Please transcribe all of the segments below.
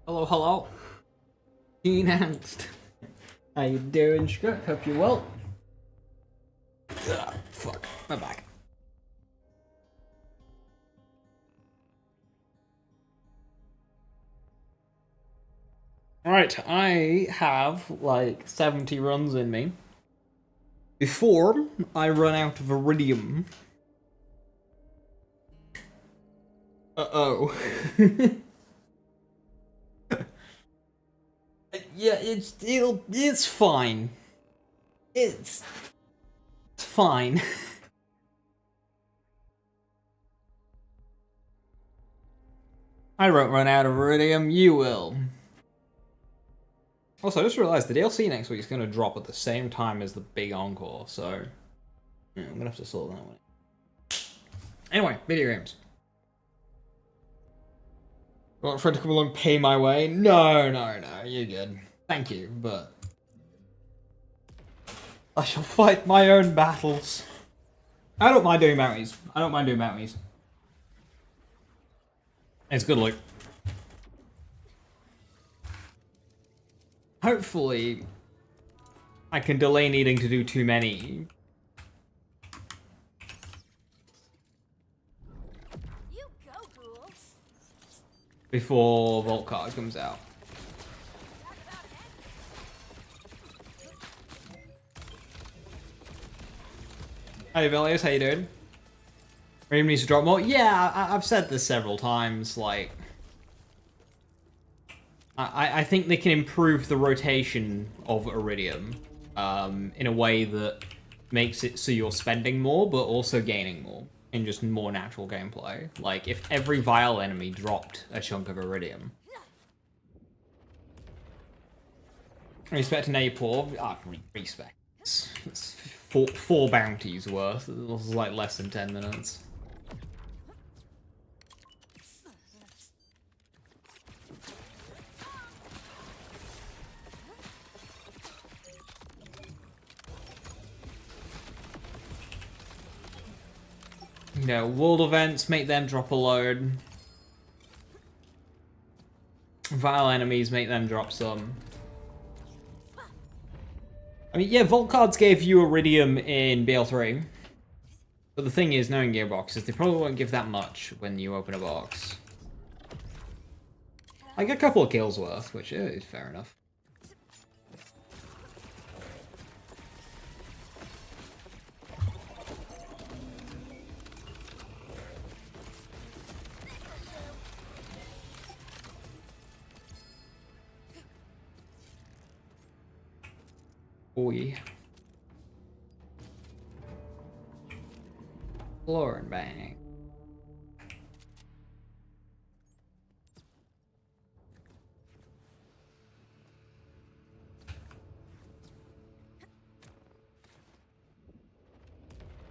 Hello, hello. Keen Angst. How you doing, Scook? Hope you're well. Ugh, fuck. My back. Alright, I have like 70 runs in me. Before I run out of iridium. Uh-oh. Yeah, it's fine. It's fine. I won't run out of iridium, you will. Also, I just realized the DLC next week is going to drop at the same time as the big encore, so yeah, I'm going to have to sort that one. Anyway, video games. You want a friend to come along and pay my way? No, you're good. Thank you, but I shall fight my own battles. I don't mind doing bounties. It's good loot. Hopefully, I can delay needing to do too many. You go, ghouls. Before Vault Card comes out. Hey Velius, how you doing? Iridium needs to drop more. Yeah, I've said this several times. Like, I think they can improve the rotation of Iridium in a way that makes it so you're spending more, but also gaining more in just more natural gameplay. Like, if every Vile enemy dropped a chunk of Iridium. Respect to Napor. Respect. It's four bounties worth. It was like less than 10 minutes. You know, world events, make them drop a load. Vile enemies, make them drop some. I mean, yeah, Vault cards gave you Iridium in BL3. But the thing is, knowing Gearboxes, they probably won't give that much when you open a box. Like a couple of kills worth, which is fair enough. Boy. Floor and bang.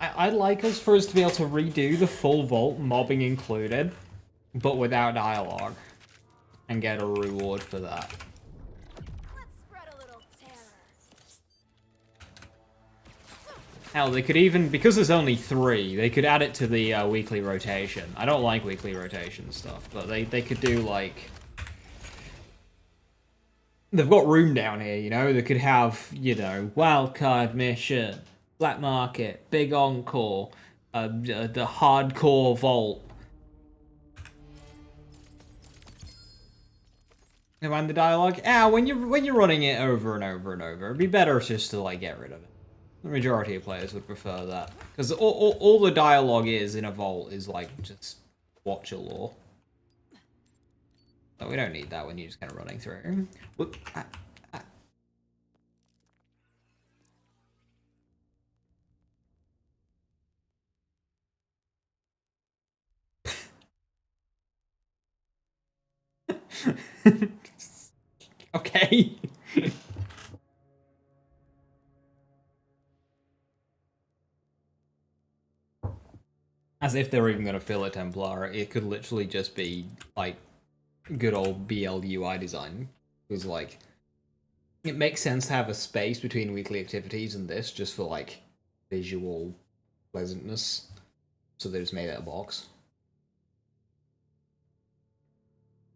I'd like us for us to be able to redo the full vault, mobbing included, but without dialogue, and get a reward for that. Let's spread a little terror. Hell, they could even, because there's only 3, they could add it to the weekly rotation. I don't like weekly rotation stuff, but they could do, like... They've got room down here, you know? They could have, you know, wildcard mission, black market, big encore, the hardcore vault. Never mind the dialogue. When you're running it over and over and over, it'd be better just to like get rid of it. The majority of players would prefer that because all the dialogue is in a vault is like just watch a lore. But we don't need that when you're just kind of running through. Whoop. Okay. As if they're even going to fill a Templar. It could literally just be, like, good old BL UI design. Because, like, it makes sense to have a space between weekly activities and this, just for, like, visual pleasantness. So they just made it a box.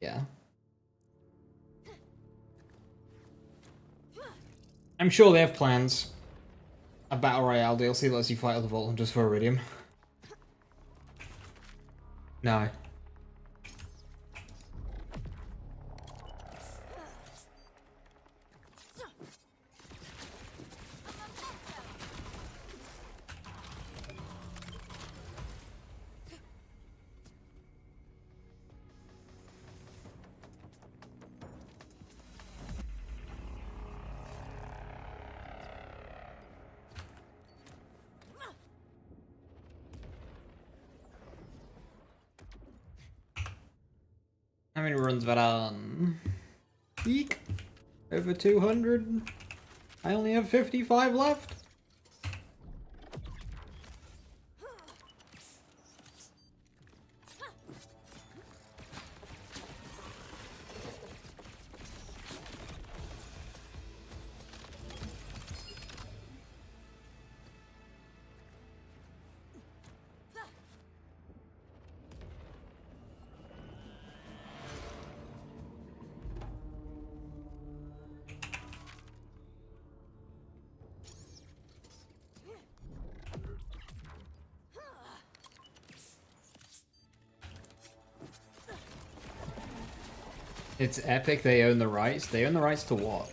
Yeah. I'm sure they have plans. A Battle Royale DLC lets you fight other Vault Hunters for Iridium. No. How many runs have I done? Eek! Over 200. I only have 55 left. It's epic, they own the rights. They own the rights to what?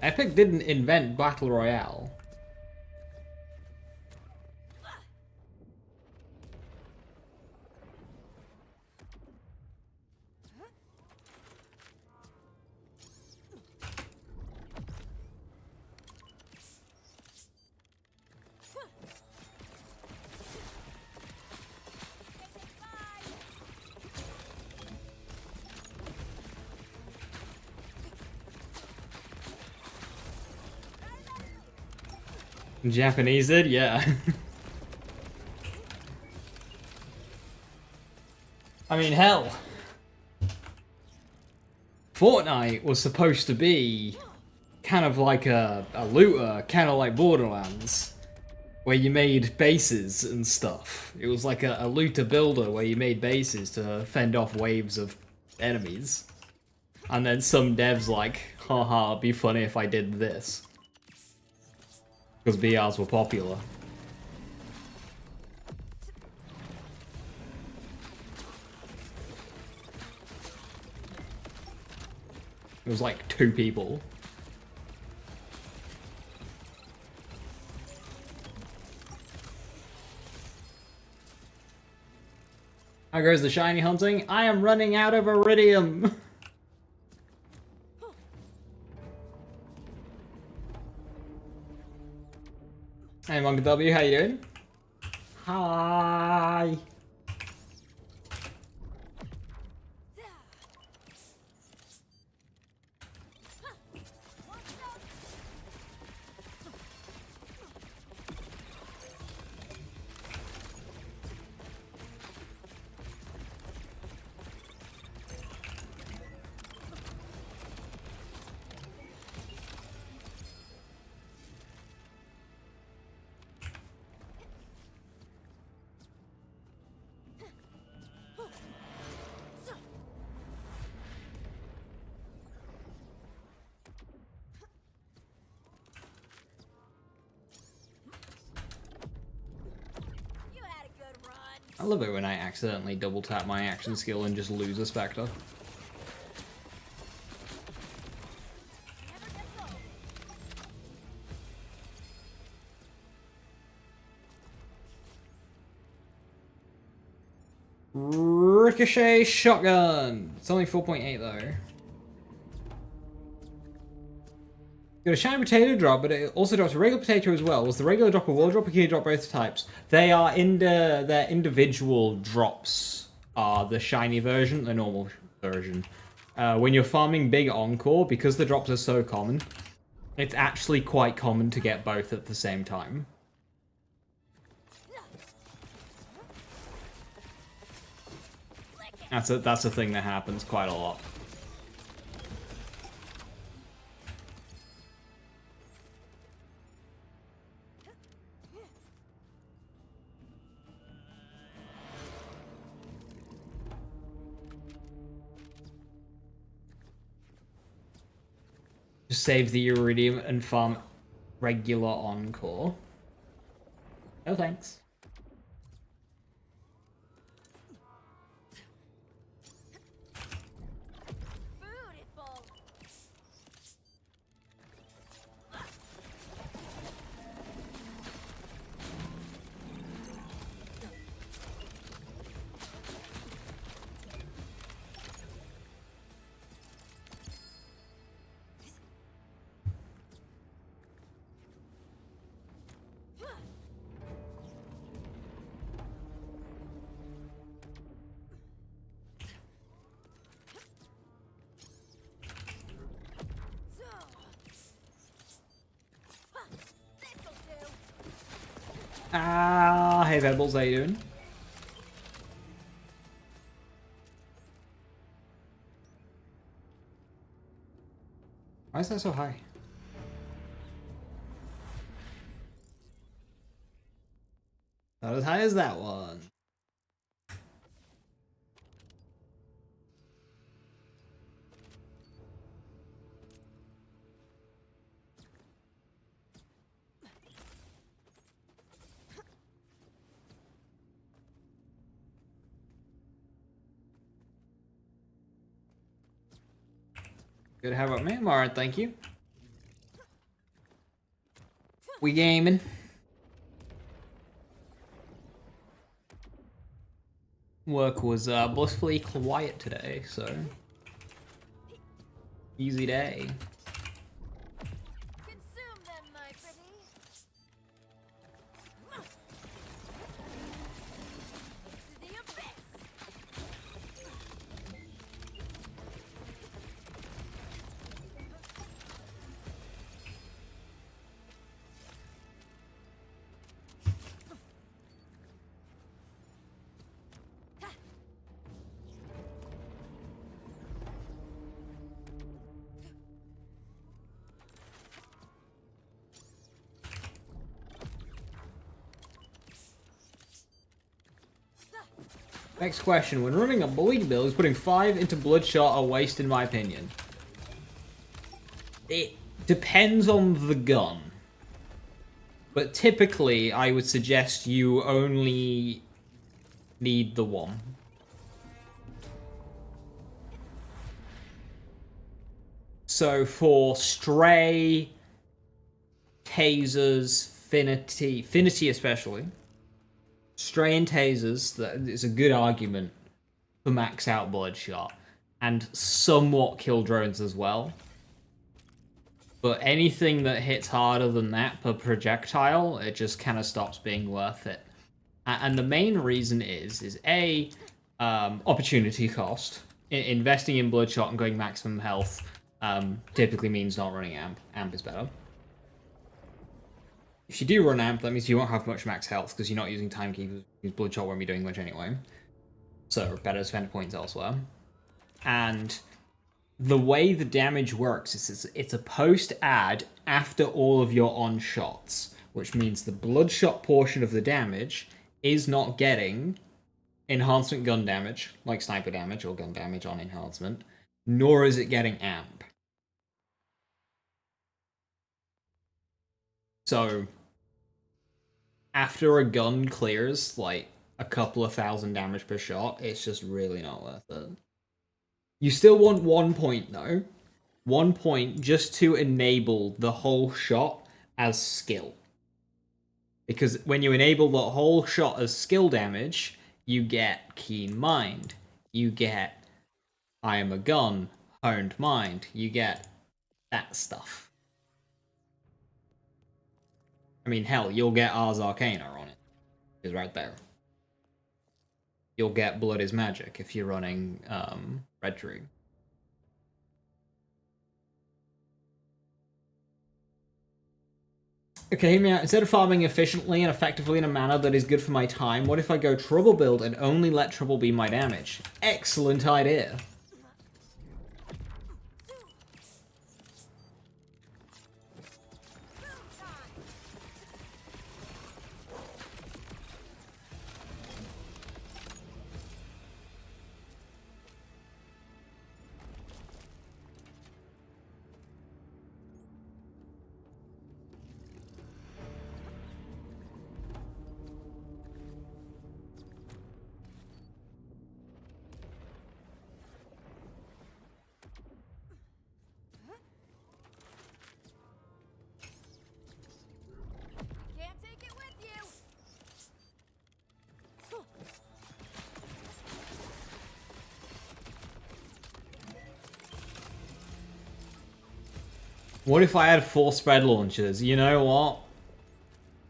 Epic didn't invent Battle Royale. Japanese did? Yeah. I mean, hell. Fortnite was supposed to be kind of like a looter, kind of like Borderlands, where you made bases and stuff. It was like a looter builder where you made bases to fend off waves of enemies. And then some devs like, haha, it'd be funny if I did this. Because BRs were popular. It was like 2 people. How goes the shiny hunting? I am running out of iridium! Hey Monk W, how you doing? Hi! I love it when I accidentally double tap my action skill and just lose a Spectre. Ricochet shotgun! It's only 4.8 though. Got a shiny potato drop, but it also drops a regular potato as well. Was the regular drop a wall drop or can you drop both types? They are their individual drops are the shiny version, the normal version. When you're farming big Encore, because the drops are so common, it's actually quite common to get both at the same time. That's a thing that happens quite a lot. Just save the iridium and farm regular encore. No thanks. Beautiful. This'll do. Ah, hey Pebbles, how you doing? Why is that so high? Not as high as that one. Good, how about me? I'm alright, thank you. We gaming. Work was blissfully quiet today, so easy day. Consume them, my pretty. To the abyss. Next question. When running a bleed build, is putting 5 into Bloodshot a waste in my opinion? It depends on the gun. But typically, I would suggest you only need the one. So for Stray, Tasers, Finity especially, Stray and Tasers, that is a good argument for max out Bloodshot, and somewhat kill drones as well. But anything that hits harder than that per projectile, it just kind of stops being worth it. And the main reason is A, opportunity cost. Investing in Bloodshot and going maximum health typically means not running Amp. Amp is better. If you do run Amp, that means you won't have much max health because you're not using Timekeepers. Bloodshot won't be doing much anyway. So better to spend points elsewhere. And the way the damage works is it's a post-add after all of your on-shots, which means the Bloodshot portion of the damage is not getting enhancement gun damage, like sniper damage or gun damage on enhancement, nor is it getting amp. So, after a gun clears, like, a couple of thousand damage per shot, it's just really not worth it. You still want 1 point, though. 1 point just to enable the whole shot as skill. Because when you enable the whole shot as skill damage, you get Keen Mind. You get I Am a Gun, Honed Mind. You get that stuff. I mean, hell, you'll get Ars Arcana on it. It's right there. You'll get Blood is Magic if you're running Red Tree. Okay, hear me out. Instead of farming efficiently and effectively in a manner that is good for my time, what if I go Trouble build and only let Trouble be my damage? Excellent idea. What if I had 4 spread launchers? You know what?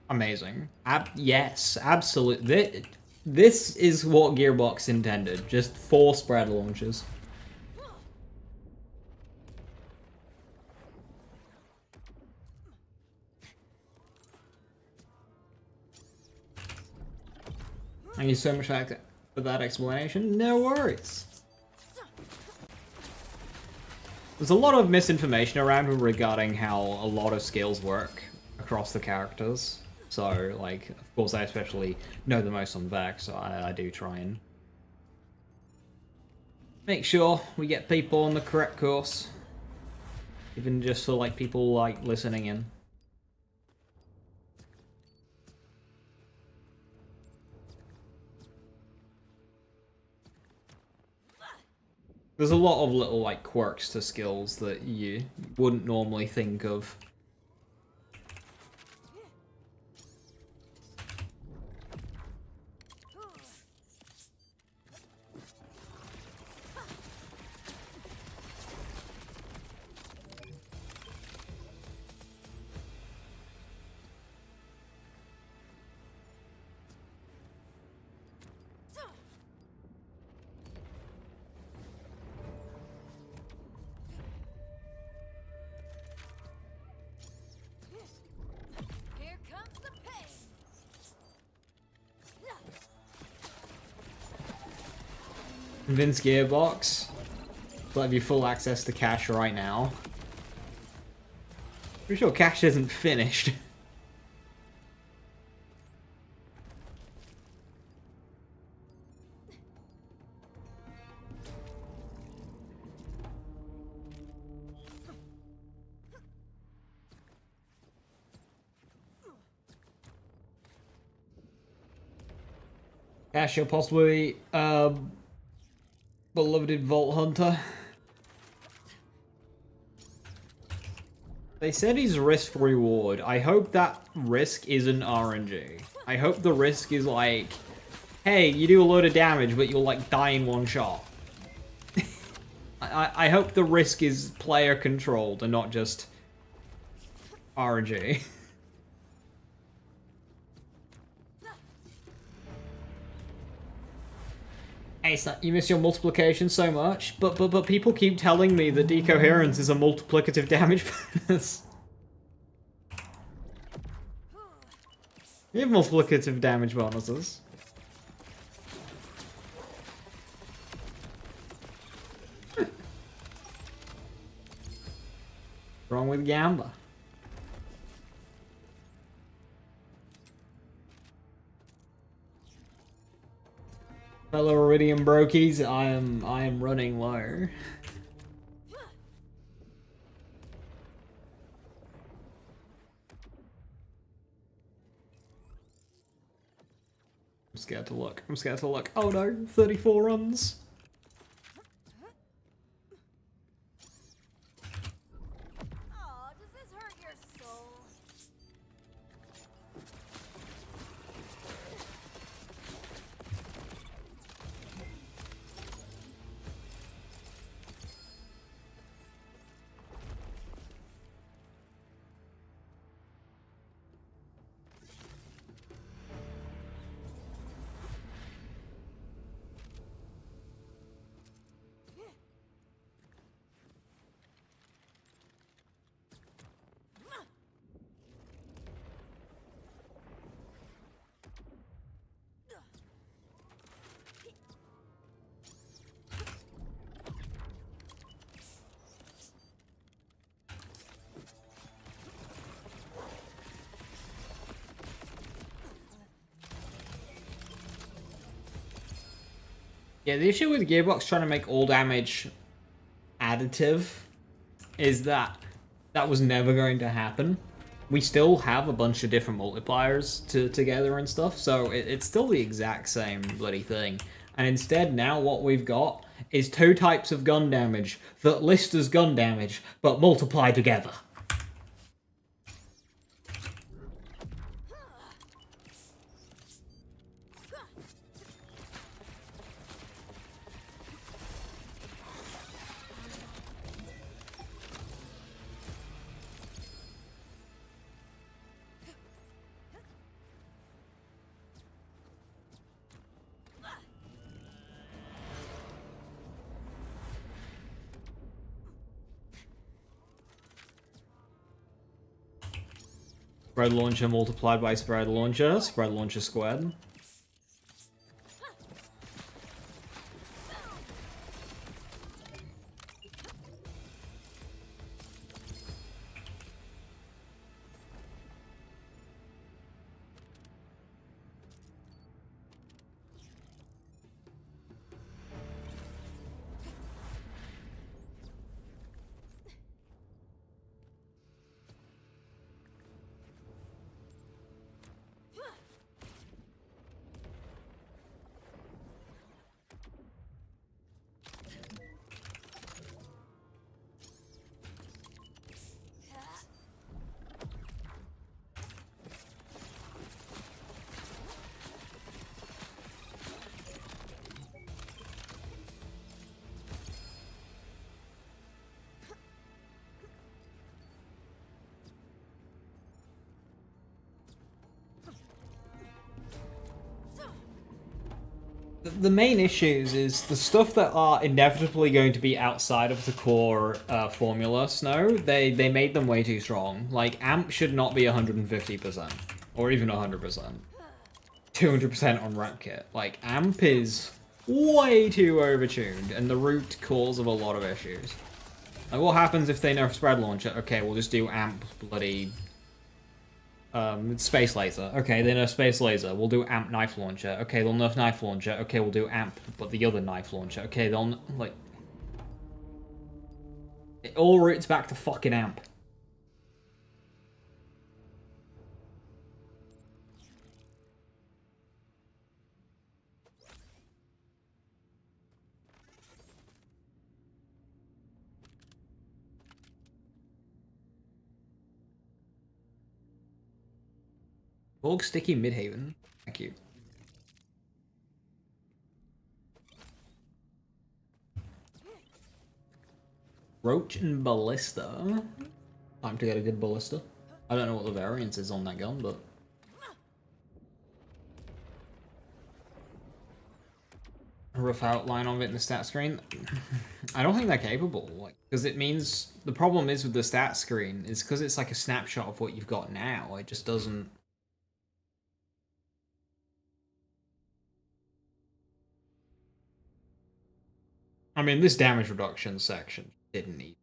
Amazing. Yes, absolutely. This is what Gearbox intended. Just 4 spread launchers. Thank you so much for that explanation. No worries. There's a lot of misinformation around regarding how a lot of skills work across the characters. So, like, of course, I especially know the most on Vex, so I do try and make sure we get people on the correct course. Even just for, like, people, like, listening in. There's a lot of little, like, quirks to skills that you wouldn't normally think of. Here comes the pain. Convince Gearbox to have you full access to cache right now. Pretty sure cache isn't finished. Cache, you're possibly beloved Vault Hunter. They said he's risk reward. I hope that risk isn't RNG. I hope the risk is like, hey, you do a load of damage, but you'll like die in one shot. I hope the risk is player controlled and not just RNG. Hey, you miss your multiplication so much, but people keep telling me that decoherence is a multiplicative damage bonus. You have multiplicative damage bonuses. Wrong with Gamba? Fellow Iridium Brokies, I am running low. I'm scared to look. I'm scared to look. Oh no, 34 runs. Aw, does this hurt your soul? Yeah, the issue with Gearbox trying to make all damage additive is that that was never going to happen. We still have a bunch of different multipliers together and stuff, so it's still the exact same bloody thing. And instead, now what we've got is 2 types of gun damage that list as gun damage, but multiply together. Spread launcher multiplied by spread launcher squared. The main issues is the stuff that are inevitably going to be outside of the core formula, Snow, they made them way too strong. Like, Amp should not be 150%, or even 100%. 200% on Rep Kit. Like, Amp is way too overtuned, and the root cause of a lot of issues. Like, what happens if they nerf Spread Launcher? Okay, we'll just do Amp bloody... Space Laser. Okay, they nerf Space Laser. We'll do Amp Knife Launcher. Okay, they'll nerf Knife Launcher. Okay, we'll do Amp, but the other Knife Launcher. Okay, they'll, like... It all roots back to fucking Amp. Org Sticky Midhaven. Thank you. Roach and Ballista. Time to get a good Ballista. I don't know what the variance is on that gun, but... A rough outline of it in the stat screen. I don't think they're capable, like, because it means... The problem is with the stat screen is because it's like a snapshot of what you've got now. It just doesn't... I mean, this damage reduction section didn't need.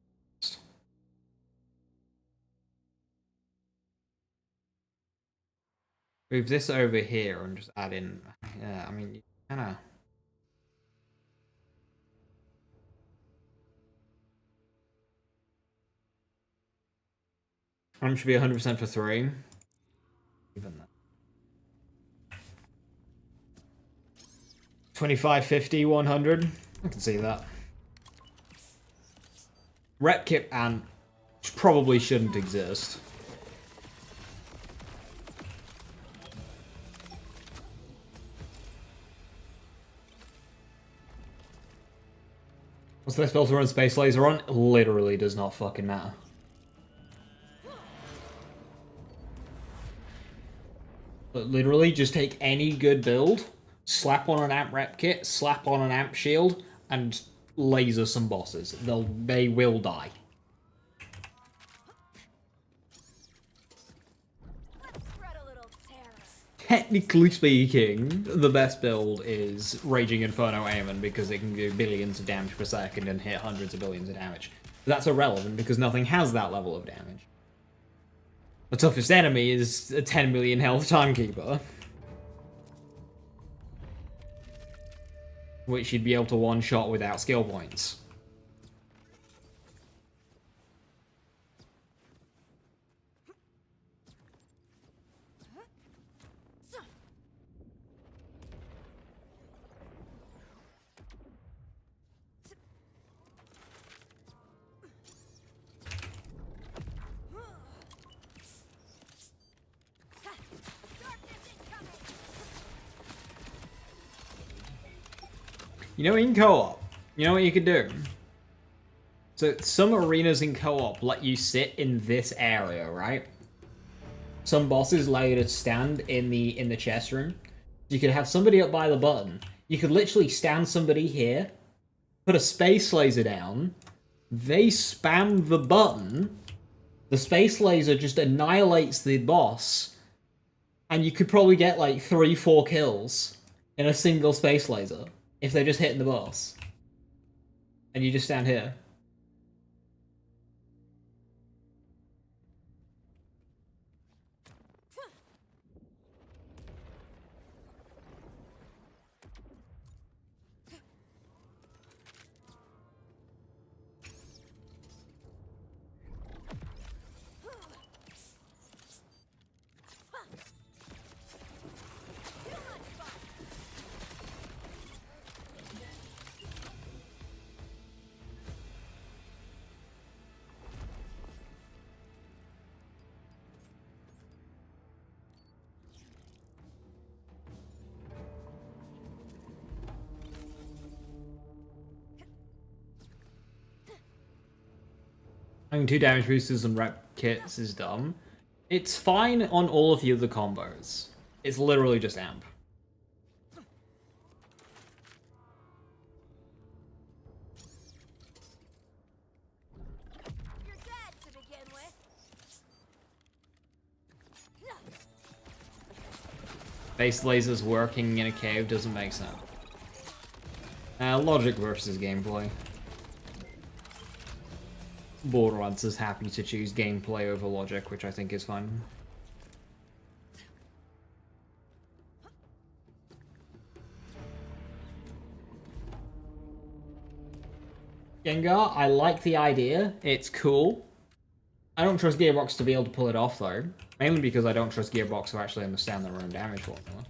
Move this over here and just add in. Yeah, I mean, you kind of. Should be 100% for 3. Even that. 25, 50, 100. I can see that. Rep Kit and probably shouldn't exist. What's the best spell to run Space Laser on? Literally does not fucking matter. But literally, just take any good build, slap on an Amp Rep Kit, slap on an Amp Shield, and laser some bosses. They will die. Let's spread a little terror. Technically speaking, the best build is Raging Inferno Aemon because it can do billions of damage per second and hit hundreds of billions of damage. But that's irrelevant because nothing has that level of damage. The toughest enemy is a 10 million health Timekeeper, which you'd be able to one-shot without skill points. You know, in co-op, you know what you could do? So some arenas in co-op let you sit in this area, right? Some bosses allow you to stand in the chest room. You could have somebody up by the button. You could literally stand somebody here, put a space laser down, they spam the button, The space laser just annihilates the boss, and you could probably get like 3-4 kills in a single space laser if they're just hitting the boss. And you just stand here. Having 2 damage boosters and rep kits is dumb. It's fine on all of the other combos. It's literally just amp. You're dead to begin with. Base lasers working in a cave doesn't make sense. Logic versus gameplay. Borderlands is happy to choose gameplay over logic, which I think is fun. Gengar, I like the idea. It's cool. I don't trust Gearbox to be able to pull it off, though. Mainly because I don't trust Gearbox to actually understand their own damage formula.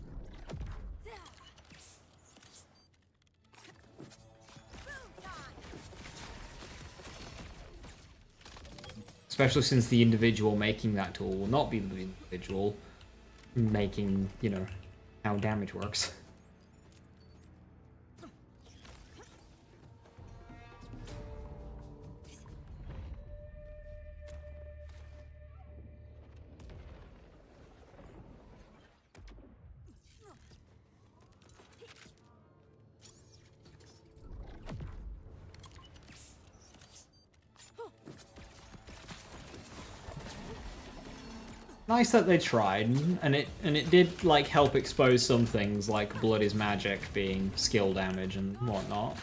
Especially since the individual making that tool will not be the individual making, you know, how damage works. Nice that they tried, and it did like help expose some things like blood is magic being skill damage and whatnot.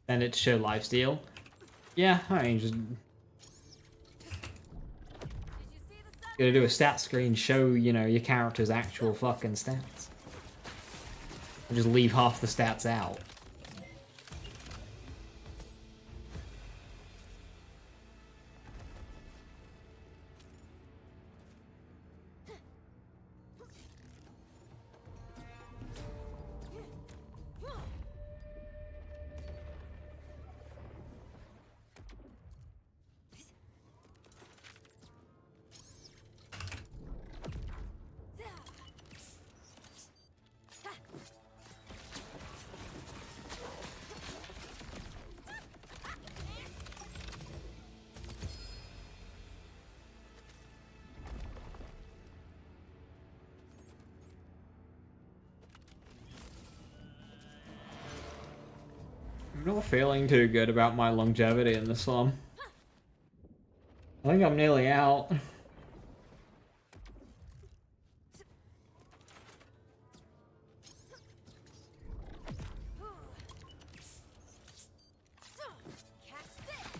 And it show lifesteal. Yeah, I mean, just gotta do a stat screen, show, you know, your character's actual fucking stats. Or just leave half the stats out. I'm not feeling too good about my longevity in this one. I think I'm nearly out. Catch this.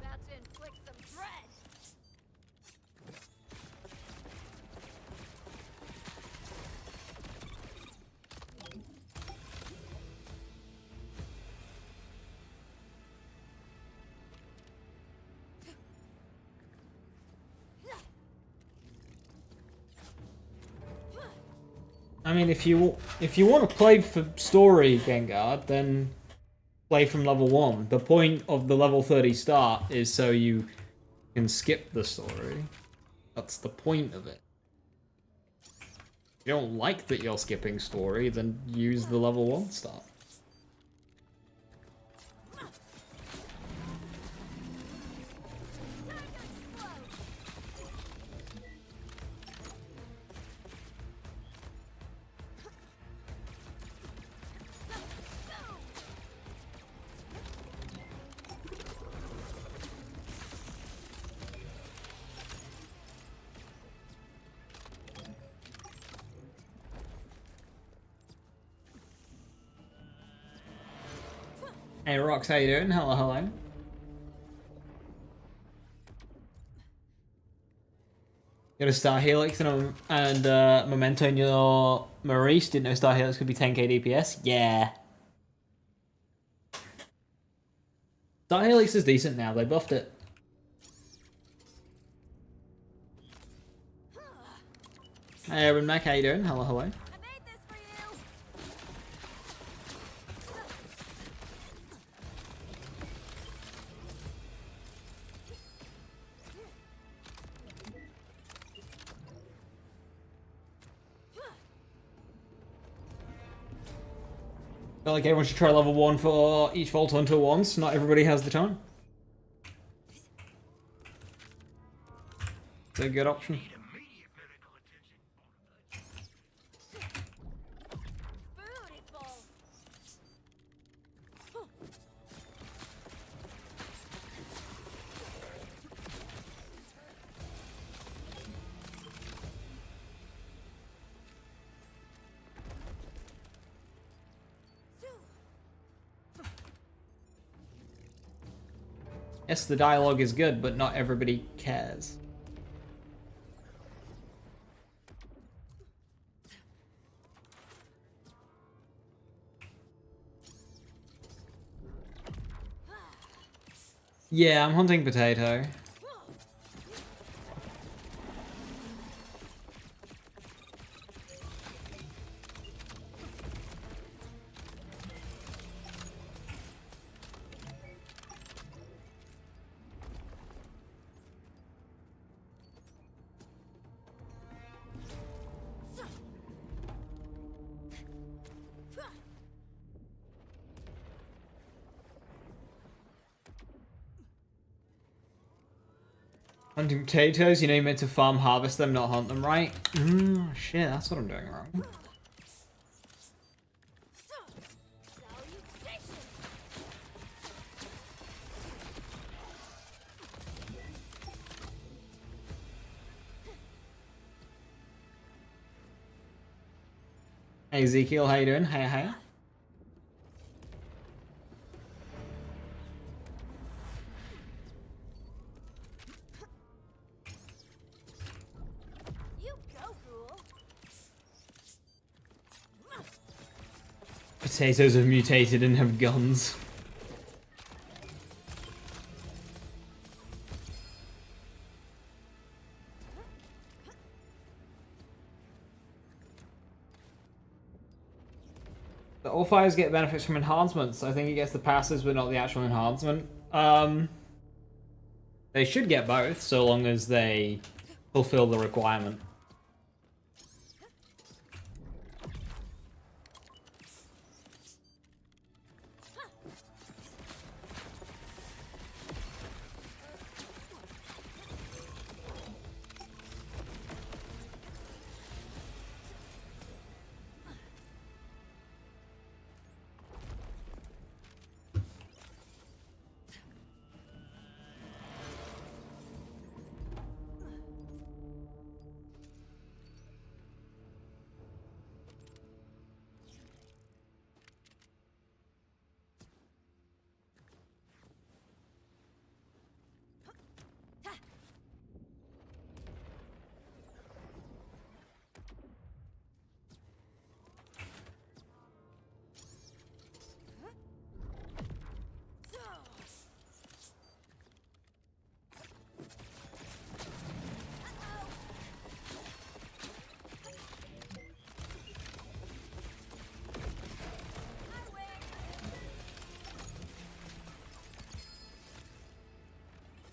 About to inflict some dread. I mean, if you want to play for story, Gengar, then play from level 1. The point of the level 30 start is so you can skip the story. That's the point of it. If you don't like that you're skipping story, then use the level 1 start. Hey Rox, how you doing? Hello, hello. Got a Star Helix and Memento in your Maurice. Didn't know Star Helix could be 10k DPS? Yeah. Star Helix is decent now, they buffed it. Hey Urban Mac, how you doing? Hello, hello. I made this for you. Feel like everyone should try level 1 for each Vault Hunter once. Not everybody has the time. It's a good option. Beautiful. Yes, the dialogue is good, but not everybody cares. Yeah, I'm hunting potato. Hunting potatoes, you know you meant to farm harvest them, not hunt them, right? Shit, that's what I'm doing wrong. Salutations. Hey Ezekiel, how you doing? Hey, hey. You go, Ghoul. Potatoes have mutated and have guns. The all fires get benefits from enhancements. I think it gets the passes, but not the actual enhancement. They should get both, so long as they fulfill the requirement.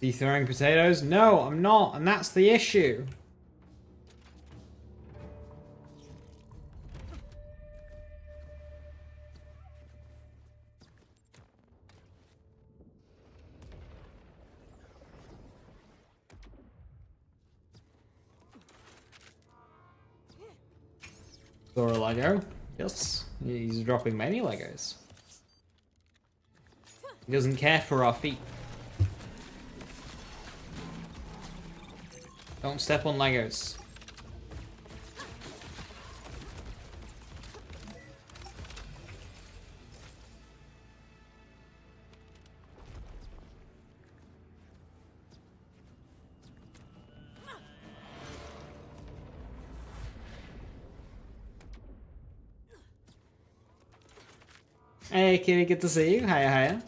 Are you throwing potatoes? No, I'm not, and that's the issue. Throw a Lego? Yes, he's dropping many Legos. He doesn't care for our feet. Don't step on Legos. Hey kitty, good to see you. Hiya, hiya.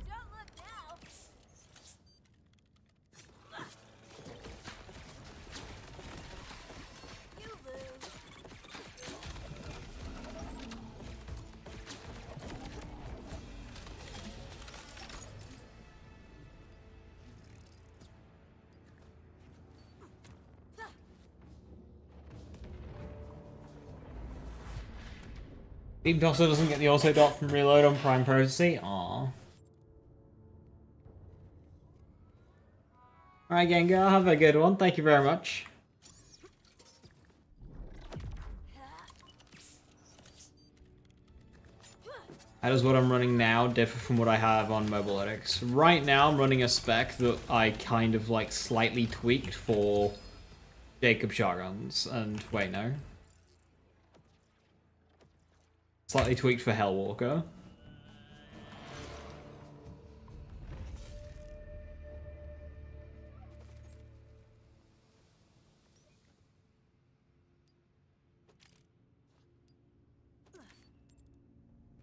Don't look now. You lose. Beam Tosser doesn't get the auto dot from reload on Prime Processy. Aww. Alright, Gengar, have a good one. Thank you very much. How does what I'm running now differ from what I have on Mobilytics? Right now, I'm running a spec that I kind of like slightly tweaked for Jacob shotguns. And wait, no. Slightly tweaked for Hellwalker.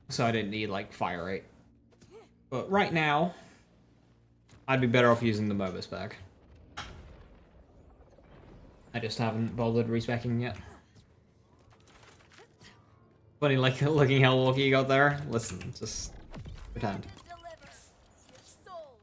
So I didn't need like fire rate. But right now, I'd be better off using the MOBA spec. I just haven't bothered respecking yet. Funny like looking Hellwalker you got there. Listen, just pretend. Deliver your souls.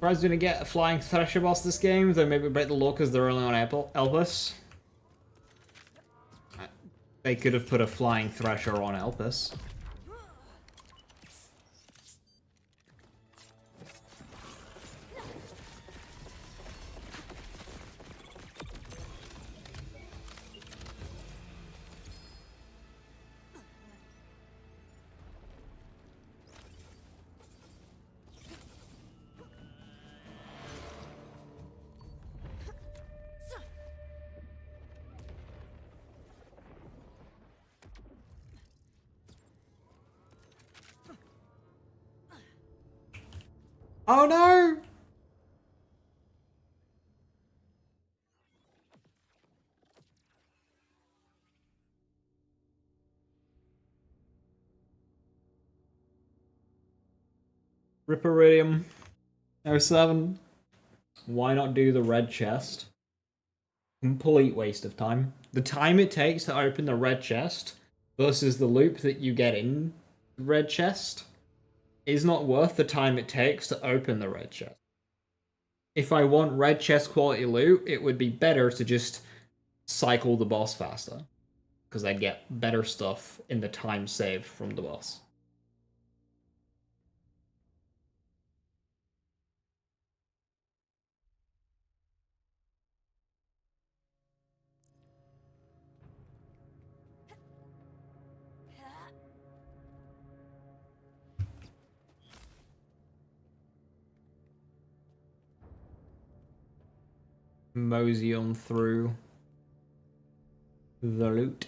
Surprised we didn't get a flying Thresher boss this game, though maybe break the law because they're only on Elpis. They could have put a flying Thresher on Elpis. Oh no! Riperidium 07. Why not do the red chest? Complete waste of time. The time it takes to open the red chest versus the loop that you get in the red chest is not worth the time it takes to open the red chest. If I want red chest quality loot, it would be better to just cycle the boss faster, because I'd get better stuff in the time saved from the boss. Mosey on through the loot.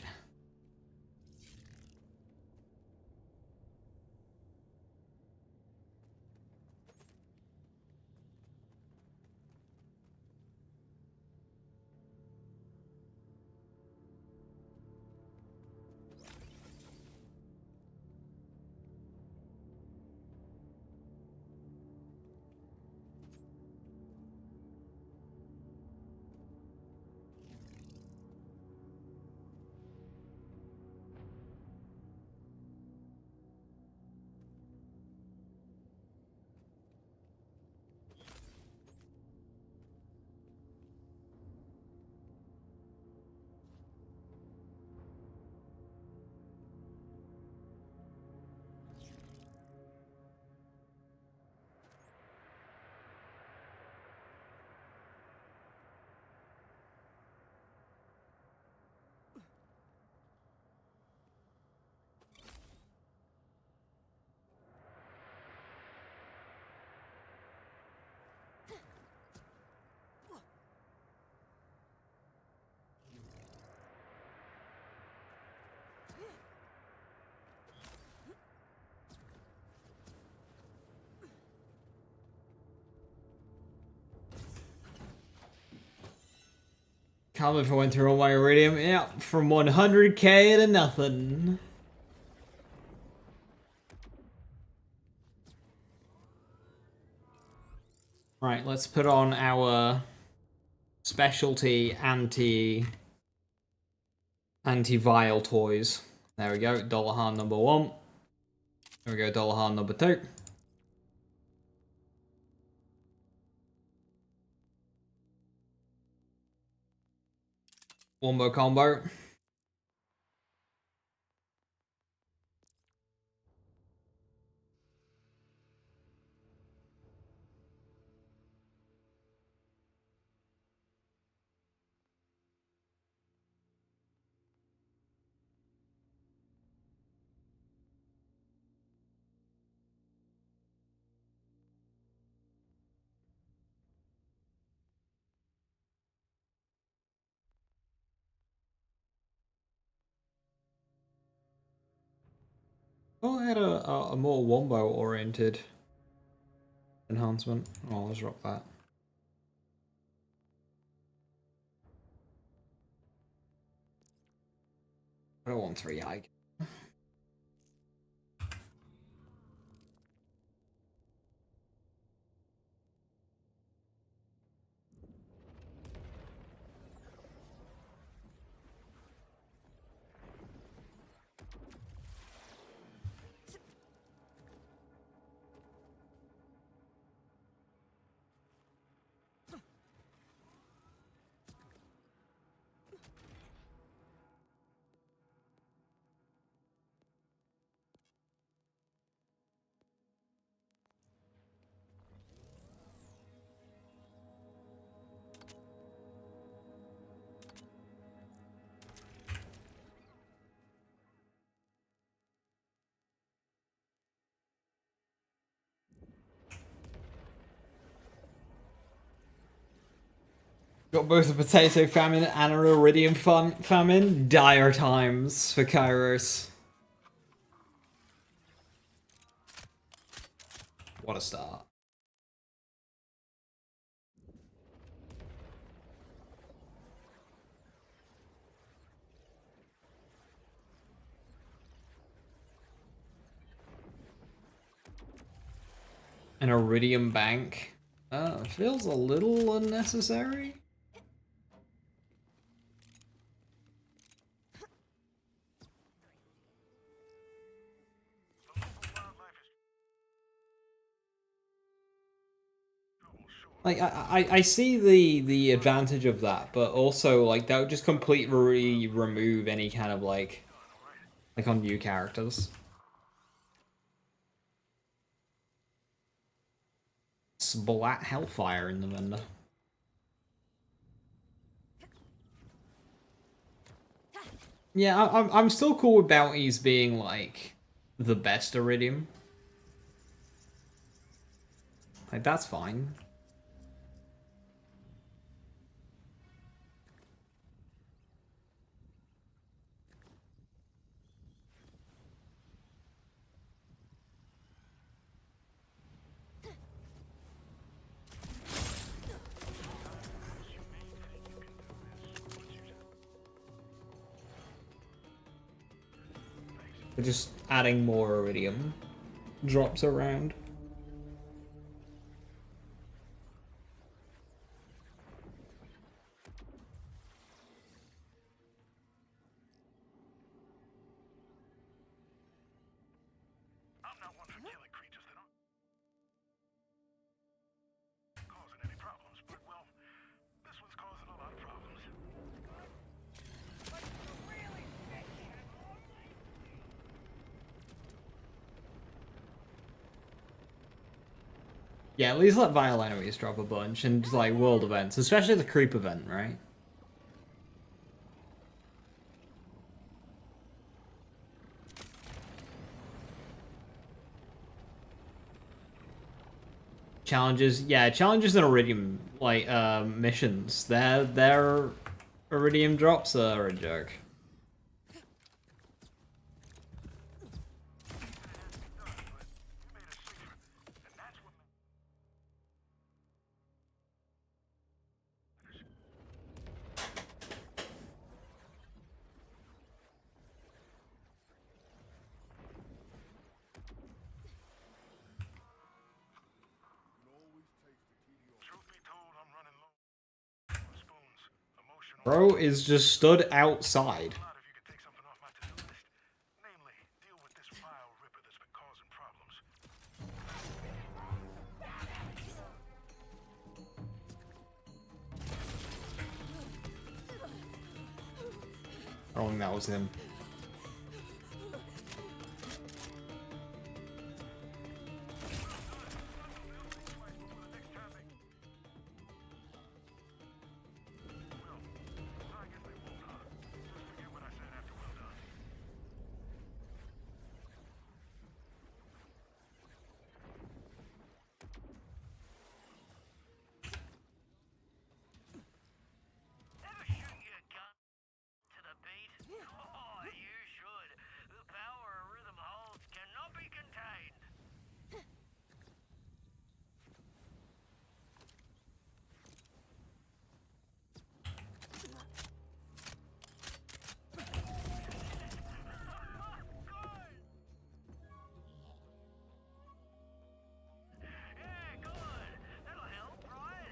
Can't believe I went through all my iridium. Yeah, from 100k to nothing. Right, let's put on our specialty anti-vile toys. There we go, Dullahan number 1. There we go, Dullahan number 2. Wombo combo. Oh, I had a more wombo-oriented enhancement. Oh, let's rock that. I don't want 3 high. Got both a potato famine and an iridium famine. Dire times for Kairos. What a start. An iridium bank. Feels a little unnecessary. Like I see the advantage of that, but also like that would just completely remove any kind of like on new characters. Splat Hellfire in the vendor. Yeah, I'm still cool with bounties being like the best iridium. Like that's fine. We're just adding more iridium drops around. I'm not one for killing creatures that aren't causing any problems, but well, this one's causing a lot of problems. Yeah, at least let Vile enemies drop a bunch and like world events, especially the creep event, right? Challenges, yeah, challenges and iridium like missions. Their iridium drops are a joke. Truth be told, I'm running low on spoons. Emotional. Bro is just stood outside. A lot if you could take something off my to-do list. Namely, deal with this vile ripper that's been causing problems. I don't think that was him. Forget what I said after well done. Ever shoot your gun to the beat? Oh, you should. The power a rhythm holds cannot be contained. Yeah, good. That'll help, right?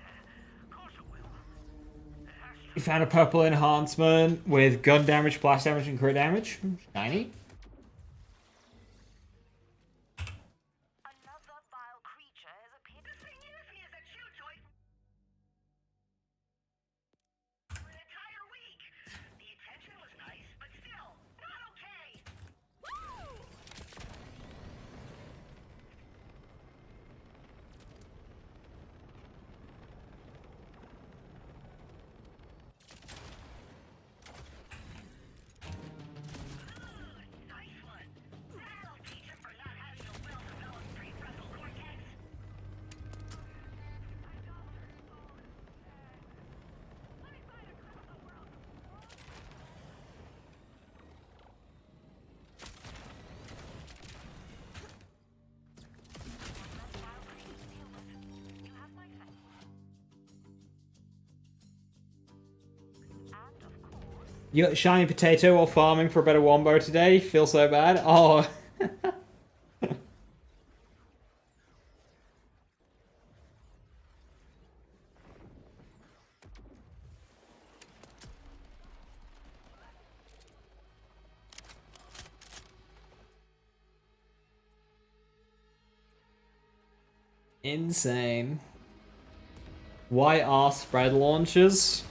Of course it will. You found a purple enhancement with gun damage, blast damage, and crit damage. Shiny. Another vile creature has appeared. The thing is, he is a chew toy for an entire week. The attention was nice, but still, not okay. You got shiny potato while farming for a better wombo today? Feel so bad? Oh. Insane. Why are spread launches?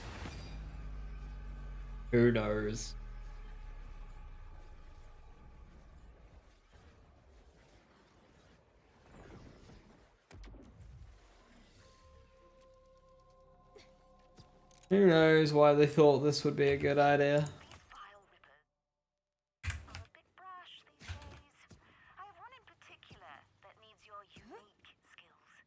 Who knows? Who knows why they thought this would be a good idea? These file rippers are a bit brash these days. I have one in particular that needs your unique skills.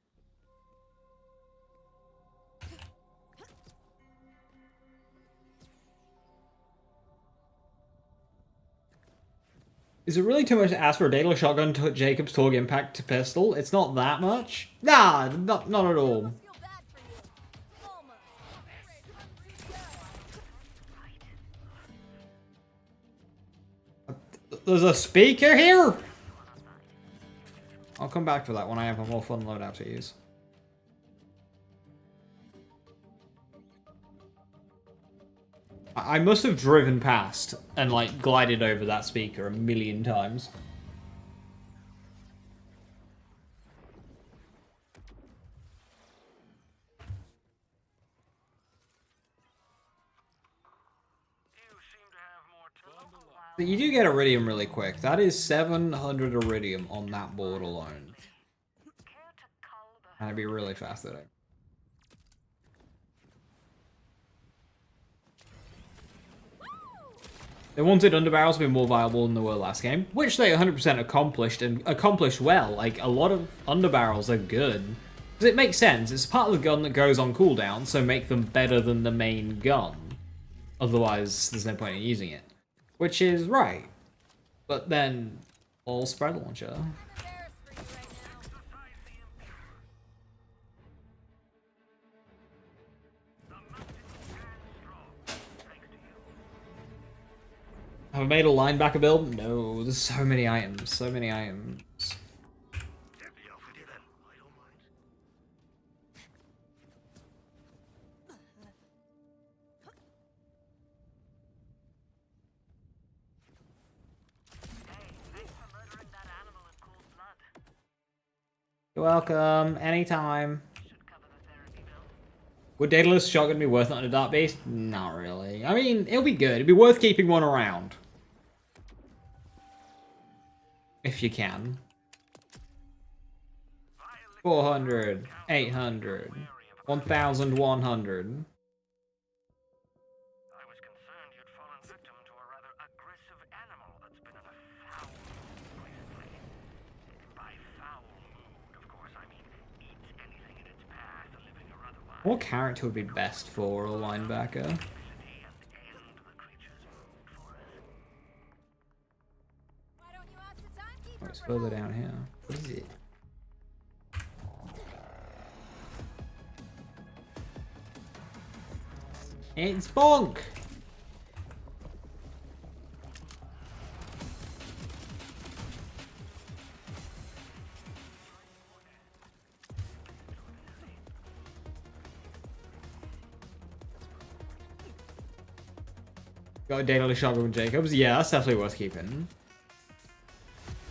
Is it really too much to ask for a Daedalus shotgun to Jacob's Torg Impact to pistol? It's not that much. Nah, not at all. Feel bad for you. Almost. There's a speaker here? I'll come back to that when I have a more fun loadout to use. I must have driven past and like glided over that speaker a million times. You seem to have more to But you do get Iridium really quick. That is 700 Iridium on that board alone. care to cull the And it'd be really fascinating. They wanted underbarrels to be more viable than they were last game, which they 100% accomplished, and accomplished well. Like, a lot of underbarrels are good. Because it makes sense, it's part of the gun that goes on cooldown, so make them better than the main gun. Otherwise, there's no point in using it. Which is right. But then, all spread launcher. I'm embarrassed for you right now. Have I made a linebacker build? No, there's so many items, so many items. Deadly off with you then. I don't mind. Hey, thanks for murdering that animal in cold blood. You're welcome, anytime. Should cover the therapy bill. Would Daedalus shotgun be worth it on a Dark Beast? Not really. I mean, it'll be good. It'd be worth keeping one around. If you can. 400, 800, 1,100. I was concerned you'd fallen victim to a rather aggressive animal that's been in a foul mood recently. By foul mood, of course, I mean eats anything in its path, living or otherwise. What character would be best for a linebacker? City and end the creature's mood for us. Why don't you ask the timekeeper Oh, it's for further help? down here. What is it? It's Bonk! Got a Daedalus shotgun with Jacobs? Yeah, that's definitely worth keeping.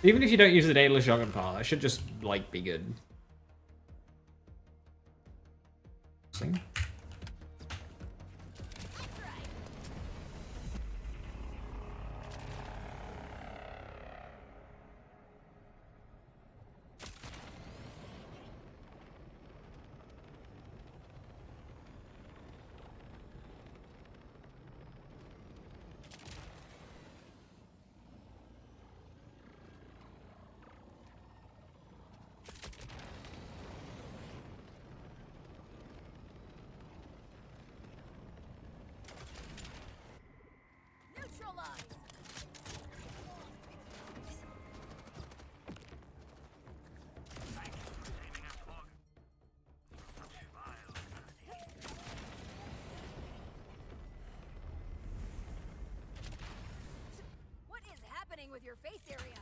Even if you don't use the Daedalus shotgun part, that should just, like, be good. See? with your face area.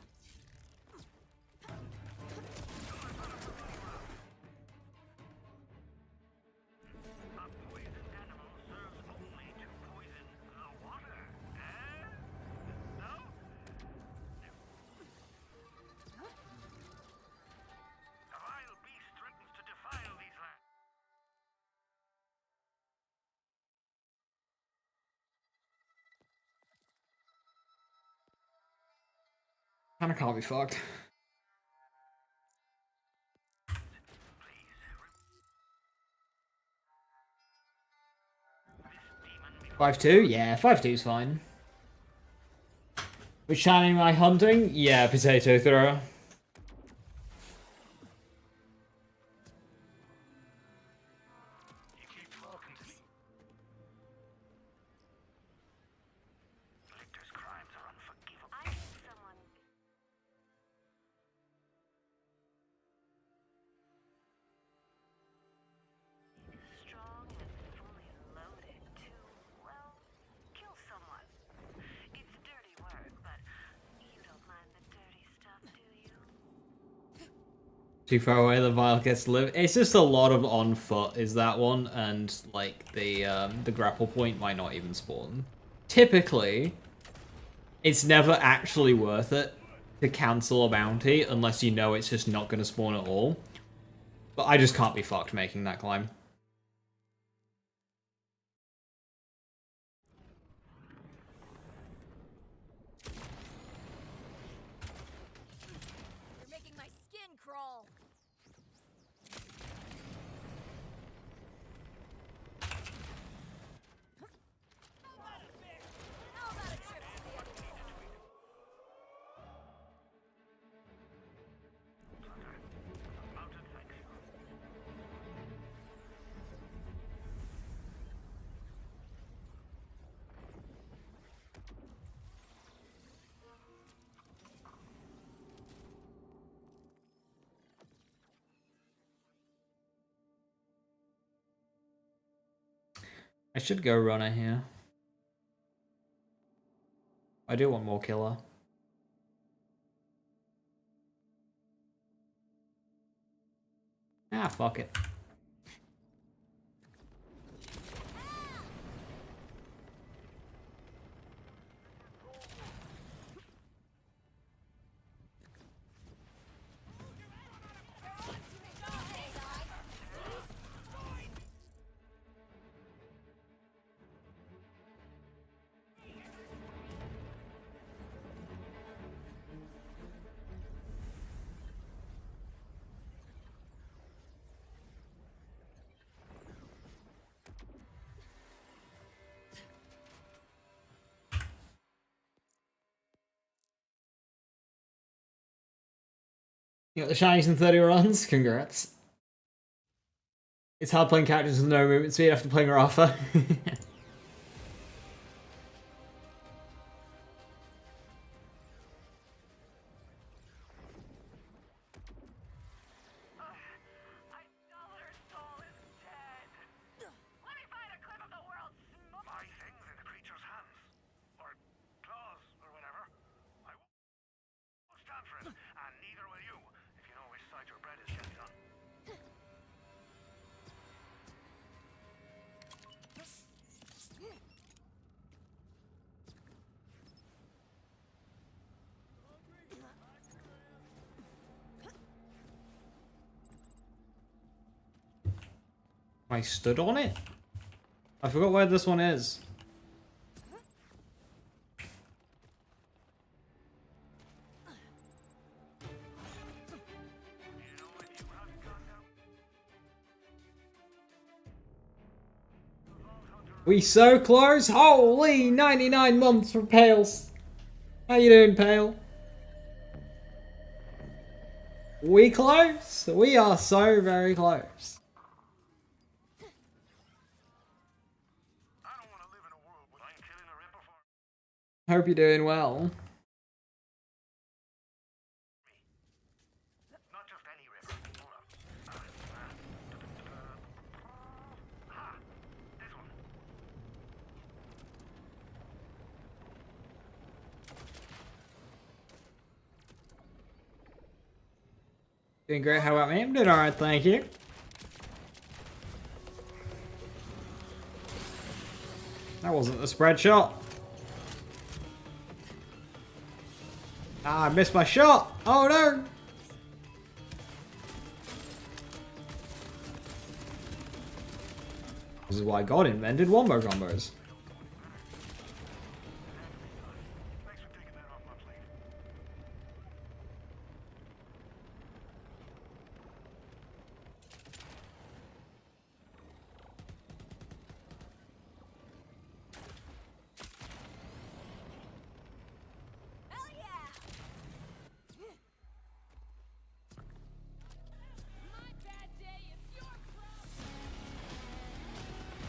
A poisoned animal serves only to poison the water. Eh? No? A vile beast threatens to defile these lands. Kinda can't be fucked. Please. This demon 5-2? Yeah, 5-2's fine. Which channel am I hunting? Yeah, potato thrower. You keep talking to me. Victor's crimes are unforgivable. I need someone. Strong and fully loaded to, well, kill someone. It's dirty work, but you don't mind the dirty stuff, do you? Too far away, the vial gets delivered. It's just a lot of on foot is that one, and like the grapple point might not even spawn. Typically, it's never actually worth it to cancel a bounty unless you know it's just not going to spawn at all. But I just can't be fucked making that climb. You're making my skin crawl. How about a trip to the other side? Mounted, thank you. I should go runner here. I do want more killer. Ah, fuck it. You got the shinies in 30 runs? Congrats. It's hard playing characters with no movement speed after playing Rafa. I know her soul is dead. Let me find a clip of the world's my things in the creature's hands. Or claws, or whatever. I won't stand for it, and neither will you, if you know which side your bread is shells on. I stood on it? I forgot where this one is. We so close? Holy 99 months for Pales. How you doing, Pale? We close? We are so very close. I don't want to live in a world where I'm killing a ripper for Hope you're doing well. not just any ripper. Hold on. This one. Doing great. How about me? I'm doing alright, thank you. That wasn't the spread shot. Ah, I missed my shot. Oh no. This is why God invented wombo combos. Thanks for taking that off my plate. Hell yeah! My bad day is your problem.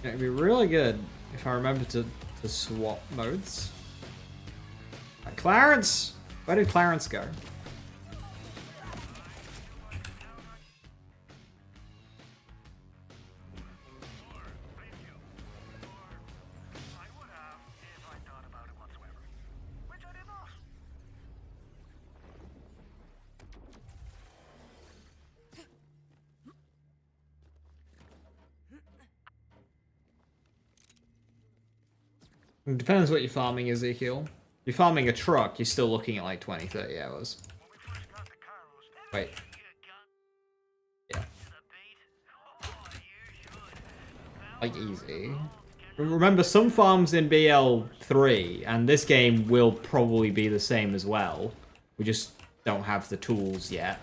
It'd be really good if I remember to swap modes. Clarence! Where did Clarence go? I would have if I thought about it whatsoever. Which I did not. It depends what you're farming, Ezekiel. If you're farming a truck, you're still looking at like 20, 30 hours. When we first got the Kairos, Wait. you got Yeah. to the bait. Oh, you should. Like easy. Remember, some farms in BL3, and this game will probably be the same as well. We just don't have the tools yet.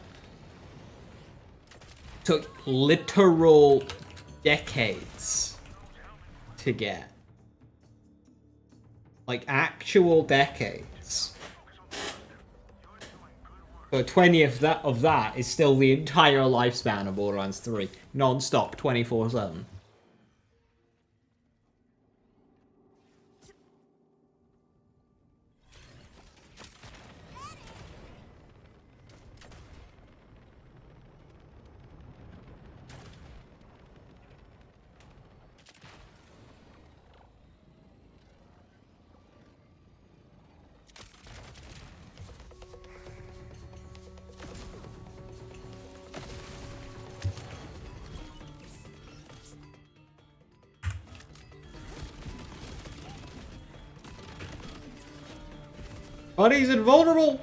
Took literal decades to get. Like actual decades. So 20 of that is still the entire lifespan of Borderlands 3. Non-stop, 24/7. But he's invulnerable!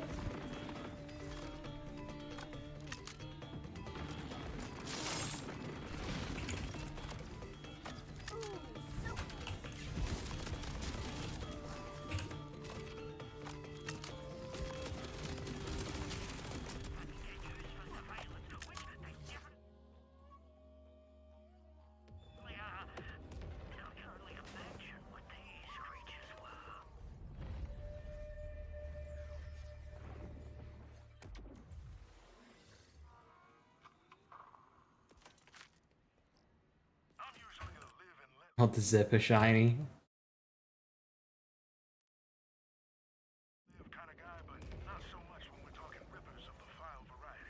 Not the zipper shiny.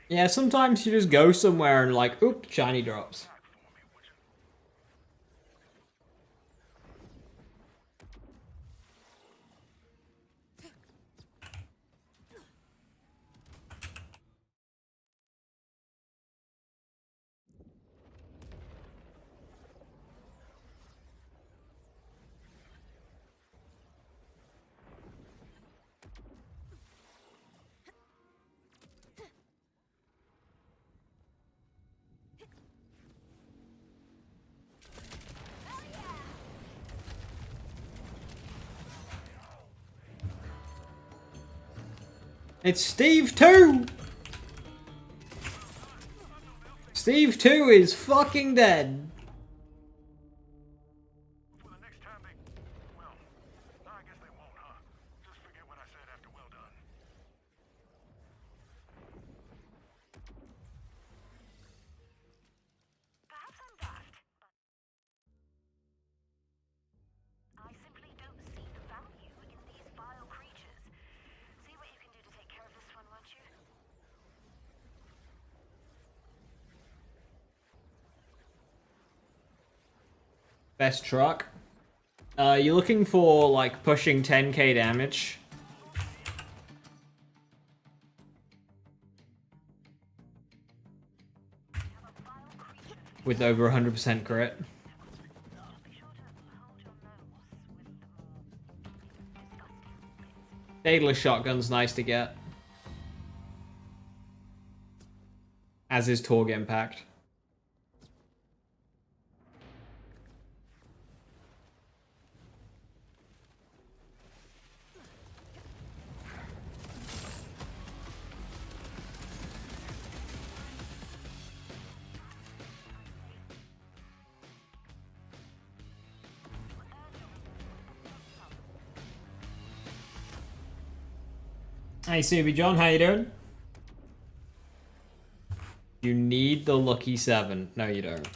Yeah, sometimes you just go somewhere and like, oop, shiny drops. It's Steve 2! Steve 2 is fucking dead. Well, the next time they... Well, I guess they won't, huh? Just forget what I said after well done. Perhaps I'm daft, but I simply don't see the value in these vile creatures. See what you can do to take care of this one, won't you? Best truck. You're looking for like pushing 10k damage. with over 100% crit. Be sure to hold your nose with the more disgusting bits. Daedalus shotgun's nice to get. As is Torg Impact. Hey, Subi John, how you doing? You need the lucky 7. No, you don't.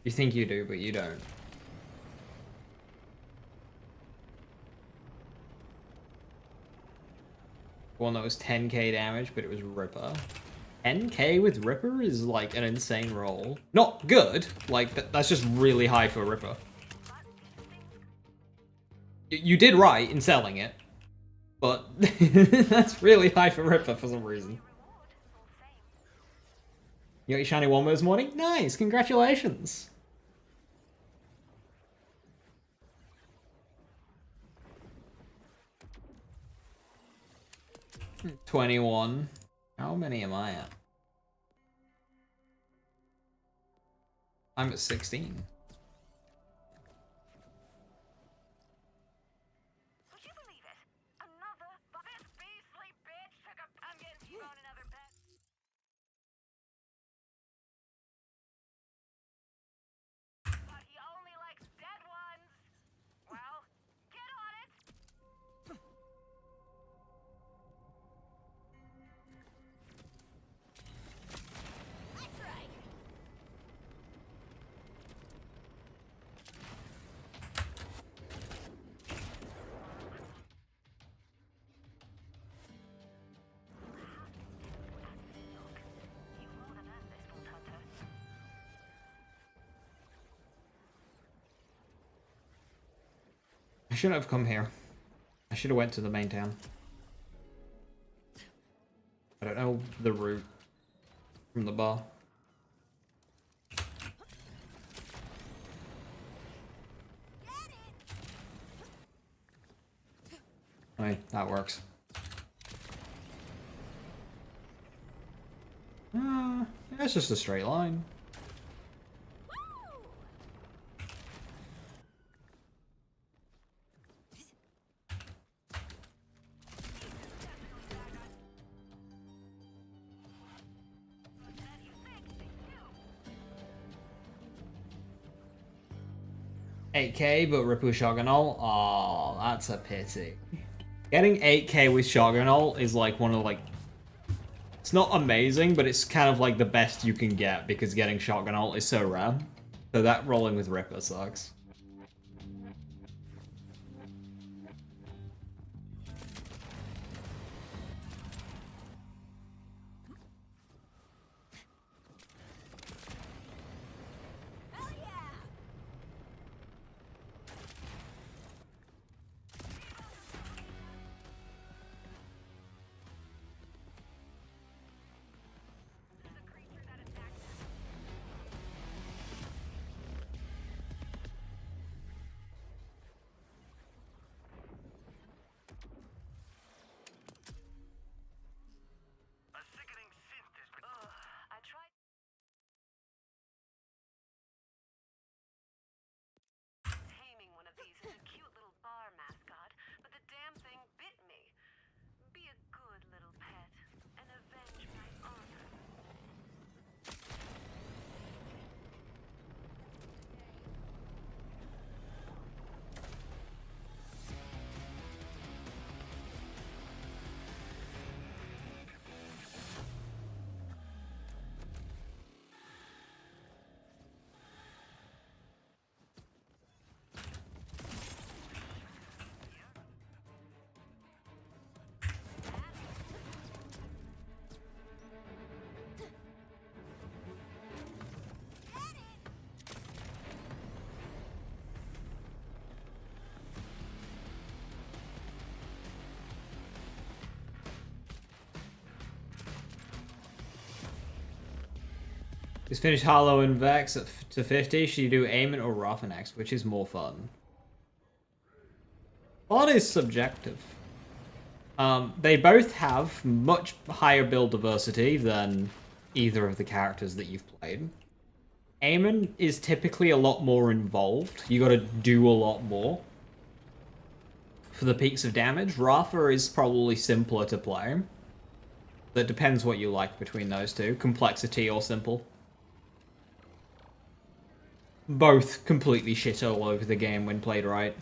You think you do, but you don't. One that was 10k damage, but it was Ripper. 10k with Ripper is like an insane roll. Not good, like that's just really high for Ripper. You did right in selling it, but that's really high for Ripper for some reason. You got your shiny Wombo this morning? Nice, congratulations! Hmm, 21. How many am I at? I'm at 16. Would you believe it? Another this beastly bitch took a pumpkin to own another pet. But he only likes dead ones. Well, get on it. That's right. You more than earned this, Vault Hunter. I shouldn't have come here. I should have went to the main town. I don't know the route from the bar. Right, that works. Yeah, it's just a straight line. Woo! $8k, but Ripple Shotgun ult? Oh, that's a pity. Getting 8k with Shotgun ult is like one of like... It's not amazing, but it's kind of like the best you can get because getting Shotgun ult is so rare. So that rolling with Ripper sucks. Hell yeah! Just finish Harlow and Vex to 50. Should you do Aemon or Wrath next? Which is more fun? What is subjective? They both have much higher build diversity than either of the characters that you've played. Aemon is typically a lot more involved. You gotta do a lot more for the peaks of damage. Rafa is probably simpler to play. That depends what you like between those two. Complexity or simple. Both completely shit all over the game when played right.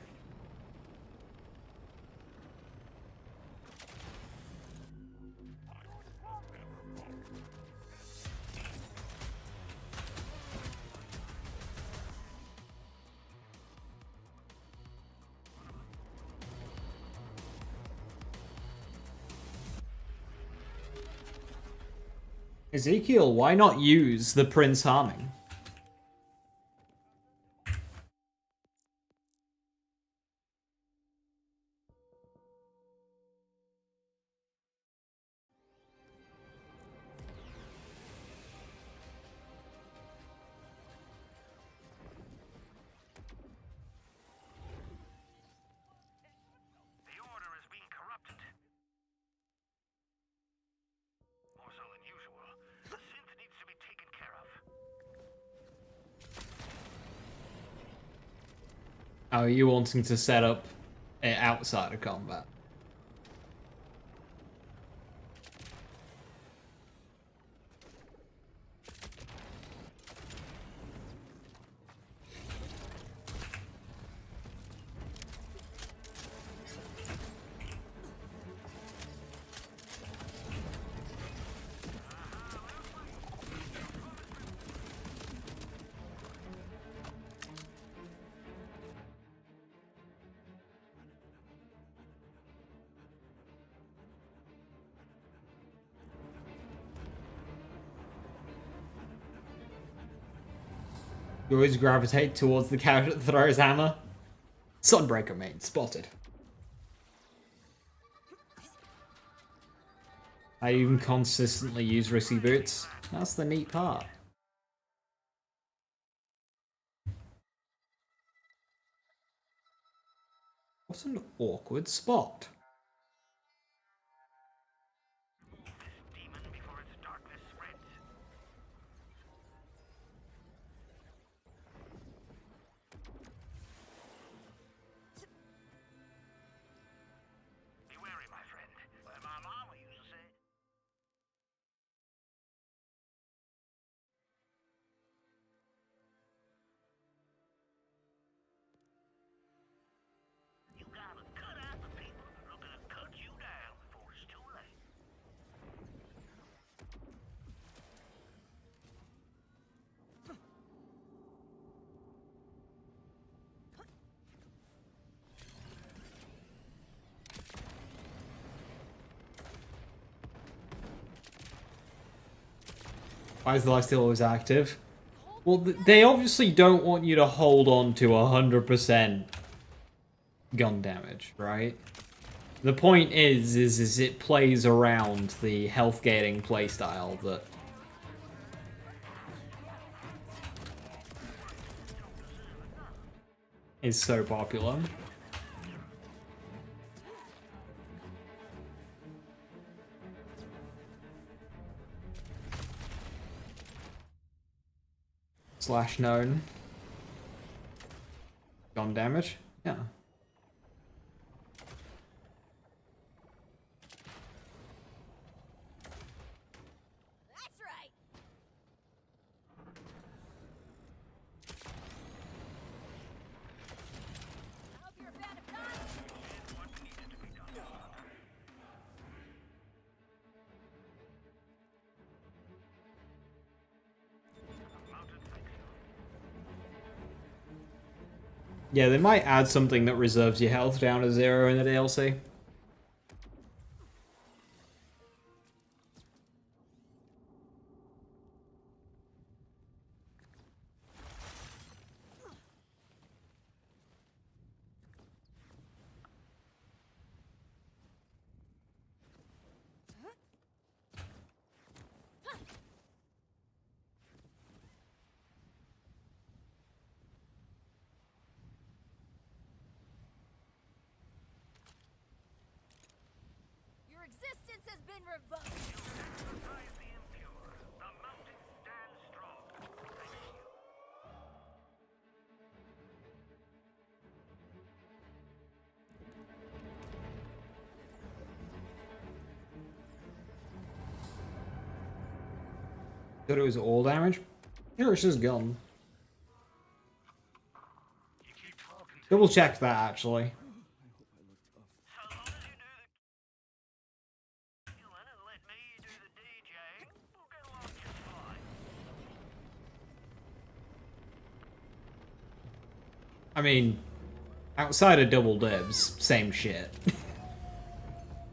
Ezekiel, why not use the Prince Harming? The Order is being corrupted. More so than usual. The synth needs to be taken care of. Are you wanting to set up it outside of combat? You always gravitate towards the character that throws hammer. Sunbreaker main, spotted. I even consistently use risky boots. That's the neat part. What an awkward spot. Demon before its darkness spreads. Be wary, my friend. Well, my mama used to say. You gotta cut out the people that are gonna cut you down before it's too late. Why is the lifesteal always active? Well, they obviously don't want you to hold on to 100% gun damage, right? The point is it plays around the health gating playstyle that is so popular. Slash known. Gun damage? Yeah. That's right. I hope you're a fan of Dodge. Yeah, they might add something that reserves your health down to 0 in the DLC. been revoked. Exorcise the impure. The mountain stands strong. Thank you. Thought it was all damage. Here it's just gun. You keep talking to Double check that actually. so long as you do the killing and let me do the DJing, we'll get along just fine. I mean, outside of double dibs, same shit.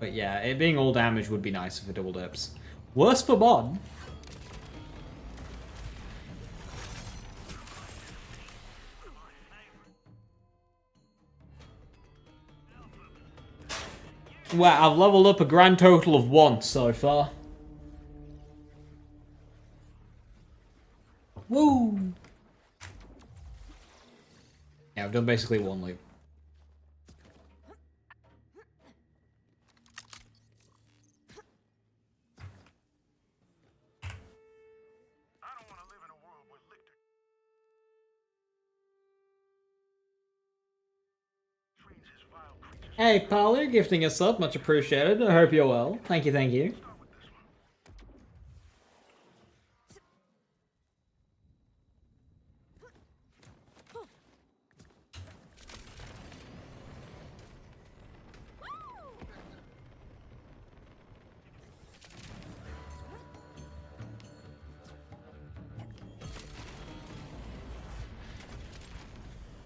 But yeah, it being all damage would be nicer for double dibs. Worse for Bod. Well, I've leveled up a grand total of 1 so far. Woo! Yeah, I've done basically 1 loop. I don't want to live in a world where Lichter trains his vile creatures. Hey, pal, you're gifting us up. Much appreciated. I hope you're well. Thank you, thank you. Start with this one.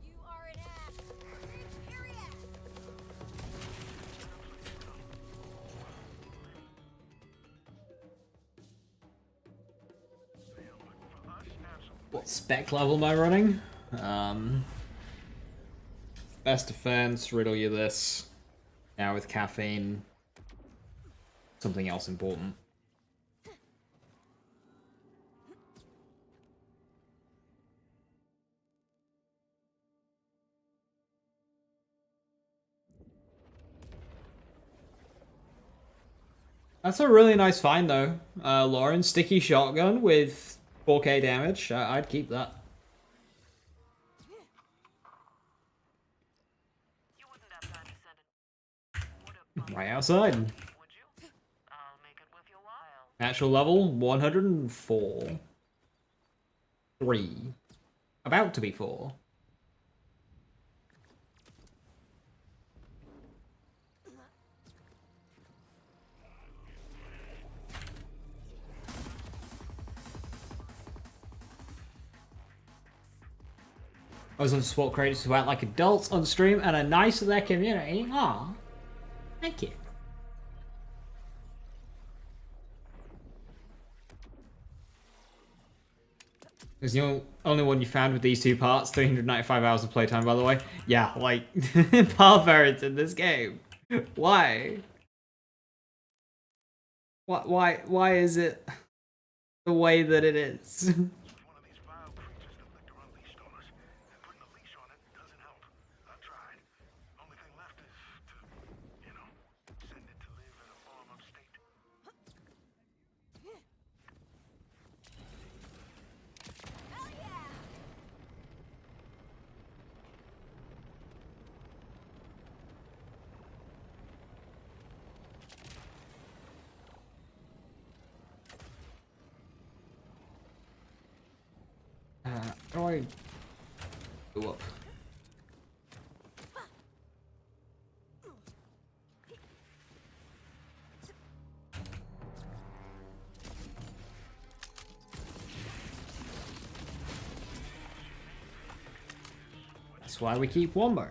You are an ass. Very ass. For us, absolutely. What spec level am I running? Best defense, riddle you this. Now with caffeine. Something else important. That's a really nice find though. Lauren, sticky shotgun with 4k damage. I'd keep that. You wouldn't have time to send it. Would Right outside. would you? I'll make it worth your while. Natural level 104. 3. About to be 4. I was on support creators who act like adults on stream and are nice to their community. Aw. Thank you. Is the only one you found with these 2 parts. 395 hours of playtime, by the way. Yeah, like, barbarians in this game. Why? Why is it the way that it is? One of these vile creatures that Lichter unleashed on us, and putting a leash on it doesn't help. I've tried. Only thing left is to, send it to live in a farm upstate. Hell yeah. How do I go up? That's why we keep Wombo.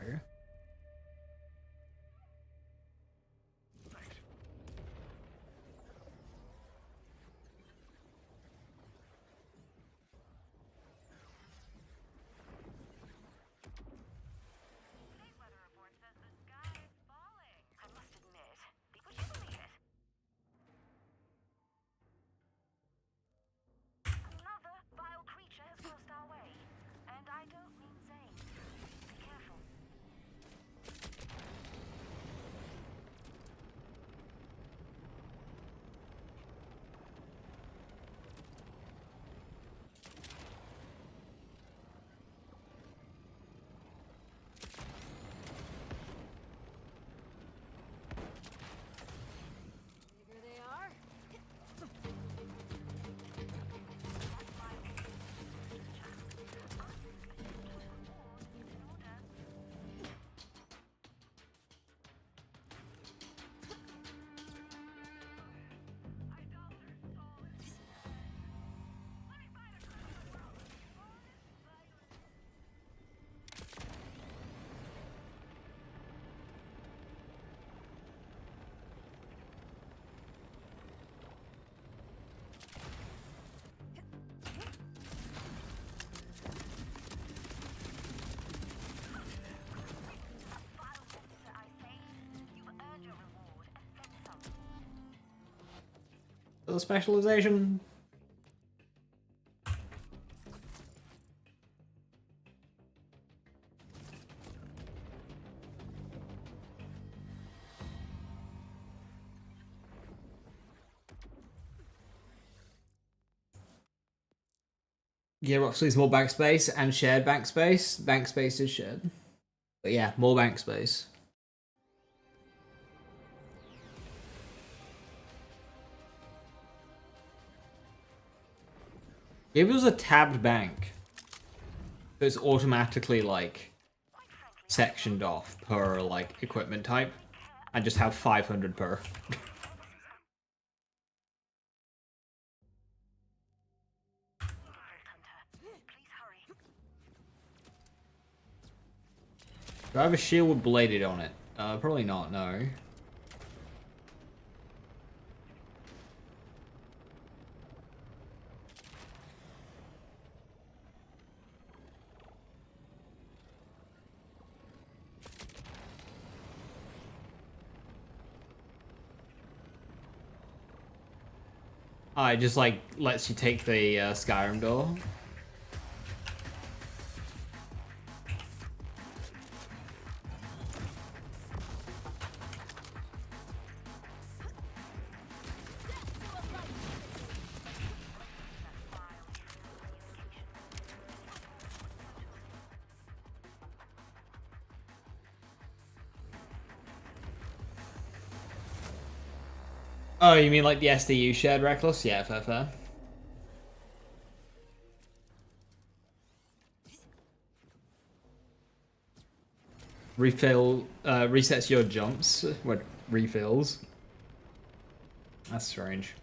Today's weather report says the sky is falling. I must admit, would you believe it? Another vile creature has crossed our way. And I don't mean Zane. Be careful. the specialization. Gearbox needs more bank space and shared bank space. Bank space is shared. But yeah, more bank space. If it was a tabbed bank, it's automatically like sectioned off per like equipment type, and just have 500 per. Do I have a shield with bladed on it? Probably not, no. It just like lets you take the Skyrim door. Oh, you mean like the SDU shared Reckless? Yeah, fair, fair. Refill, resets your jumps. What, refills? That's strange.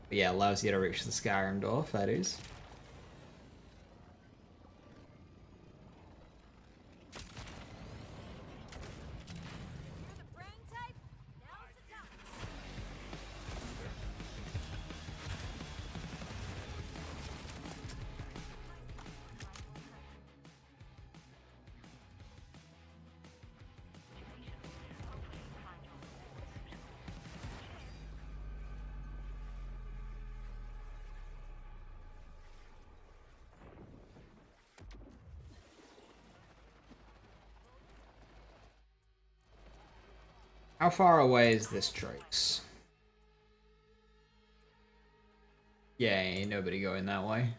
But yeah, allows you to reach the Skyrim door, that is. You're the brain type? Now's the time. How far away is this trace? Yeah, ain't nobody going that way.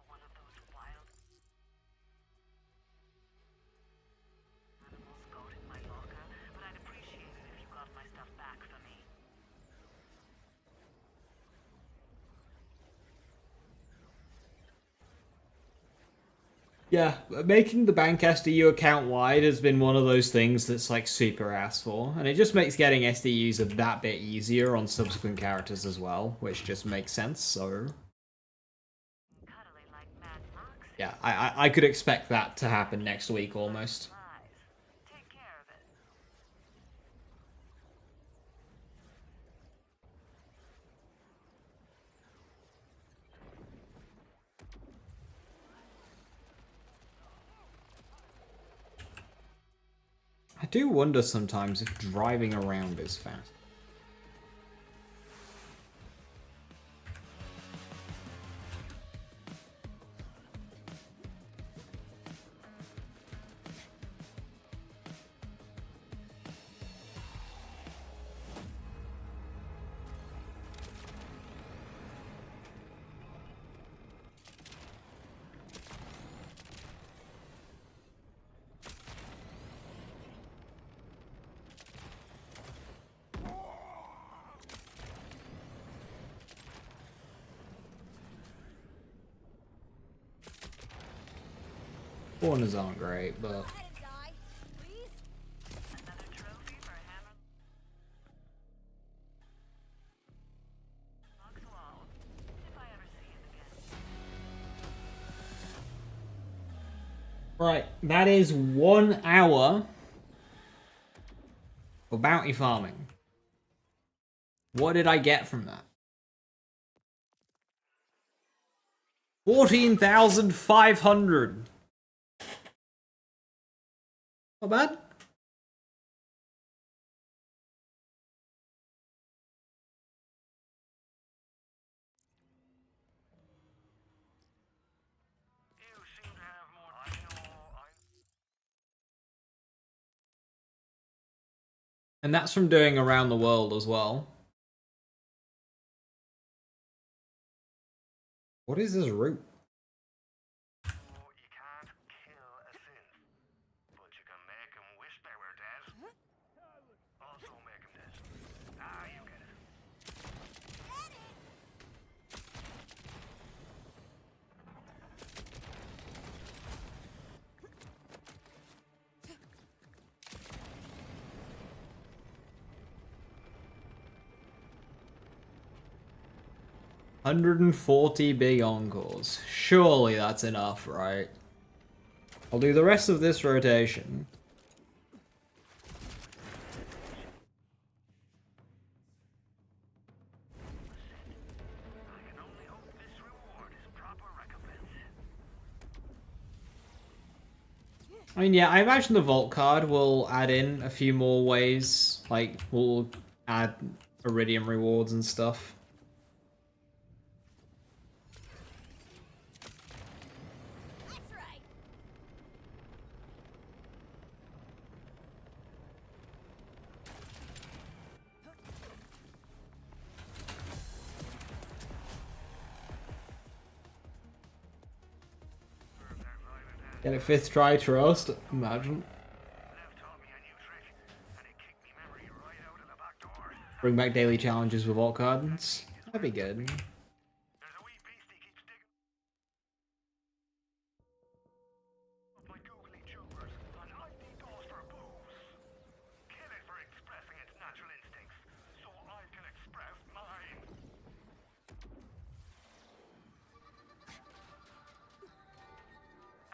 One of those wild animals guarded my locker, but I'd appreciate it if you got my stuff back for me. Yeah, making the bank SDU account wide has been one of those things that's like super asked for, and it just makes getting SDUs a that bit easier on subsequent characters as well, which just makes sense, so... Cuddly like Mad Max. Yeah, I could expect that to happen next week almost. Lies. Take care of it. I do wonder sometimes if driving around is fast. Corners aren't great, but... Go ahead and die, please. Another trophy for Hammer. Foxwall. If I ever see him again. Right, that is 1 hour for bounty farming. What did I get from that? 14,500. Not bad. You seem to have more. I know. And that's from doing around the world as well. What is this route? You can't kill a synth, but you can make them wish they were dead. Also make them dead. Ah, you get it. 140 big encores. Surely that's enough, right? I'll do the rest of this rotation. I can only hope this reward is proper recompense. I mean, yeah, I imagine the vault card will add in a few more ways. Like, we'll add iridium rewards and stuff. That's right. Get a 5th try trust. Imagine. Lev taught me a new trick, and it kicked me memory right out of the back door. Bring back daily challenges with vault cards. That'd be good. There's a wee beast he keeps digging up my googly jokers, and I need those for booze. Kill it for expressing its natural instincts, so I can express mine.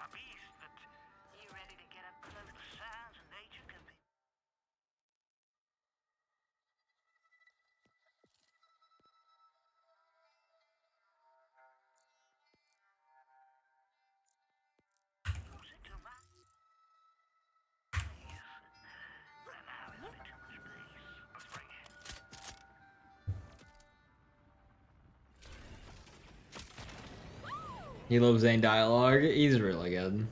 A beast that you ready to get up close to sounds of nature can be. Who's it to my eyes? But now it's a bit too much space. Let's bring it. He loves Zane dialogue. He's really good.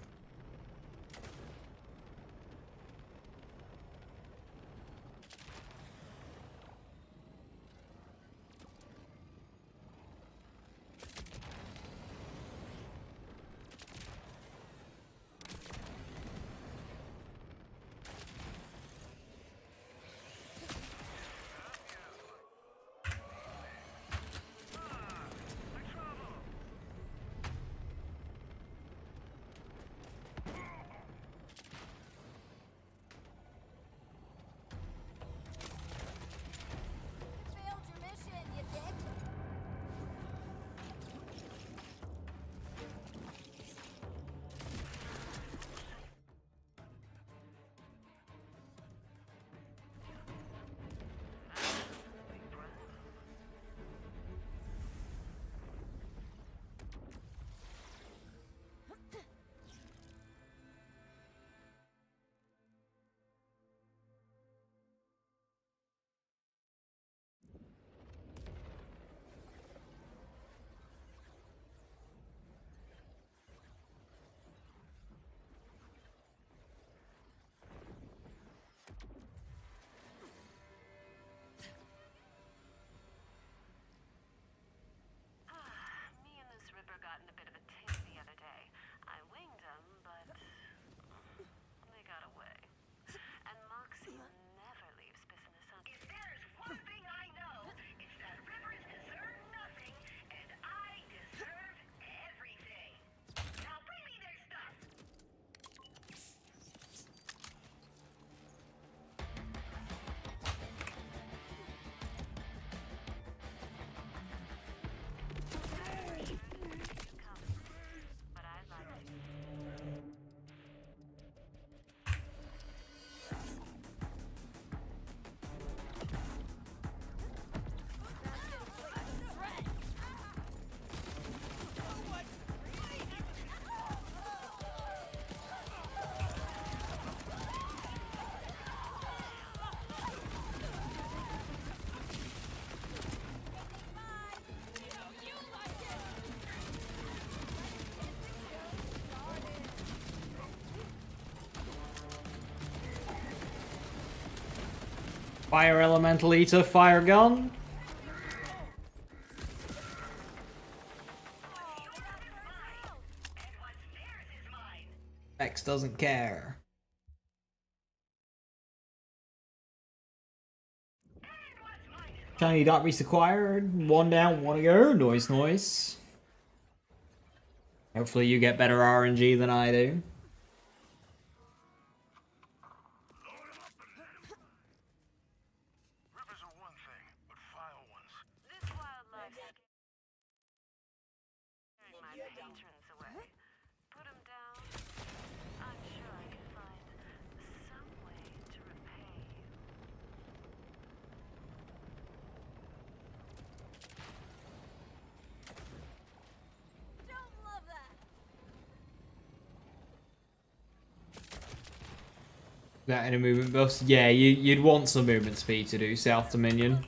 Fire elemental eater, fire gun. X doesn't care. Shiny dot reached acquired. One down, one to go. Noise, noise. Hopefully you get better RNG than I do. Rivers are one thing, but foul ones. This wildlife scaring my patrons away. Put 'em down. I'm sure I can find some way to repay you. Don't love that. That in a movement buff? Yeah, you'd want some movement speed to do South Dominion. Again.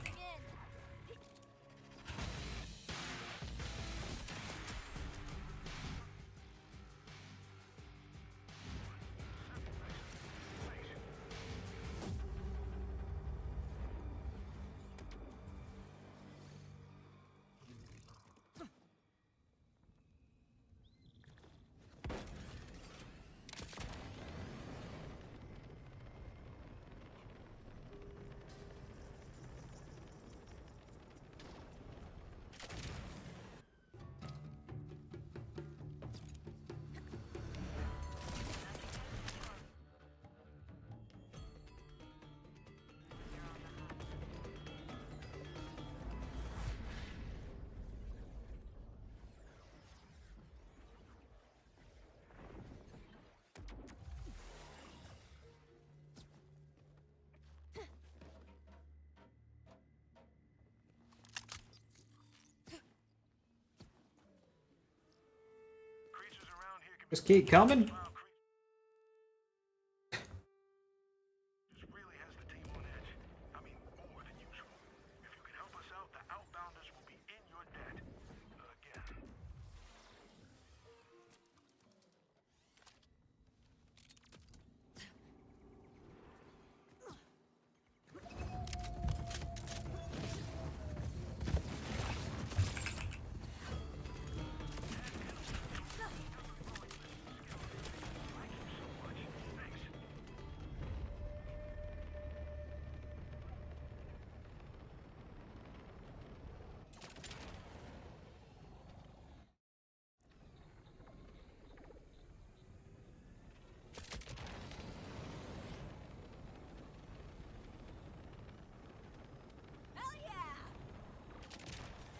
Creatures around here can be Just keep coming. foul creatures. Really has the team on edge. I mean, more than usual. If you can help us out, the Outbounders will be in your debt. Again. Hell yeah.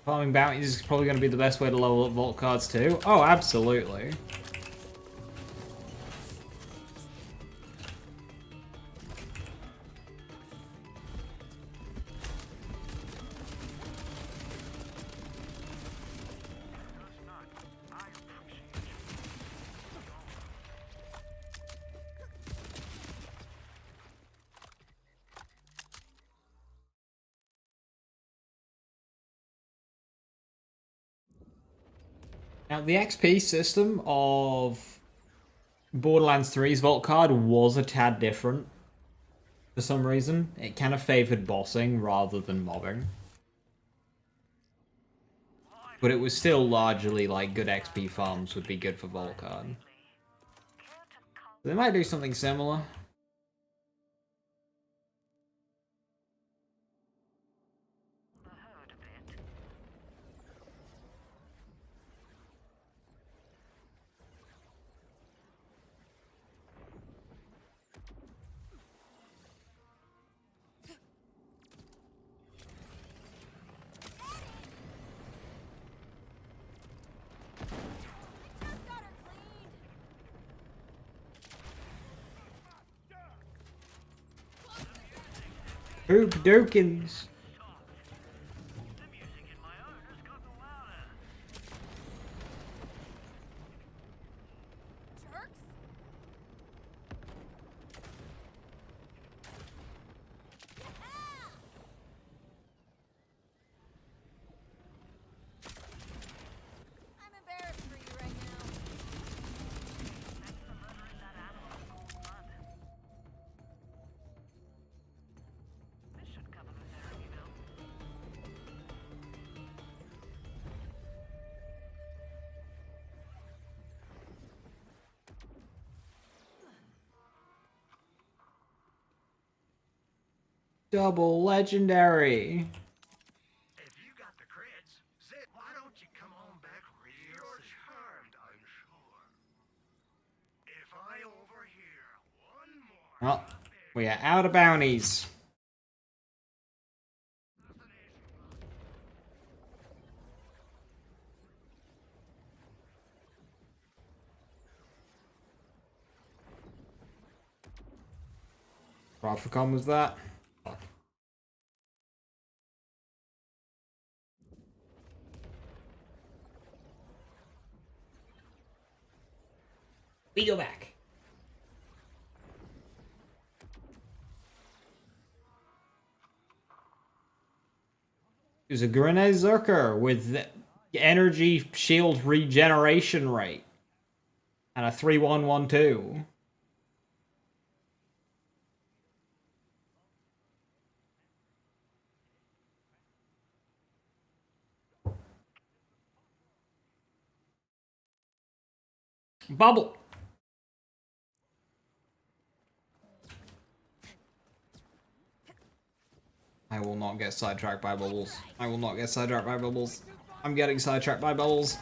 Farming bounties is probably going to be the best way to level up vault cards too. Oh, absolutely. Does not. I appreciate you. Now, the XP system of Borderlands 3's vault card was a tad different for some reason. It kind of favored bossing rather than mobbing. But it was still largely like good XP farms would be good for vault card. They might do something similar. The herd a bit. Just got her cleaned. Hoop Dokins. The music in my own has gotten louder. Jerks. Yeah. I'm embarrassed for you right now. Thanks for murdering that animal in cold blood. This should Double legendary. If you got the crits, Zip, why don't you come on back real You're charmed, I'm sure. If I overhear one more... Well, we are out of bounties. Rafficon was that? Fuck. We go back. There's a Grenade Zerker with the energy shield regeneration rate. And a 3112. Bubble. I will not get sidetracked by bubbles. I will not get sidetracked by bubbles. I'm getting sidetracked by bubbles.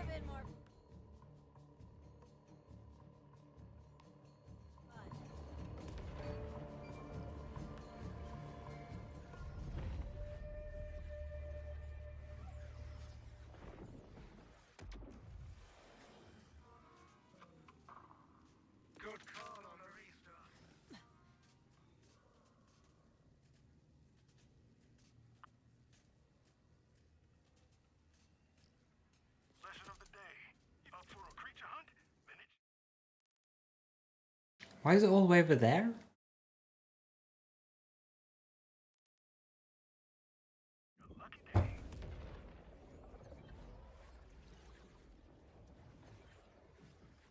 A bit more Good call on Arista. Lesson of the day. Up for a creature hunt? Then it's Why is it all the way over there? a lucky day.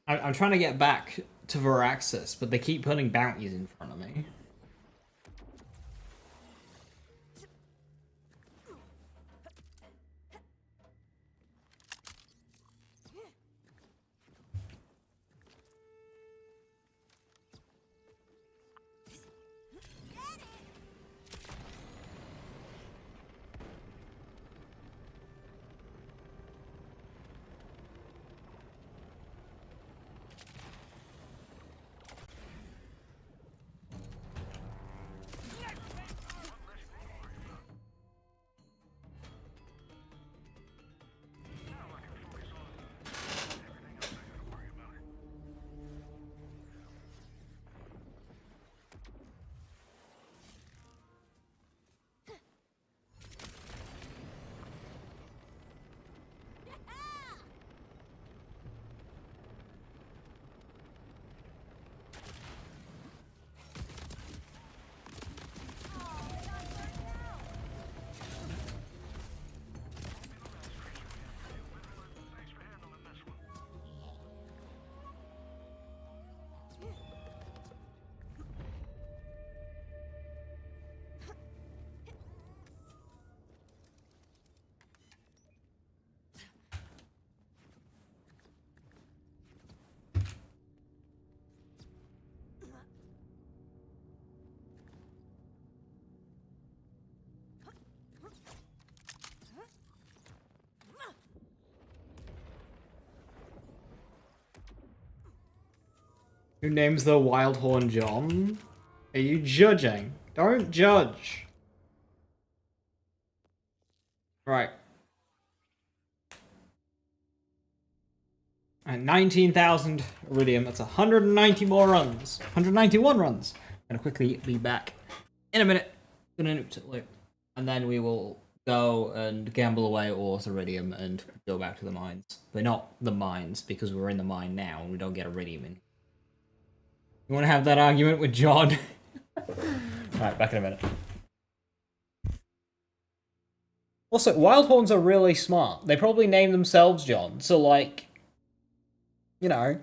I'm trying to get back to Veraxis, but they keep putting bounties in front of me. Thanks for handling this one. Who names the Wildhorn John? Are you judging? Don't judge. Right. And 19,000 Iridium. That's 190 more runs. 191 runs. Gonna quickly be back in a minute. Gonna nuke to loop. And then we will go and gamble away all Iridium and go back to the mines. But not the mines, because we're in the mine now and we don't get Iridium in. You want to have that argument with John? Alright, back in a minute. Also, wild horns are really smart. They probably name themselves John, so like, you know.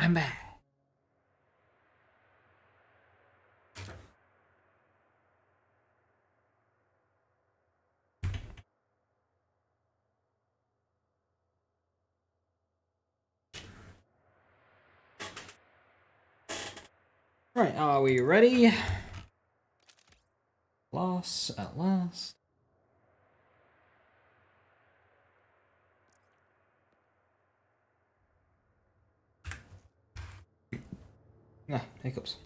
I'm back. Right, are we ready? Loss at last. Ah, hiccups.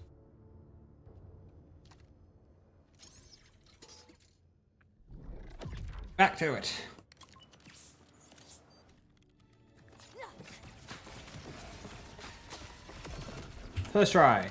Back to it. First try.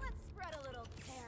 Let's spread a little terror.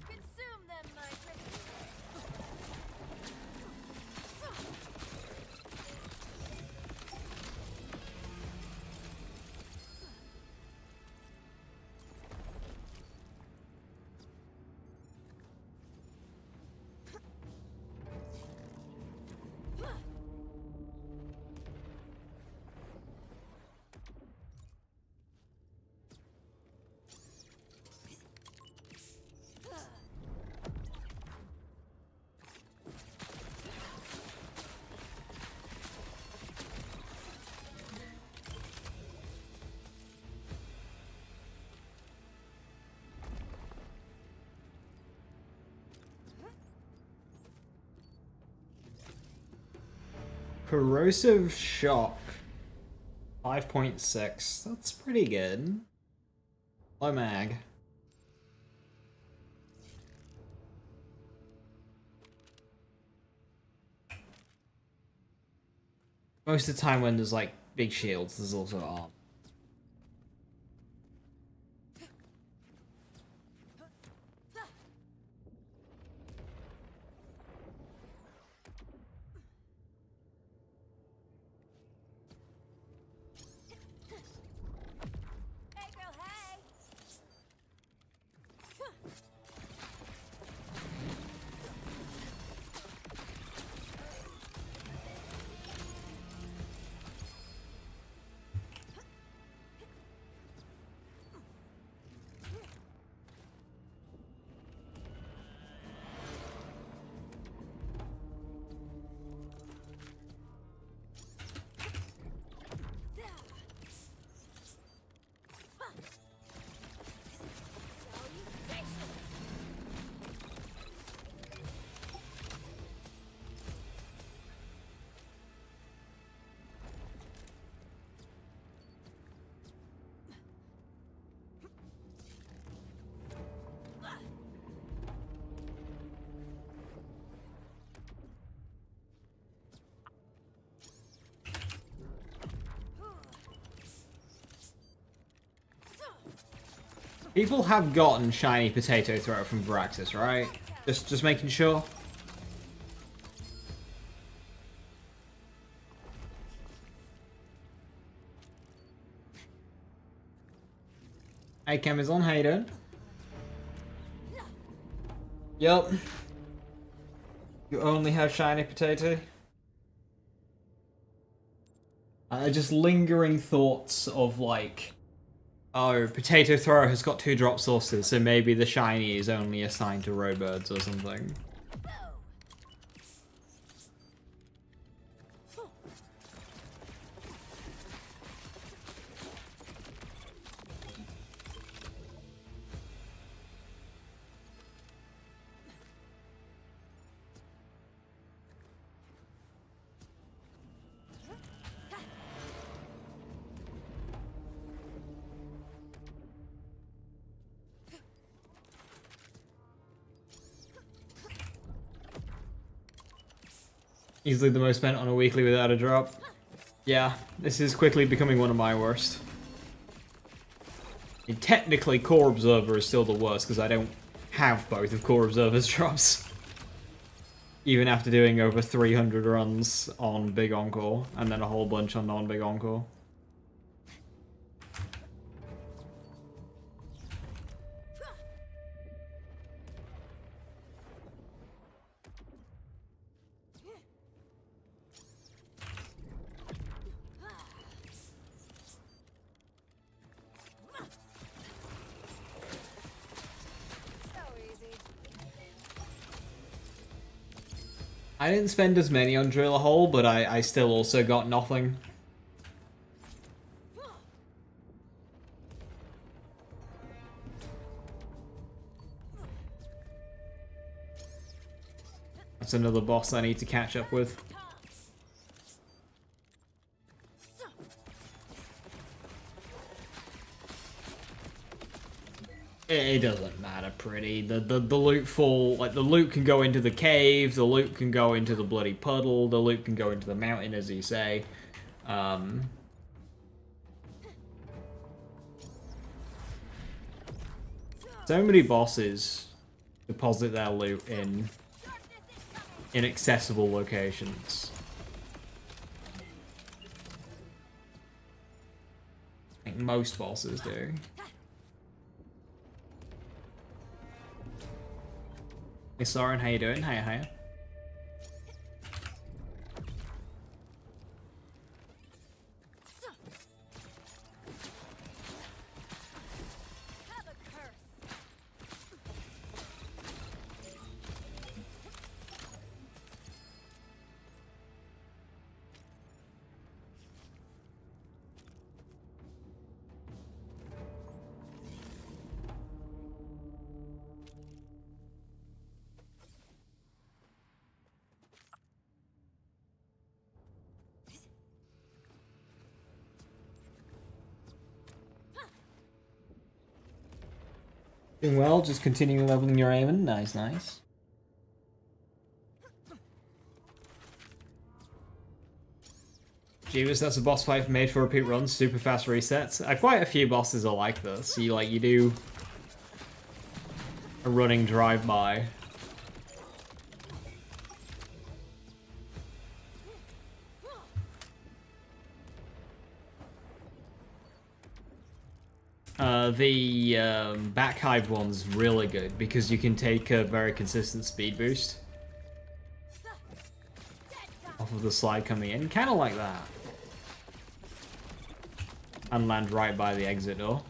Consume them, my pretty. Corrosive shock. 5.6. That's pretty good. Low mag. Most of the time when there's like big shields, there's also arm. Hey, girl, hey. People have gotten shiny potato throw from Viraxis, right? Just making sure. Hey, Camazon, how you doing? Yup. You only have shiny potato? Just lingering thoughts of like, oh, potato thrower has got 2 drop sources, so maybe the shiny is only assigned to Roadbirds or something. Easily the most spent on a weekly without a drop. Yeah, this is quickly becoming one of my worst. I mean, technically, Core Observer is still the worst because I don't have both of Core Observer's drops. Even after doing over 300 runs on Big Encore, and then a whole bunch on non-Big Encore. So easy. I didn't spend as many on Drill a Hole, but I still also got nothing. That's another boss I need to catch up with. It doesn't matter pretty. The loot fall, like the loot can go into the cave, the loot can go into the bloody puddle, the loot can go into the mountain, as you say. So many bosses deposit their loot in inaccessible locations. I think most bosses do. Hey Soren, how you doing? Hiya, hiya. Have a curse. Doing well, just continuing leveling your Aemon. Nice, nice. Jeebus, that's a boss fight made for repeat runs, super fast resets. Quite a few bosses are like this. You do a running drive-by. The back hive one's really good because you can take a very consistent speed boost off of the slide coming in, kind of like that, and land right by the exit door.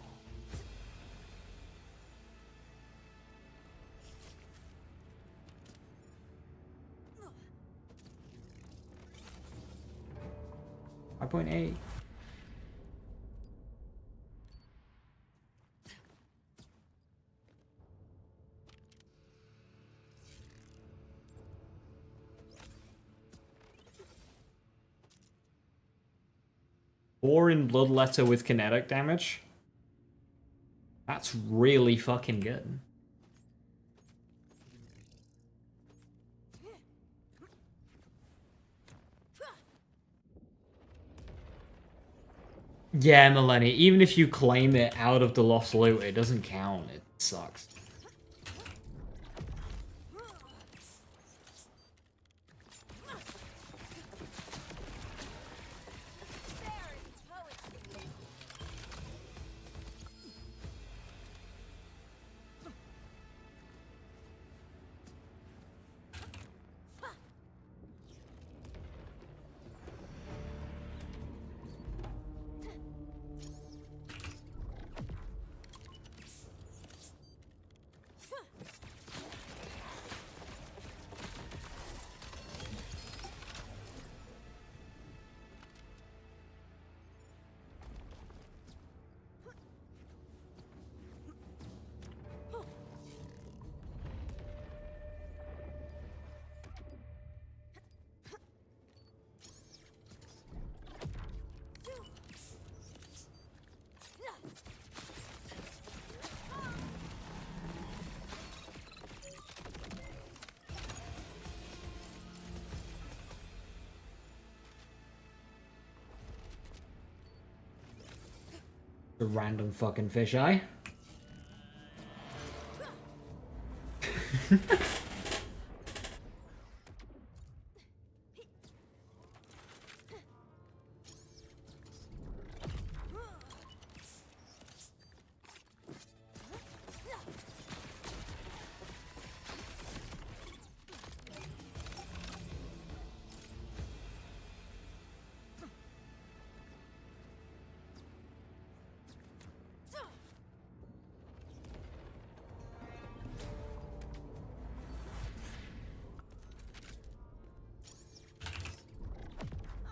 .8. Or in Bloodletter with kinetic damage. That's really fucking good. Yeah, Millennia, even if you claim it out of the lost loot, it doesn't count. It sucks. There is poetry. The random fucking fisheye.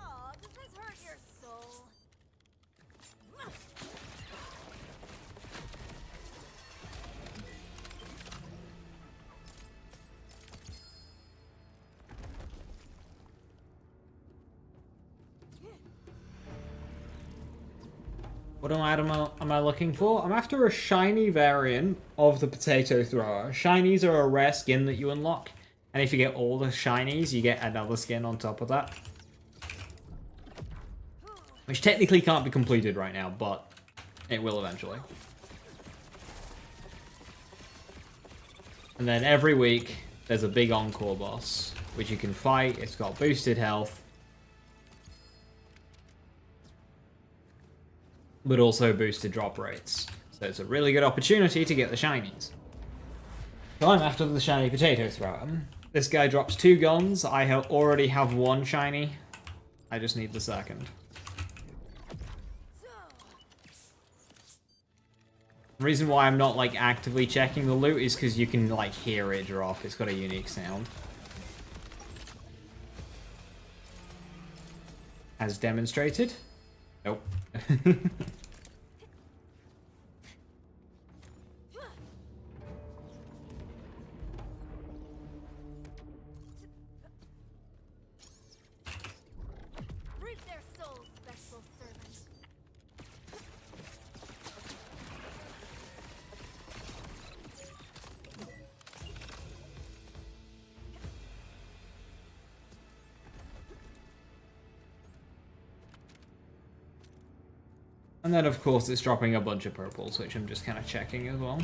Aw, does this hurt your soul? What am I looking for? I'm after a shiny variant of the potato thrower. Shinies are a rare skin that you unlock. And if you get all the shinies, you get another skin on top of that. Which technically can't be completed right now, but it will eventually. And then every week, there's a big encore boss, which you can fight. It's got boosted health. But also boosted drop rates. So it's a really good opportunity to get the shinies. So I'm after the shiny potato thrower. This guy drops 2 guns. I already have 1 shiny. I just need the second. The reason why I'm not like actively checking the loot is because you can like hear it drop. It's got a unique sound. As demonstrated. Nope. Reap their souls, special servant. And then of course it's dropping a bunch of purples, which I'm just kind of checking as well.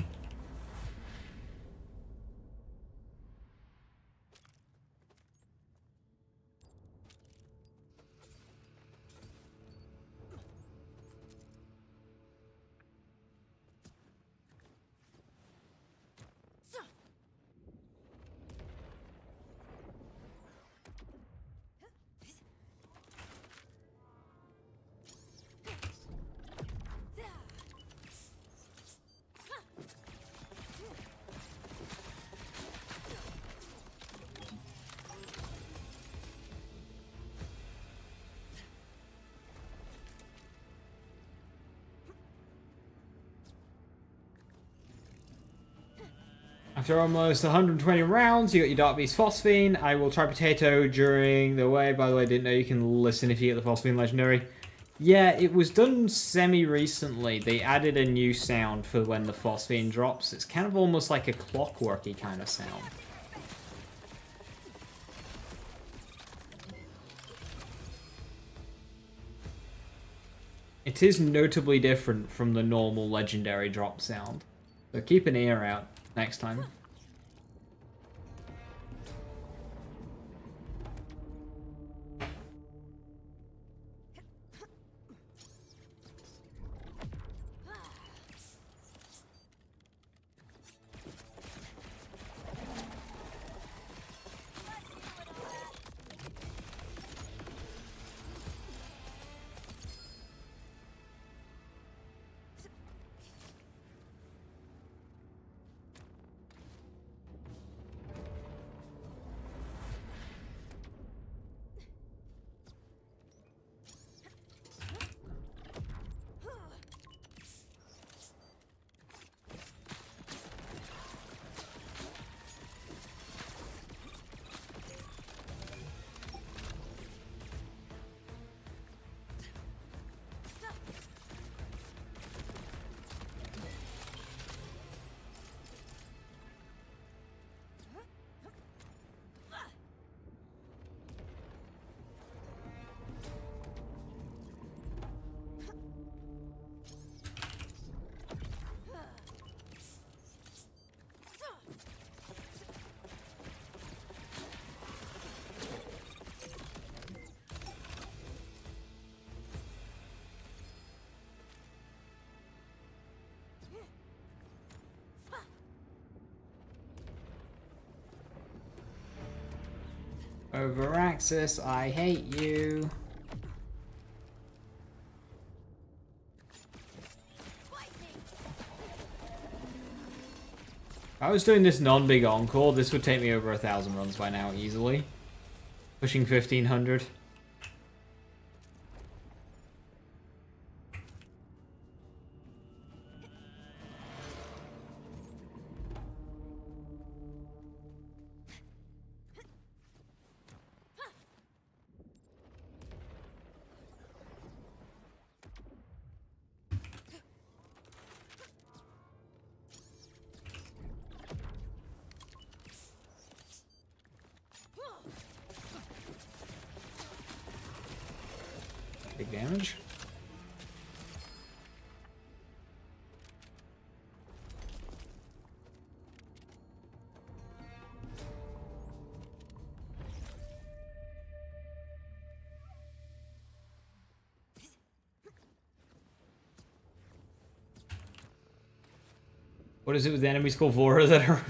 After almost 120 rounds, you got your Dark Beast Phosphine. I will try Potato during the way. By the way, I didn't know you can listen if you get the Phosphine Legendary. Yeah, it was done semi-recently. They added a new sound for when the Phosphine drops. It's kind of almost like a clockworky kind of sound. It is notably different from the normal legendary drop sound. So keep an ear out next time. Overaxis, I hate you. If I was doing this non-big encore, this would take me over 1,000 runs by now easily. Pushing 1,500. Big damage. What is it with the enemies called Vora that are...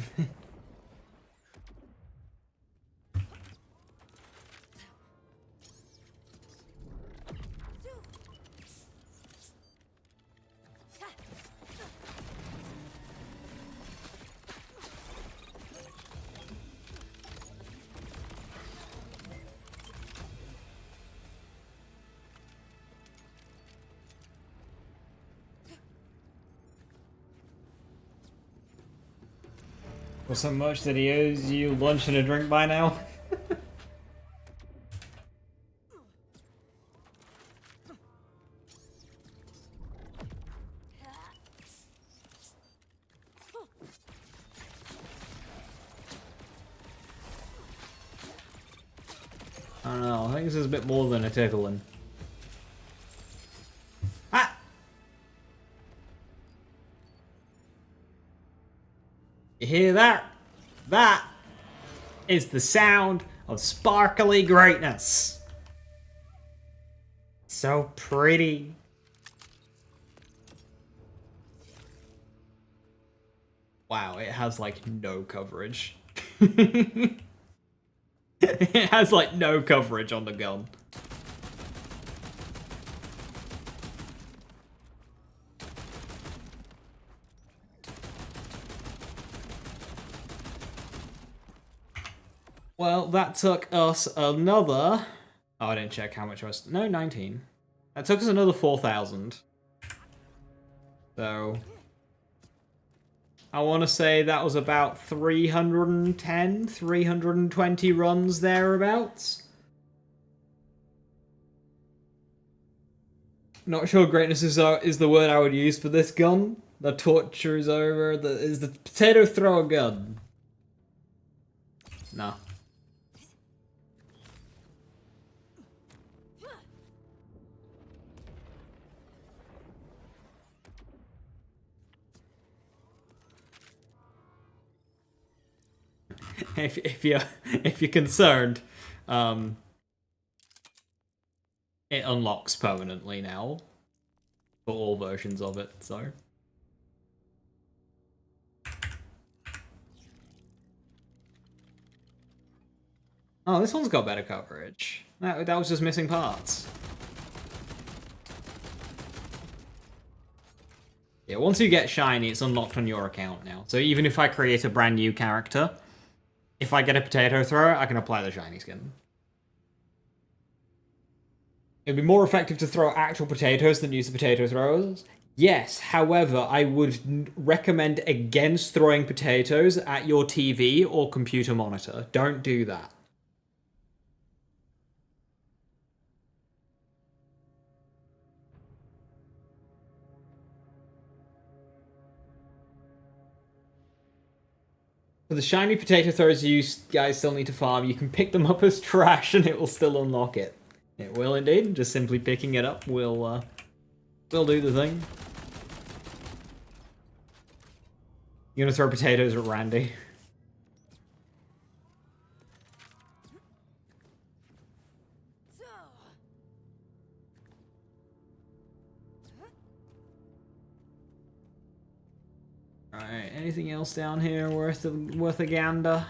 For so much that he owes you lunch and a drink by now? I don't know, I think this is a bit more than a tickling. Ah! You hear that? That is the sound of sparkly greatness. So pretty. Wow, it has like no coverage. It has like no coverage on the gun. Well, that took us another... Oh, I didn't check how much I was... No, 19. That took us another 4,000. So... I want to say that was about 310, 320 runs thereabouts. Not sure greatness is the word I would use for this gun. The torture is over. Is the potato thrower gun? No. if you're concerned, it unlocks permanently now for all versions of it. So. Oh, this one's got better coverage. That was just missing parts. Yeah, once you get shiny, it's unlocked on your account now. So even if I create a brand new character, if I get a potato thrower, I can apply the shiny skin. It'd be more effective to throw actual potatoes than use the potato throwers. Yes, however, I would recommend against throwing potatoes at your TV or computer monitor. Don't do that. For the shiny potato throwers you guys still need to farm, you can pick them up as trash and it will still unlock it. It will indeed. Just simply picking it up will do the thing. You're gonna throw potatoes at Randy. Alright, anything else down here worth a gander?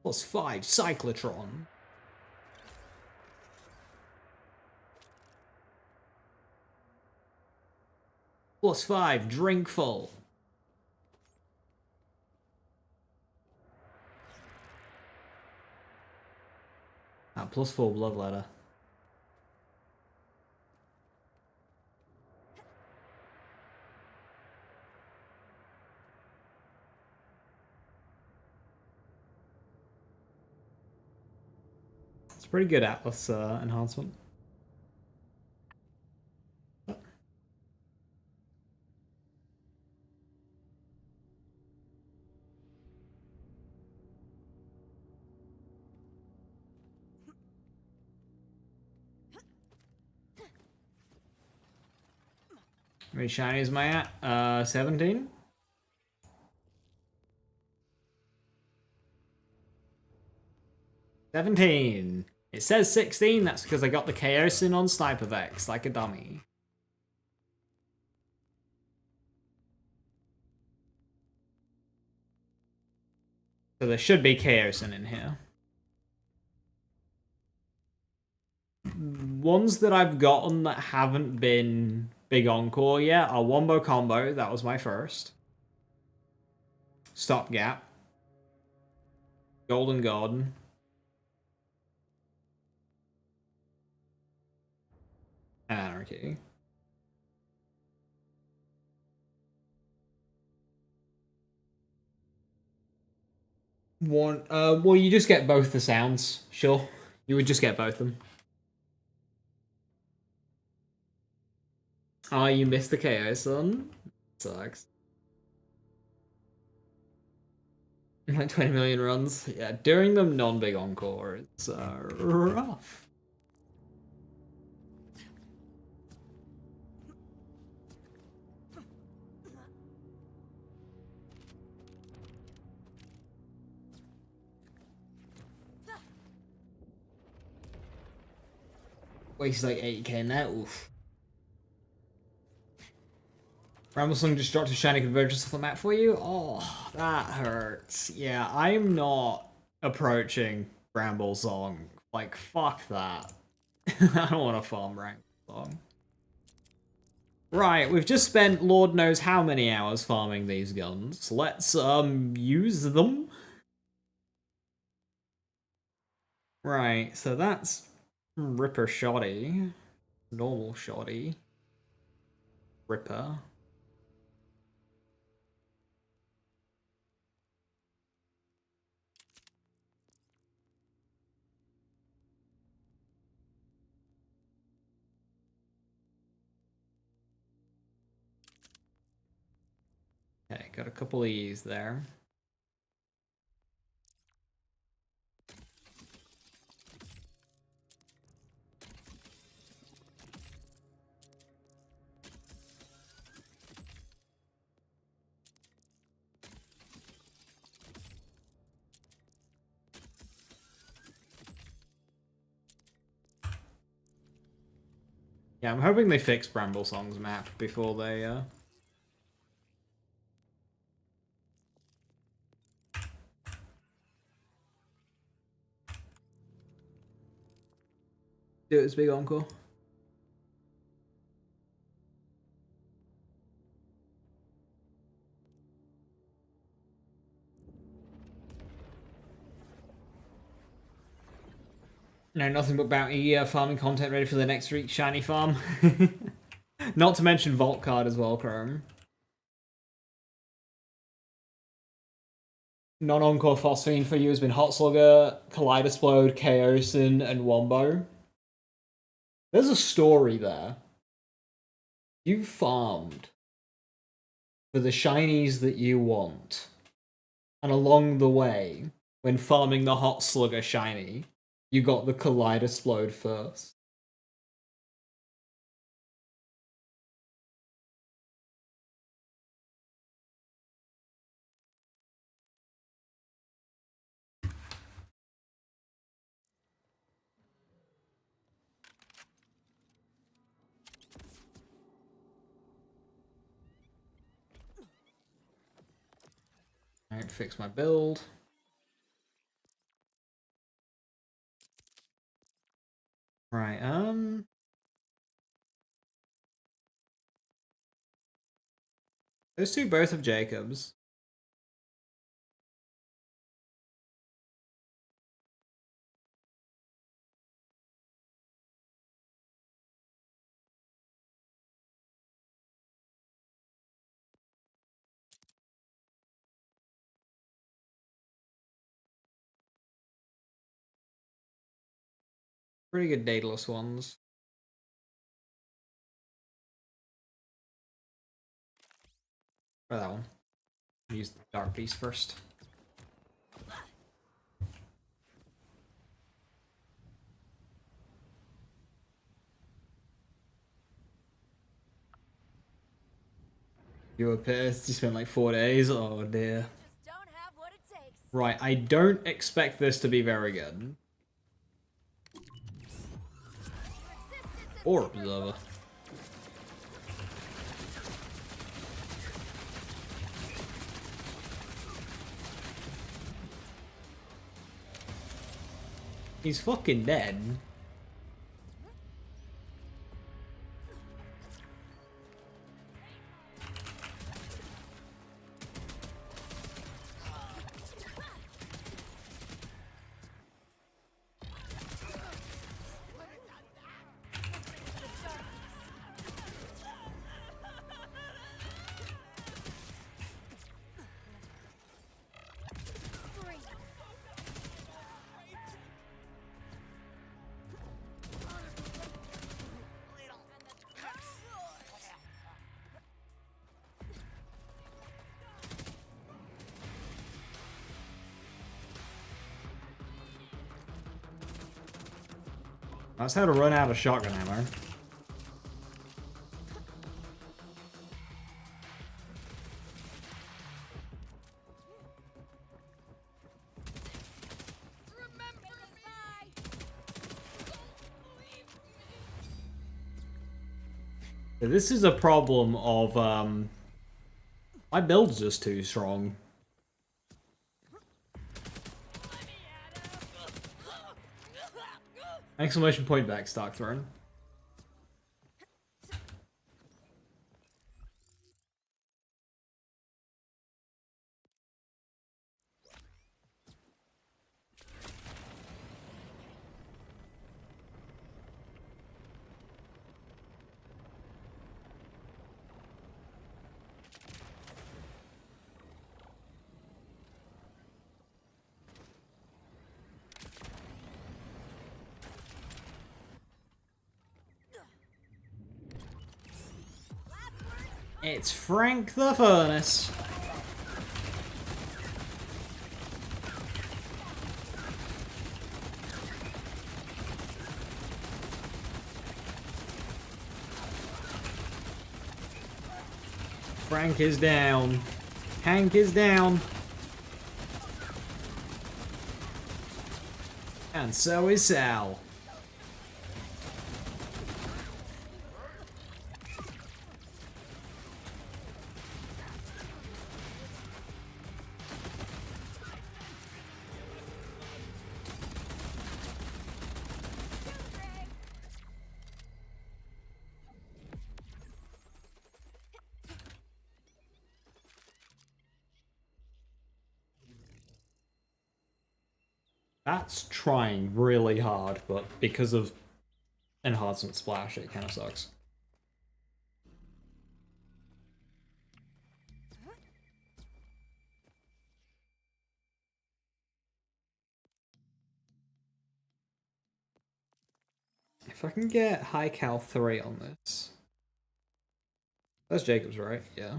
+5 Cyclotron. +5 Drinkful. +4 Bloodletter. It's a pretty good Atlas enhancement. How many shinies am I at? 17? $17. It says 16, that's because I got the Chaosin on Sniper Vex, like a dummy. So there should be Chaosin in here. Ones that I've gotten that haven't been big encore yet are Wombo Combo, that was my first. Stopgap. Golden Garden. Anarchy. One, well, you just get both the sounds, sure. You would just get both of them. Oh, you missed the KO, son. Sucks. Like 20 million runs. Yeah, doing them non-big encore, it's rough. Wastes like 80k in that, oof. Ramblesong just dropped a shiny convergence off the map for you? Oh, that hurts. Yeah, I'm not approaching Bramblesong. Like, fuck that. I don't want to farm Bramblesong. Right, we've just spent Lord knows how many hours farming these guns. Let's, use them. Right, so that's Ripper Shoddy. Normal Shoddy. Ripper. got a couple E's there. Yeah, I'm hoping they fix Bramble Song's map before they, do it as big encore. No, nothing but bounty farming content ready for the next week's shiny farm. Not to mention Vault Card as well, Chrome. Non-encore phosphine for you has been Hot Slugger, Kaleidosplode, Chaosin, and Wombo. There's a story there. You farmed for the shinies that you want. And along the way, when farming the Hot Slugger shiny, you got the Kaleidosplode first. Alright, fix my build. Right, those two both have Jacobs. Pretty good Daedalus ones. Or that one. Use the Dark Beast first. You were pissed. You spent like 4 days. Oh dear. Just don't have what it takes. Right, I don't expect this to be very good. Or Observer. He's fucking dead. That's how to run out of shotgun ammo. This is a problem of, my build's just too strong. Exclamation point back, Stock Throne. It's Frank the Furnace. Frank is down. Hank is down. And so is Sal. That's trying really hard, but because of enhancement splash, it kind of sucks. If I can get high cal 3 on this. That's Jacob's, right? Yeah.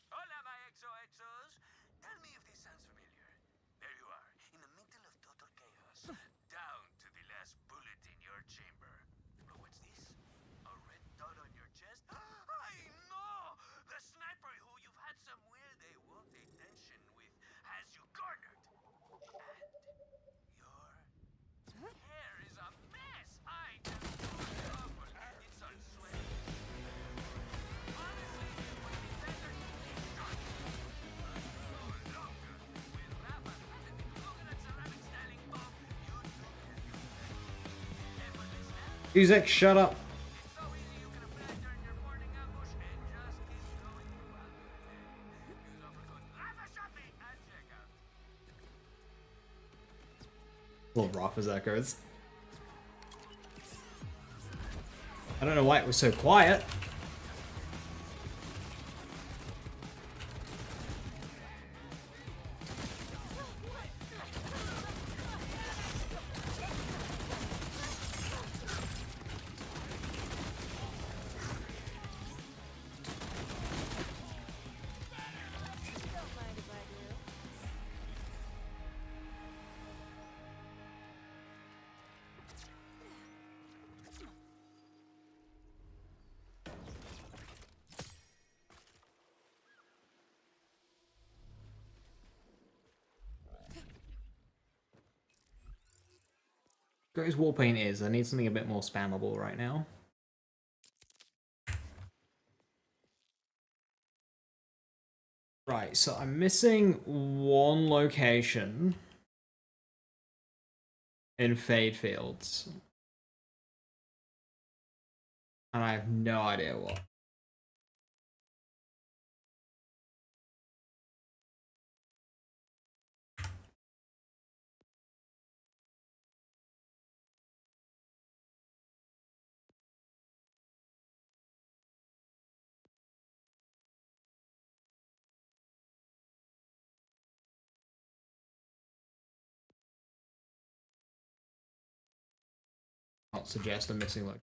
Hola, my XOXOs! Tell me if this sounds familiar. There you are, in the middle of total chaos, down to the last bullet in your chamber. Oh, what's this? A red dot on your chest? I know! The sniper who you've had some weird AWOL detention with has you cornered. And your hair is a mess! I am so awful. It's all sweaty. Honestly, it would be better if you shot. No longer with Rafa. Look at that ceramic styling bomb. You two can use that. Effortless now. Uzek, shut up. It's so easy you can apply during your morning ambush and just keep going throughout the day. Use offer code Rafa Shopping at checkout. Love Rafa's echoes. I don't know why it was so quiet. Don't mind if I do. Greatest Warpaint is, I need something a bit more spammable right now. Right, so I'm missing one location in Fade Fields. And I have no idea what. I'll suggest I'm missing like.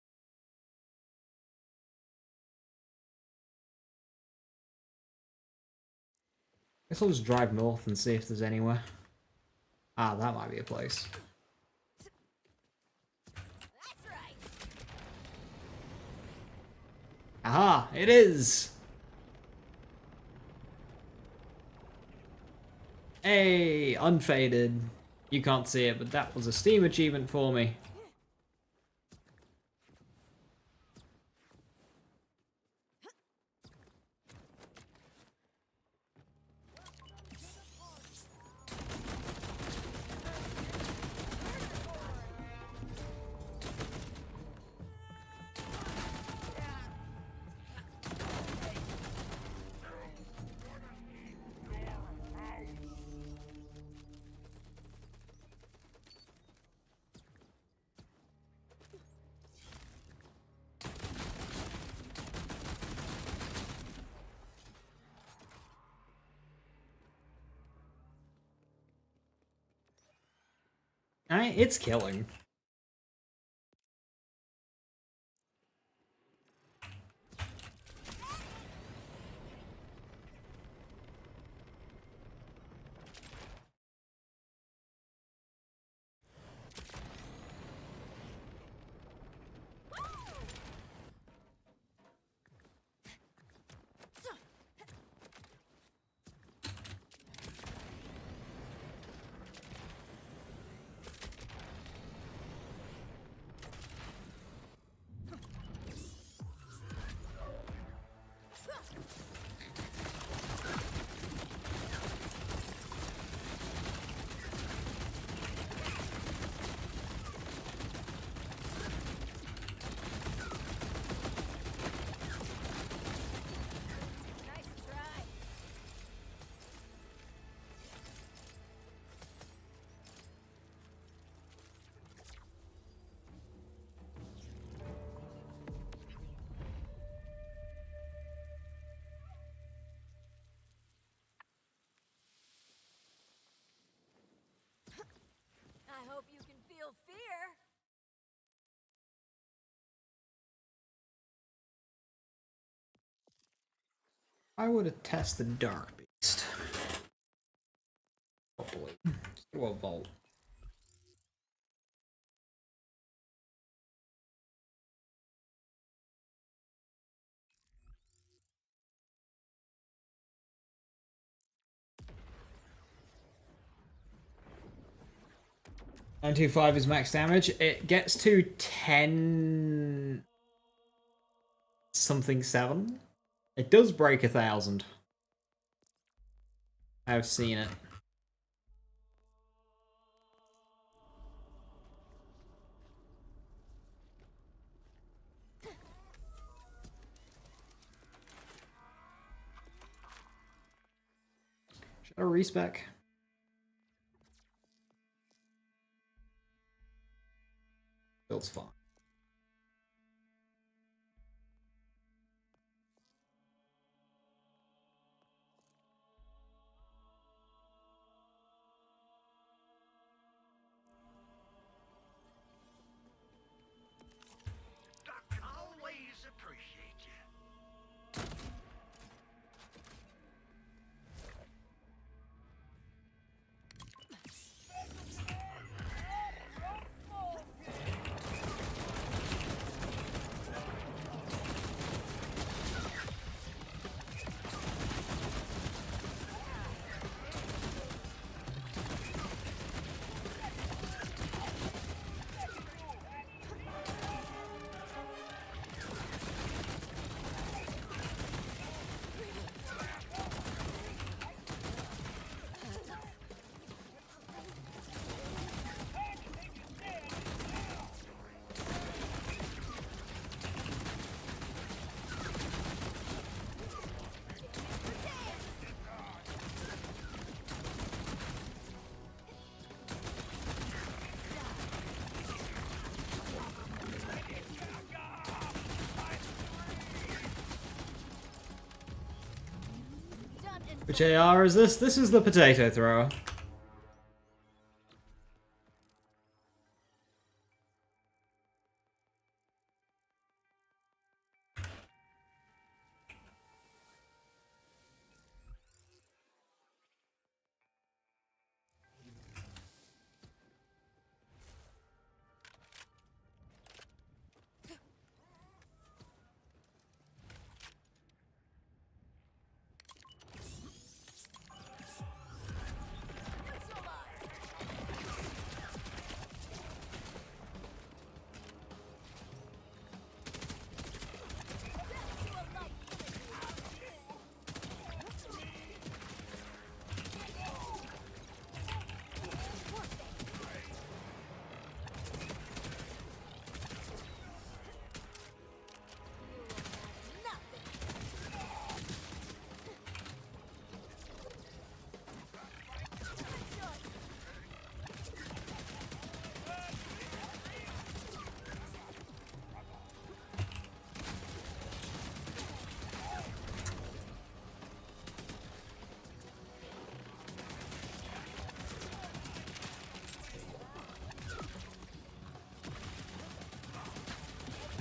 Guess I'll just drive north and see if there's anywhere. Ah, that might be a place. That's right. Aha, it is! Hey, unfaded. You can't see it, but that was a Steam achievement for me. It's killing. Nice try. I hope you can feel fear. I would have tested Dark Beast. Probably. Do a vault. $925 is max damage. It gets to 10 something 7. It does break 1,000. I've seen it. Should I respec? Build's fine. Doc always appreciate you. Done and Which AR is this? This is the potato thrower.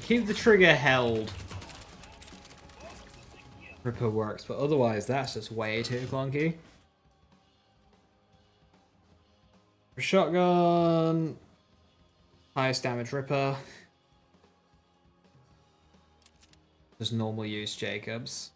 keep the trigger held, Ripper works, but otherwise that's just way too clunky. Shotgun, highest damage Ripper. Just normal use Jacobs.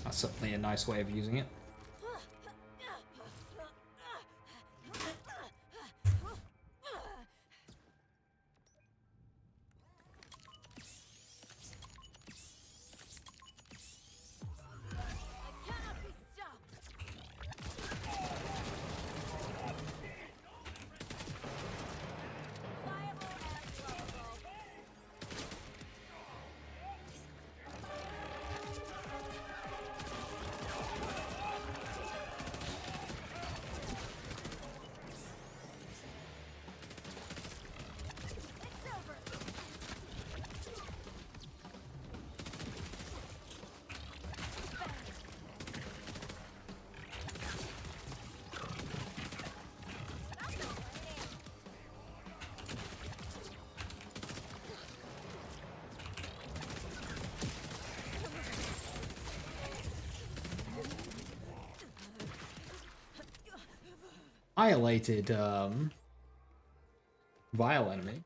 That's certainly a nice way of using it. I cannot be stopped. Reliable as local. It's over. Annihilated, vile enemy.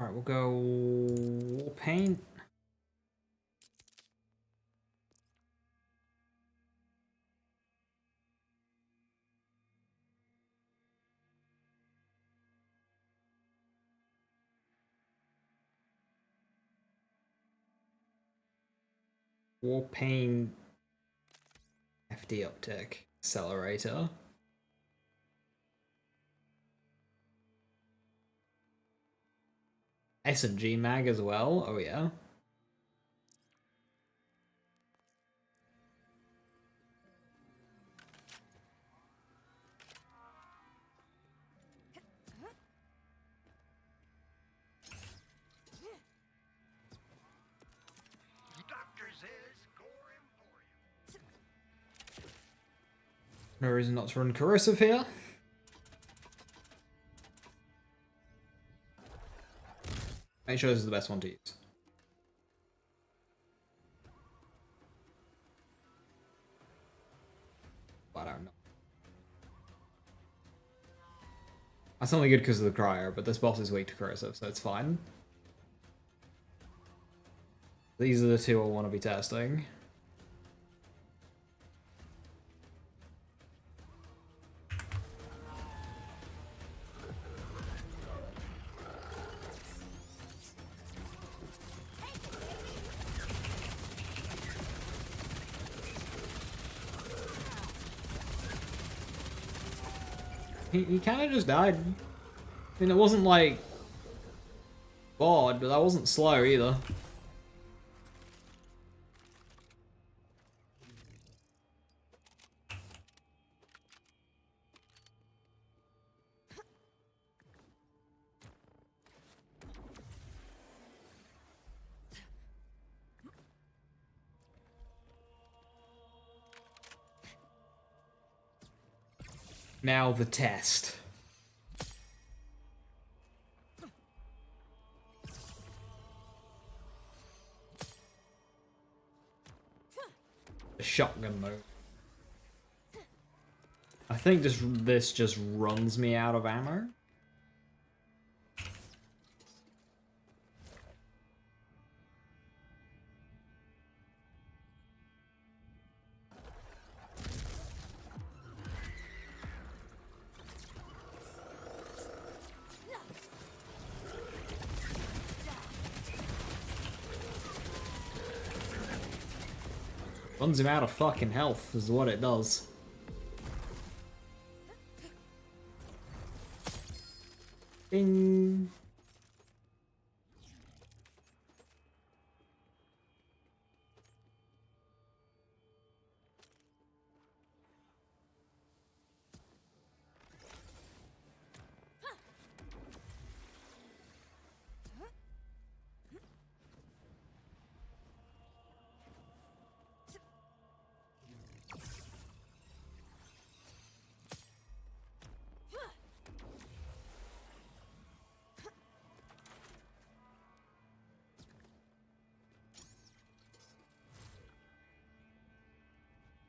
Alright, we'll go paint. War paint. FD uptick. Accelerator. S&G mag as well. Oh yeah. Doctor says score him for you. No reason not to run corrosive here. Make sure this is the best one to use. I don't know. That's only good because of the cryo, but this boss is weak to corrosive, so it's fine. These are the two I want to be testing. He kind of just died. I mean, it wasn't like odd, but that wasn't slow either. Now the test. The shotgun mode. I think this just runs me out of ammo. Runs him out of fucking health is what it does. Ding.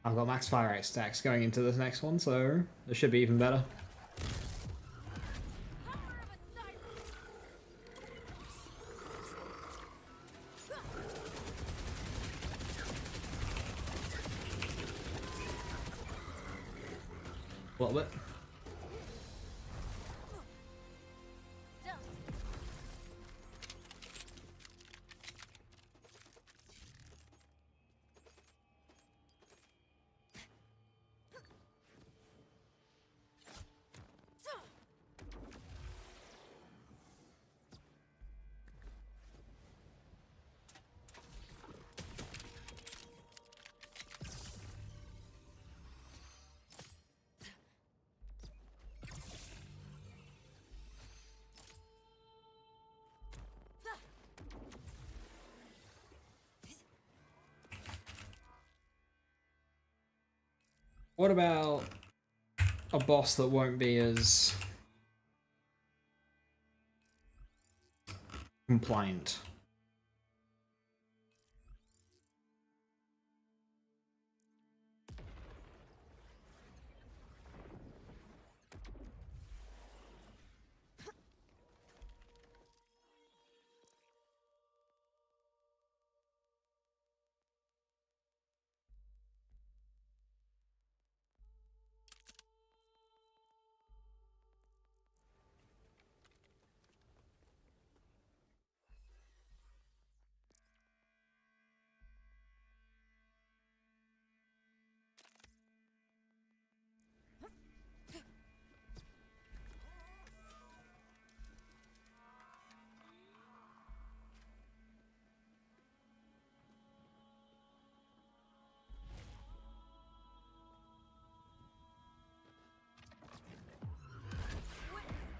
I've got max fire rate stacks going into this next one, so it should be even better. A little bit. What about a boss that won't be as compliant?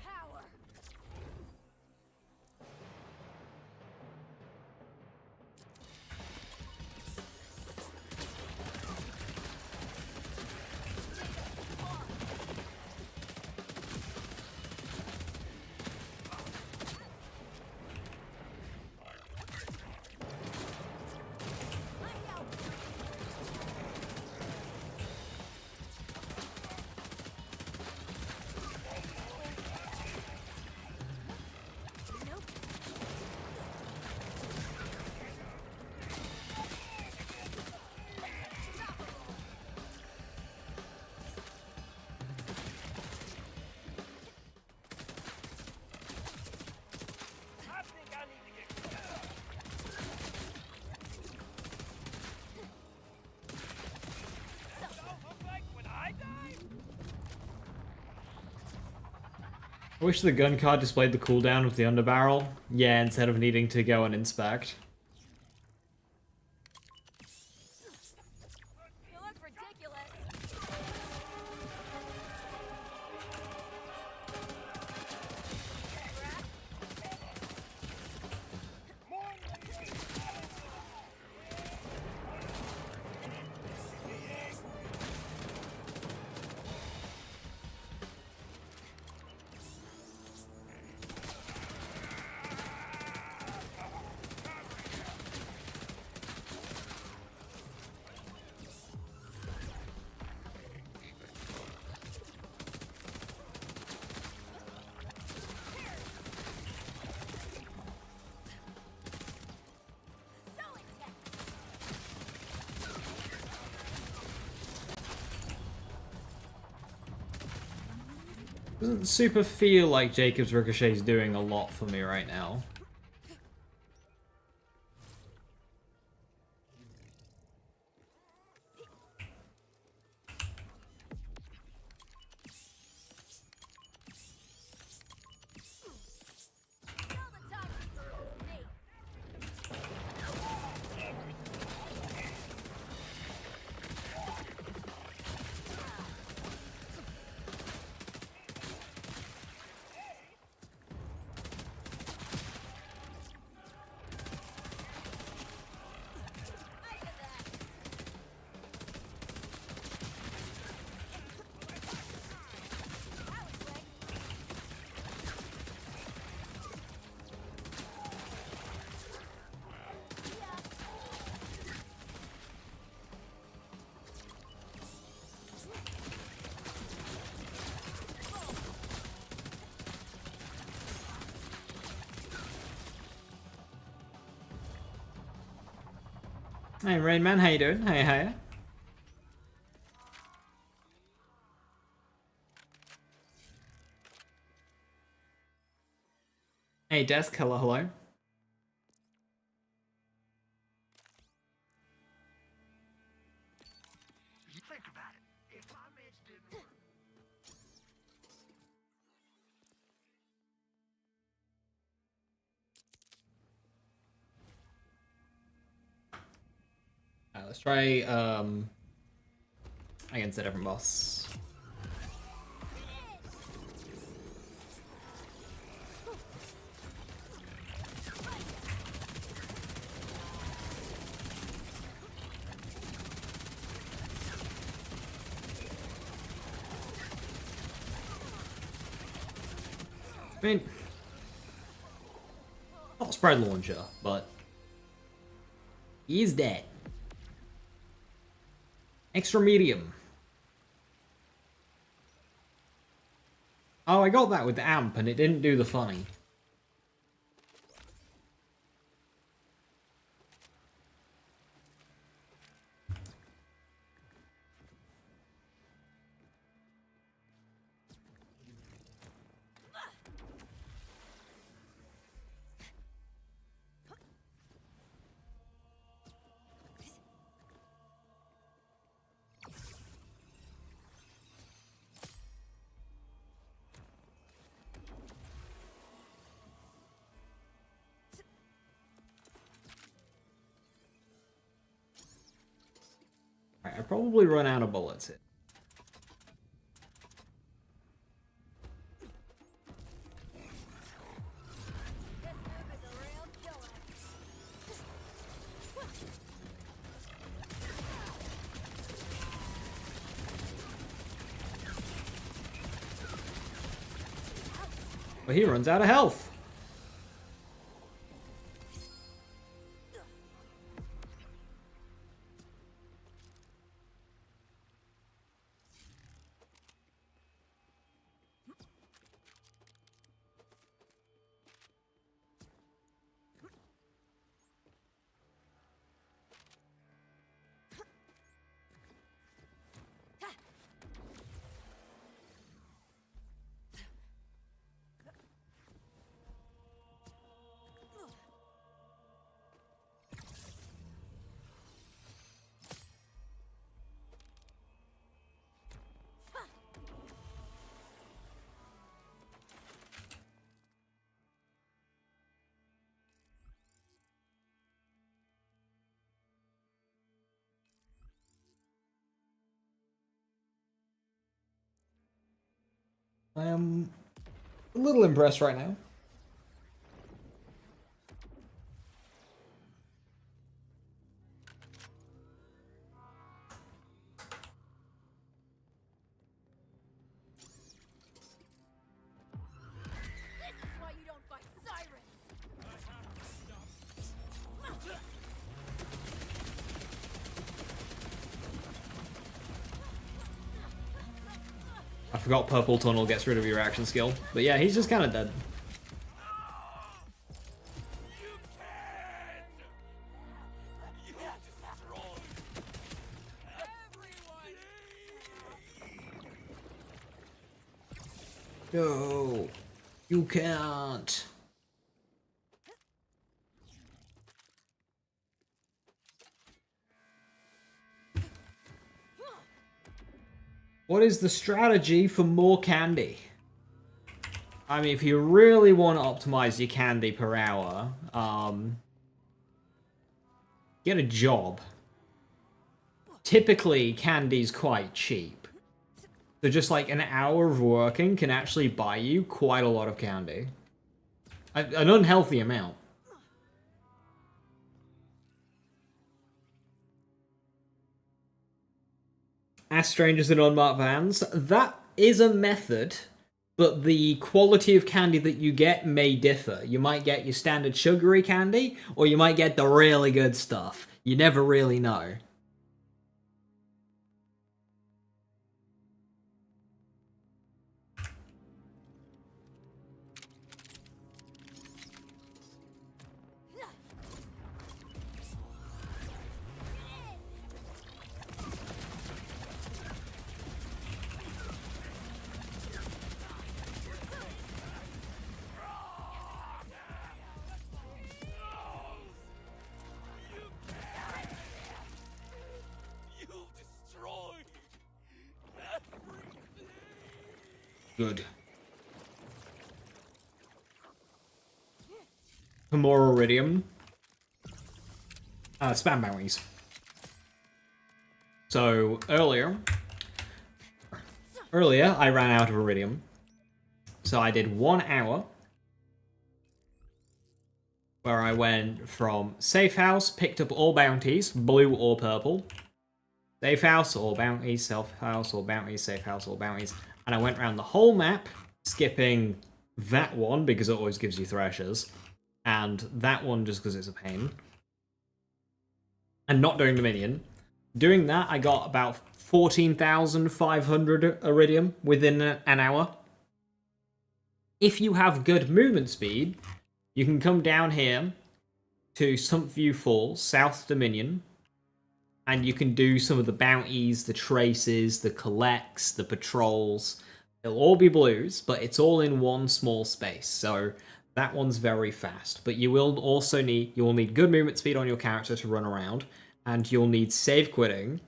Power. I think I need to get. Don't look like when I die. I wish the gun card displayed the cooldown of the underbarrel. Yeah, instead of needing to go and inspect. You look ridiculous. So intense. Doesn't super feel like Jacob's Ricochet's doing a lot for me right now. Hey, Rain Man, how you doing? Hey, hey. Hey, Desk, hello, hello. Think about it. If my meds didn't work, Alright, let's try, against a different boss. I mean, not spread launcher, but he is dead. Extra medium. Oh, I got that with the amp and it didn't do the funny. Right, I probably run out of bullets here. This move is a real killer. But he runs out of health. I am a little impressed right now. This is why you don't fight sirens. I forgot Purple Tunnel gets rid of your action skill. But yeah, he's just kind of dead. No, you can't. What is the strategy for more candy? I mean, if you really want to optimize your candy per hour, get a job. Typically, candy's quite cheap. So just like an hour of working can actually buy you quite a lot of candy. An unhealthy amount. Ask strangers in unmarked vans. That is a method, but the quality of candy that you get may differ. You might get your standard sugary candy, or you might get the really good stuff. You never really know. Good. For more iridium. Spam bounties. So, earlier, I ran out of iridium. So I did 1 hour where I went from safe house, picked up all bounties, blue or purple. Safe house, all bounties, safe house, all bounties, safe house, all bounties. And I went around the whole map, skipping that one because it always gives you threshers, and that one just because it's a pain. And not doing Dominion. Doing that, I got about 14,500 iridium within an hour. If you have good movement speed, you can come down here to Sumpview Falls, South Dominion, and you can do some of the bounties, the traces, the collects, the patrols. It'll all be blues, but it's all in one small space, so that one's very fast. But you will also need good movement speed on your character to run around, and you'll need save quitting.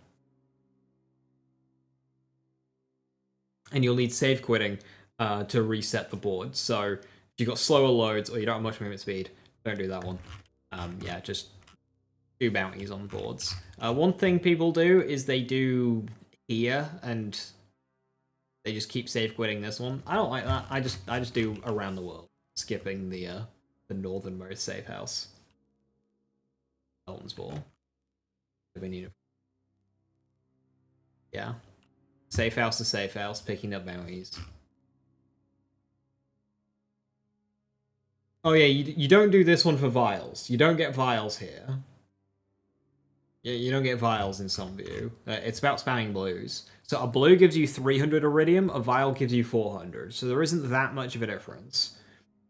And you'll need save quitting to reset the board. So if you've got slower loads or you don't have much movement speed, don't do that one. Yeah, just do bounties on boards. One thing people do is they do here and they just keep save quitting this one. I don't like that. I just do around the world, skipping the northernmost safe house. Elton's Ball. We need it. Yeah. Safe house to safe house, picking up bounties. Oh yeah, you don't do this one for vials. You don't get vials here. Yeah, you don't get vials in Sumpview. It's about spamming blues. So a blue gives you 300 iridium, a vial gives you 400. So there isn't that much of a difference.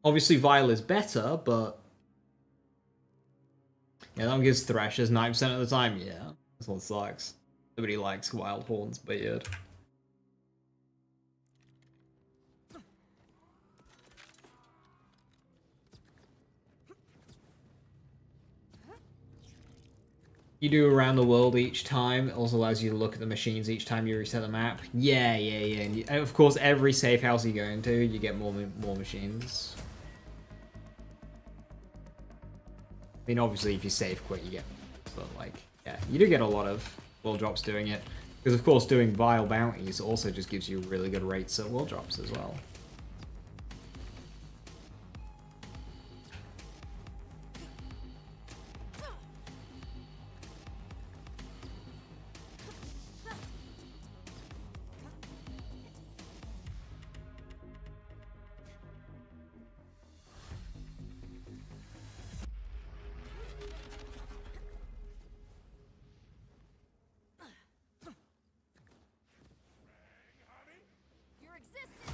Obviously vial is better, but... yeah, that one gives threshers 9% of the time, yeah. This one sucks. Nobody likes Wild Horn's beard. You do around the world each time. It also allows you to look at the machines each time you reset the map. Yeah. And of course, every safe house you go into, you get more machines. I mean, obviously, if you save quit, you get... but, like, yeah, you do get a lot of world drops doing it. Because, of course, doing vile bounties also just gives you really good rates at world drops as well. Your existence.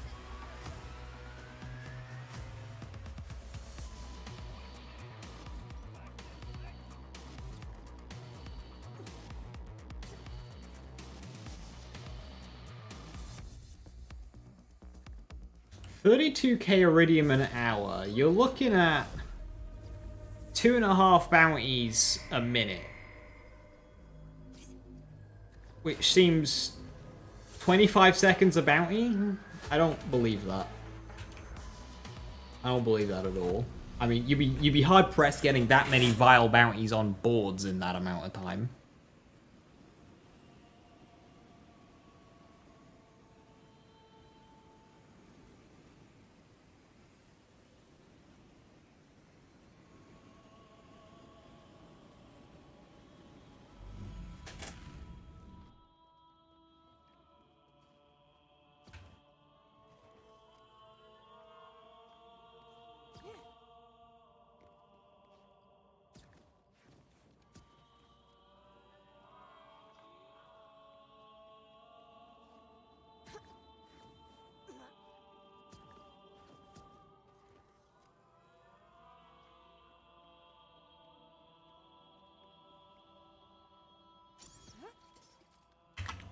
32k iridium an hour. You're looking at 2.5 bounties a minute. Which seems 25 seconds a bounty? I don't believe that. I don't believe that at all. I mean, you'd be hard pressed getting that many vile bounties on boards in that amount of time.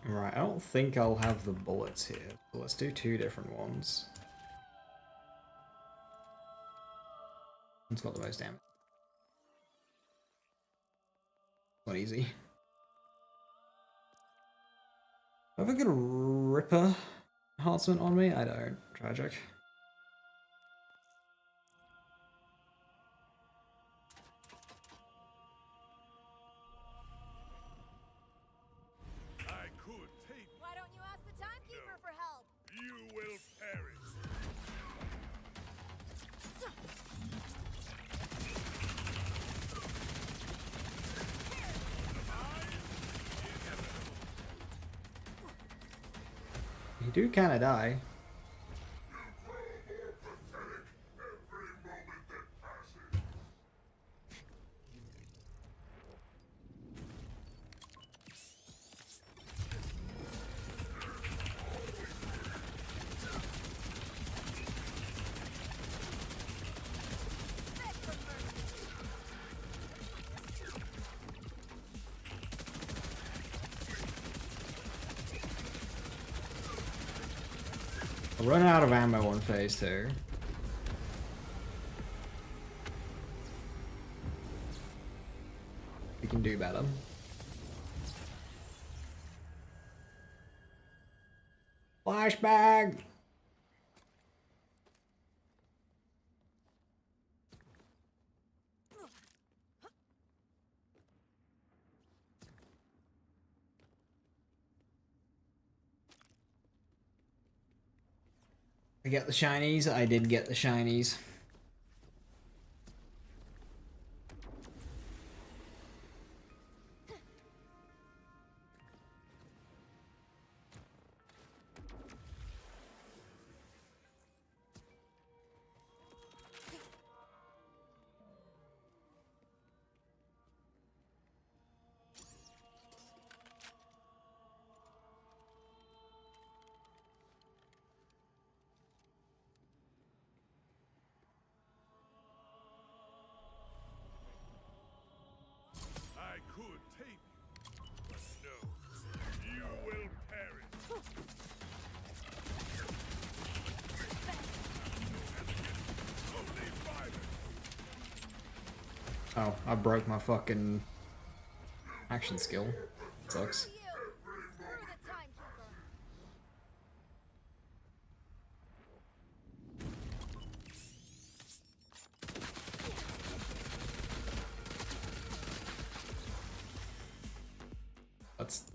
Right, I don't think I'll have the bullets here. So let's do 2 different ones. One's got the most damage. Not easy. I have a good Ripper. enhancement on me? I don't. Tragic. I could take Why don't you ask the timekeeper for help? you will perish. You do kind of die. I'll run out of ammo on phase 2. We can do better. Flashbang! I get the shinies. I did get the shinies. I could take you, but no, you will perish. Only violence. Oh, I broke my fucking action skill. Sucks. You! Screw the timekeeper!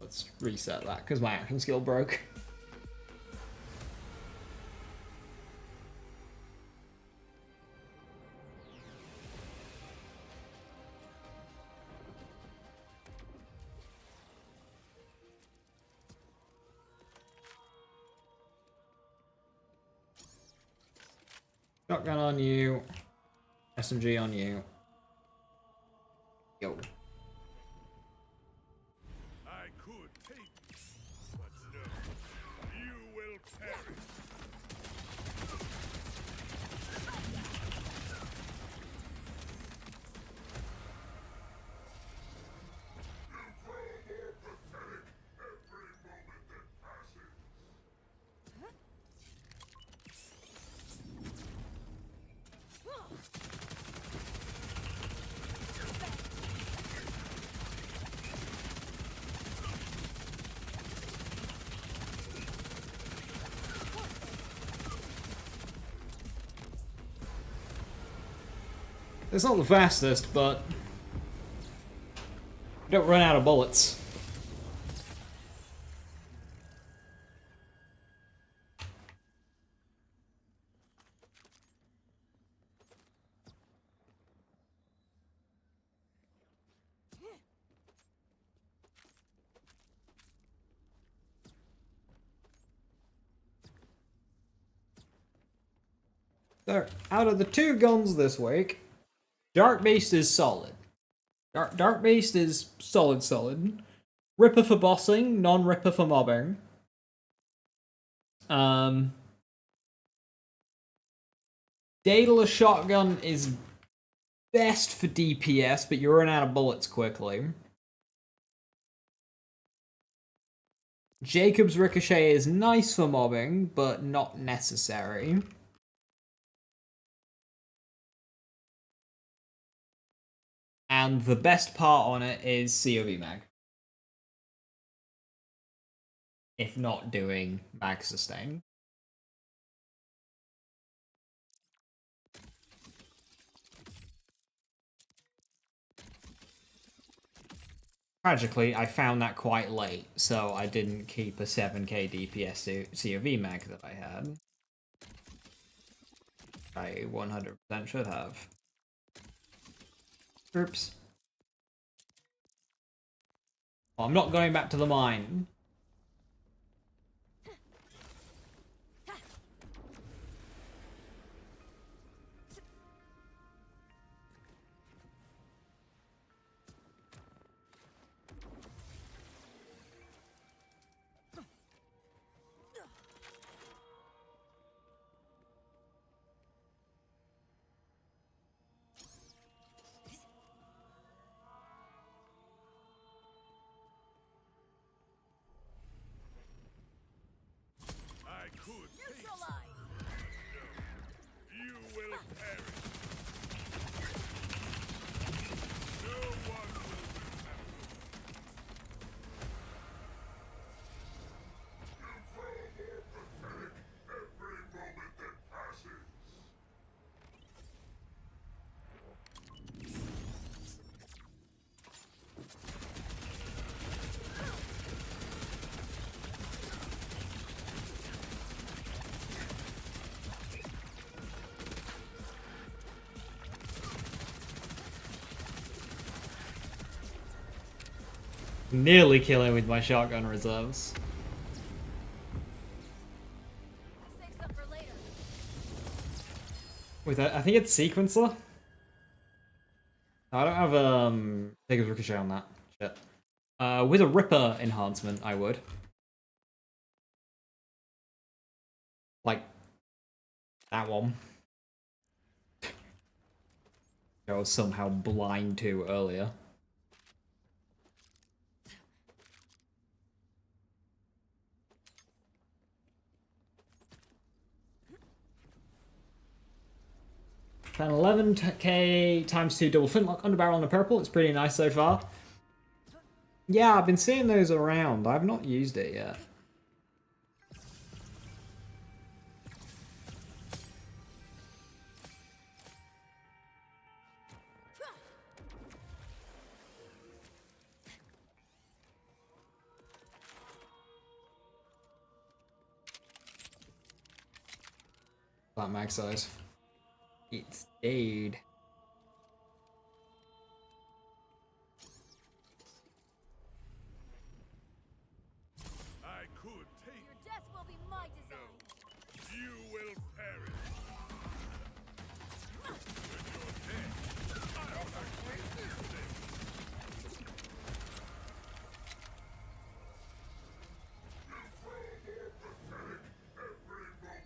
Let's reset that because my action skill broke. Shotgun on you. SMG on you. Yo. I could take you, but no, you will perish. It's not the fastest, but you don't run out of bullets. So, out of the 2 guns this week, Dark Beast is solid. Dark Beast is solid. Ripper for bossing, non-Ripper for mobbing. Daedalus Shotgun is best for DPS, but you run out of bullets quickly. Jacob's Ricochet is nice for mobbing, but not necessary. And the best part on it is COV mag. If not doing mag sustain. Tragically, I found that quite late, so I didn't keep a 7k DPS COV mag that I had. I 100% should have. Oops. Oh, I'm not going back to the mine. I could take. Neutralize! You will perish. No one will remember. Every moment that passes. Nearly killing with my shotgun reserves. Save some for later. With I think it's sequencer. I don't have Taker's Ricochet on that. Shit. With a Ripper enhancement, I would. Like that one. I was somehow blind to earlier. Then 11k times 2 double flintlock underbarrel on a purple. It's pretty nice so far. Yeah, I've been seeing those around. I've not used it yet. That mag size. It's dead. I could take. Your death will be my design. You will perish. When you're dead, I'll activate this thing. Every moment that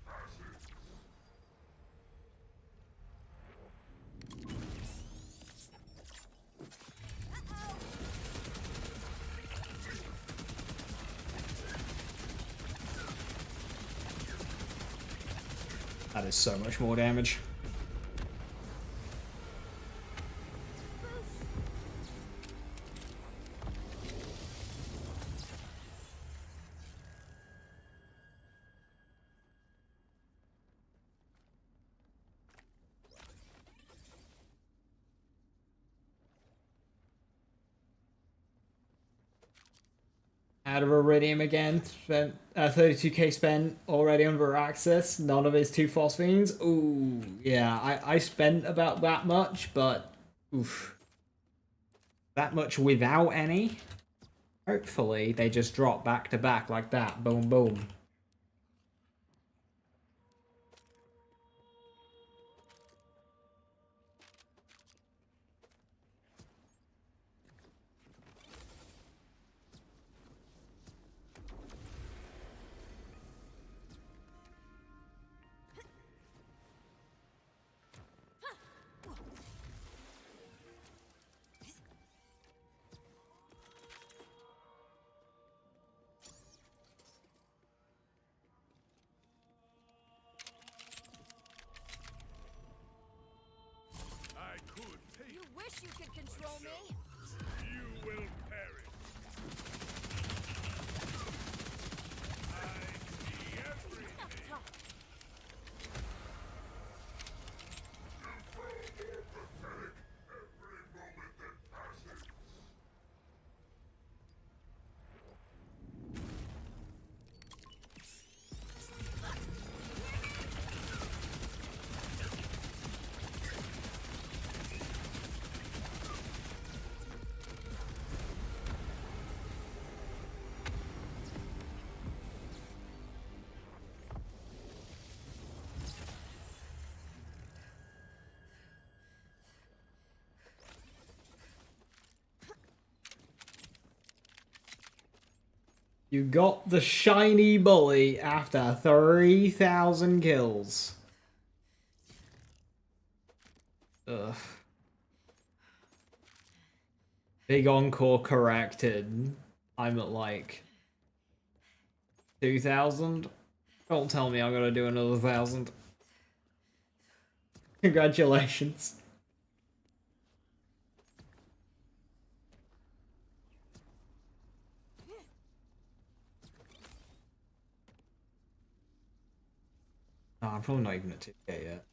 passes. That is so much more damage. Out of Iridium again, spent 32k spent already under access. None of his 2 Phosphines. Ooh, yeah, I spent about that much, but oof, that much without any. Hopefully, they just drop back to back like that. Boom, boom. I could take. You wish you could control me? You will perish. I see everything. Every moment that passes. You got the shiny bully after 3,000 kills. Ugh. Big encore corrected. I'm at like 2,000. Don't tell me I'm gonna do another 1,000. Congratulations. Oh, I'm probably not even at 2k yet.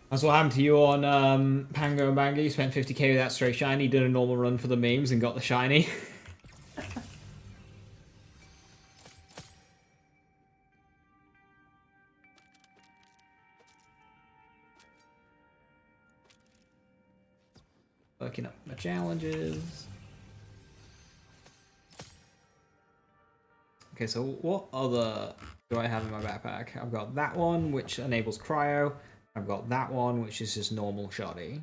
That's what happened to you on Pango and Banga. You spent 50k with that stray shiny, did a normal run for the memes, and got the shiny. Working up my challenges. Okay, so what other do I have in my backpack? I've got that one, which enables cryo. I've got that one, which is just normal shoddy.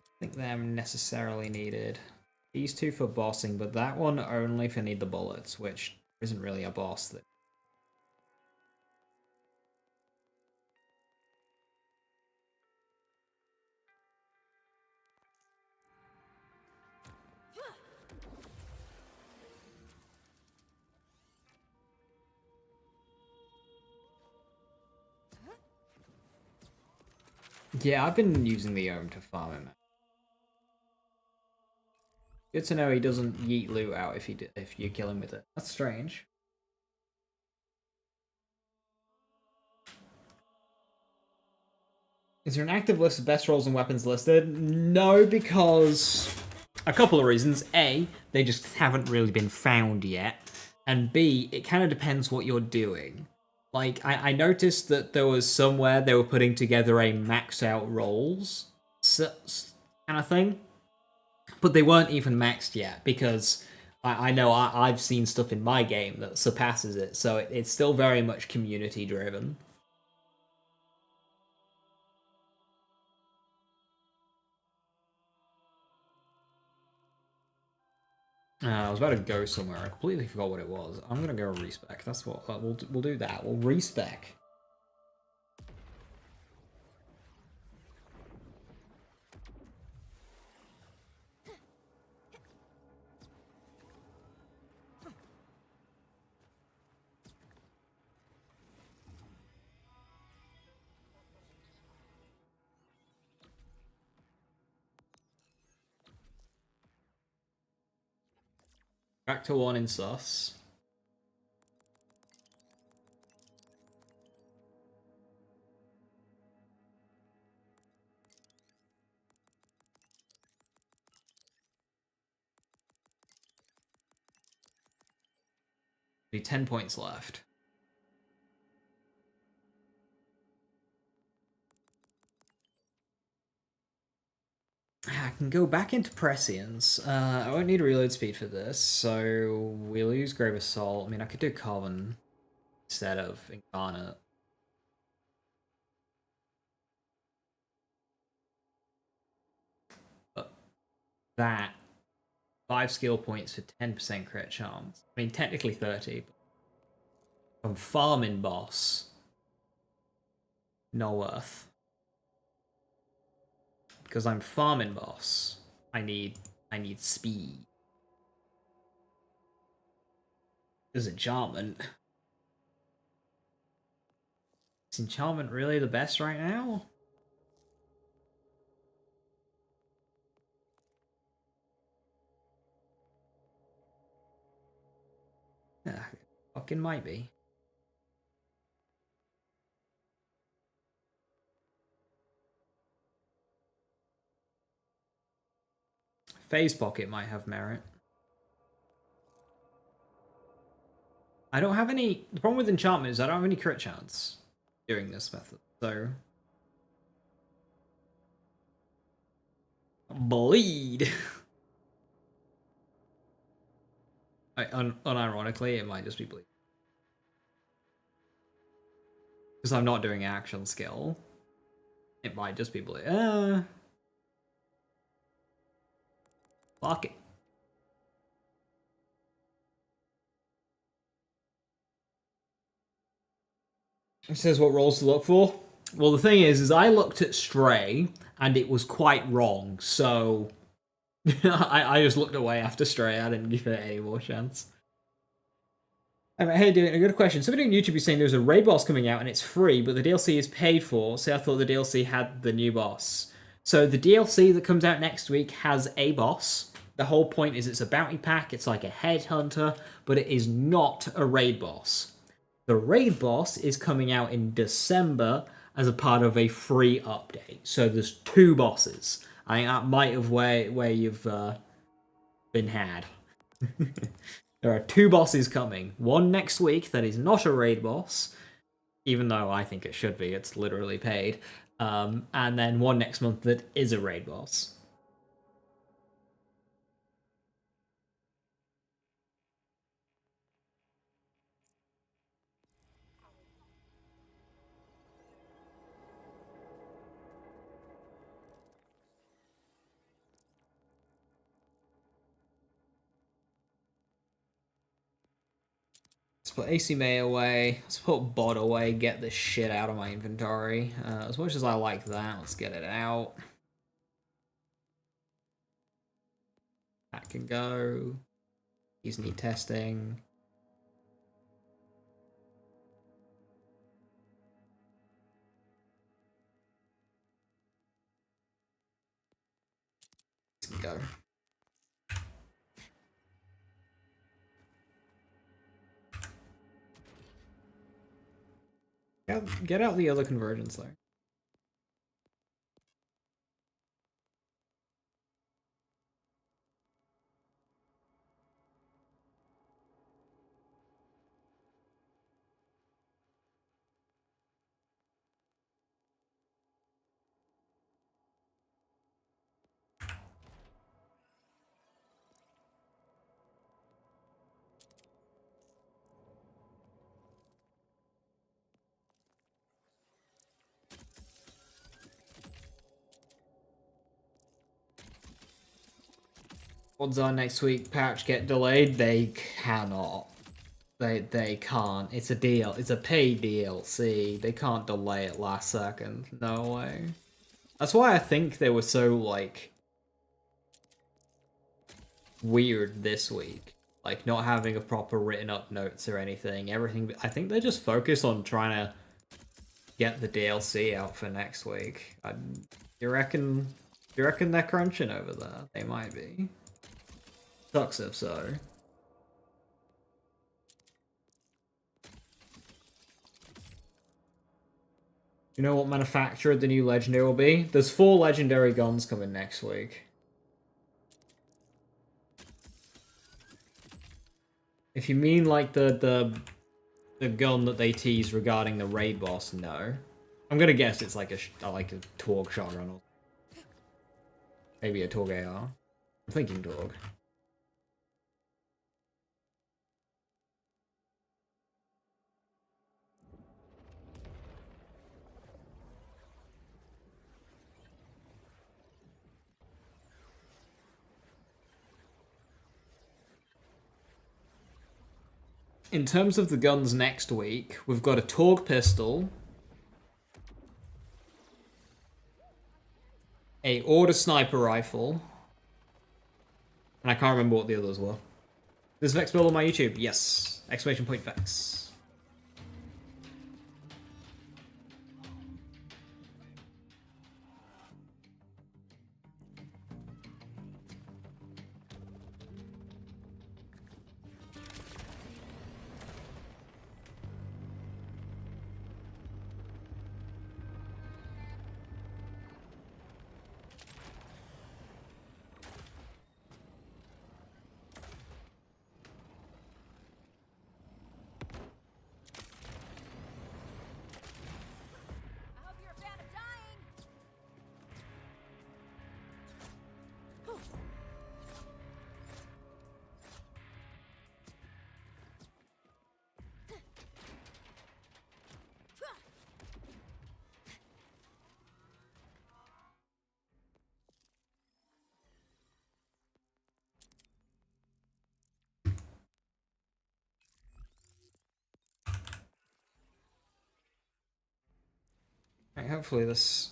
I think they're necessarily needed. These two for bossing, but that one only if I need the bullets, which isn't really a boss thing. Yeah, I've been using the Ohm to farm him. Good to know he doesn't yeet loot out if you kill him with it. That's strange. Is there an active list of best rolls and weapons listed? No, because a couple of reasons. A, they just haven't really been found yet. And B, it kind of depends what you're doing. Like, I noticed that there was somewhere they were putting together a max out rolls kind of thing. But they weren't even maxed yet, because I know I've seen stuff in my game that surpasses it, so it's still very much community driven. I was about to go somewhere. I completely forgot what it was. I'm gonna go respec. That's what we'll do. That we'll respec. Back to 1 in sus. Be 10 points left. I can go back into Prescience. I won't need reload speed for this, so we'll use Grave Assault. I mean, I could do Coven instead of Incarnate. But that 5 skill points for 10% crit chance. I mean, technically 30. But I'm farming boss. No worth. Because I'm farming boss. I need speed. Is enchantment. Is enchantment really the best right now? Yeah, fucking might be. Phase Pocket might have merit. I don't have any... The problem with enchantment is I don't have any crit chance doing this method, so... Bleed! Unironically, it might just be bleed. Because I'm not doing action skill. It might just be bleed. Fuck it. It says what roles to look for. Well, the thing is I looked at Stray and it was quite wrong, so I just looked away after Stray. I didn't give it any more chance. Hey, dude, a good question. Somebody on YouTube is saying there's a raid boss coming out and it's free, but the DLC is paid for. So I thought the DLC had the new boss. So the DLC that comes out next week has a boss. The whole point is it's a bounty pack. It's like a headhunter, but it is not a raid boss. The raid boss is coming out in December as a part of a free update. So there's 2 bosses. I think that might have where you've been had. There are 2 bosses coming. One next week that is not a raid boss, even though I think it should be. It's literally paid. And then one next month that is a raid boss. Let's put AC May away. Let's put bot away. Get this shit out of my inventory. As much as I like that, let's get it out. That can go. These need testing. This can go. Get out the other convergence though. Odds are next week patch get delayed. They cannot. They can't. It's a deal. It's a paid DLC. They can't delay it last second. No way. That's why I think they were so like weird this week. Like not having a proper written up notes or anything. Everything. I think they just focus on trying to get the DLC out for next week. You reckon they're crunching over there? They might be. Sucks if so. You know what manufacturer the new legendary will be? There's 4 legendary guns coming next week. If you mean like the gun that they teased regarding the raid boss, no. I'm gonna guess it's like a Torg shotgun or maybe a Torg AR. I'm thinking Torg. In terms of the guns next week, we've got a Torg pistol, a Order sniper rifle, and I can't remember what the others were. There's Vex build on my YouTube? Yes. Exclamation point Vex. Right, hopefully this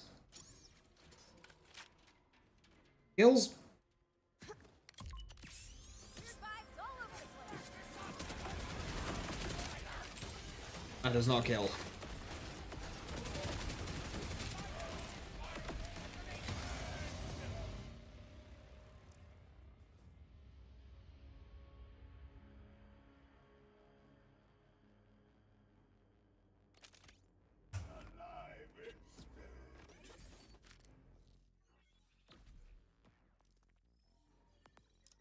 kills. Weird vibes all over the place. That does not kill.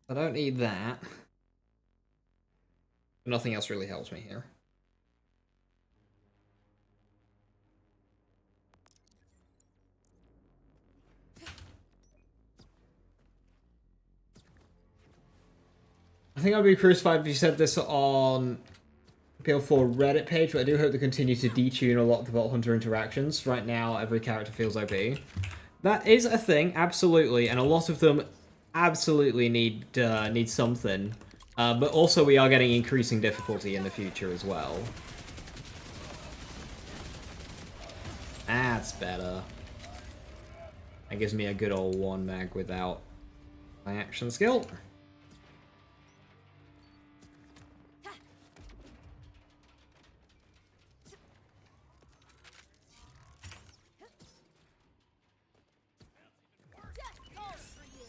I don't need that. Nothing else really helps me here. I think I'd be crucified if you said this on PL4 Reddit page, but I do hope to continue to detune a lot of the Vault Hunter interactions. Right now, every character feels OP. That is a thing, absolutely, and a lot of them absolutely need something. But also, we are getting increasing difficulty in the future as well. That's better. That gives me a good old one mag without my action skill. Death calls for you.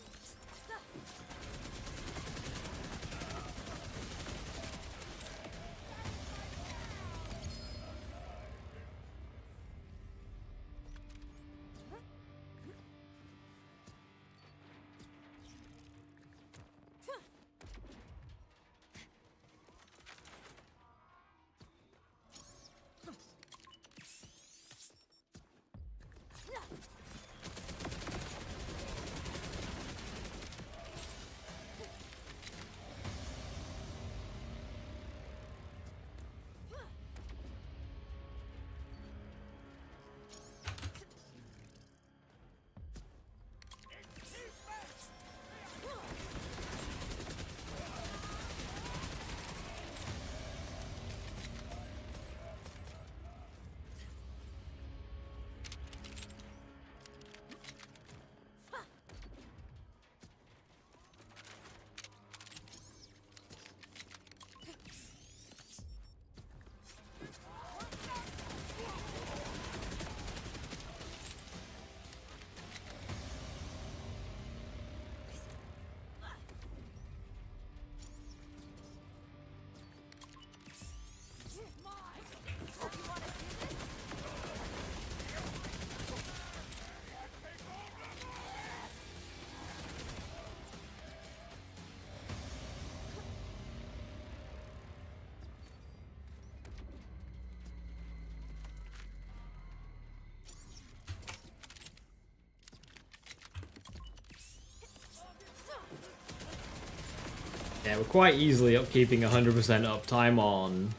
Yeah, we're quite easily upkeeping 100% uptime on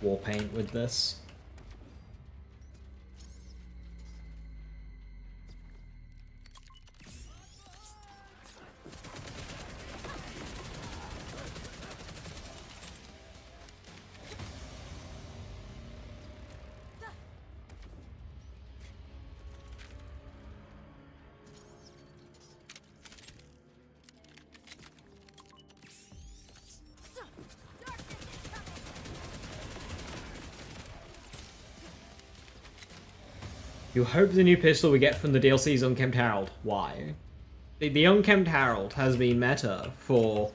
Warpaint with this. You hope the new pistol we get from the DLC is Unkempt Harold. Why? The Unkempt Harold has been meta for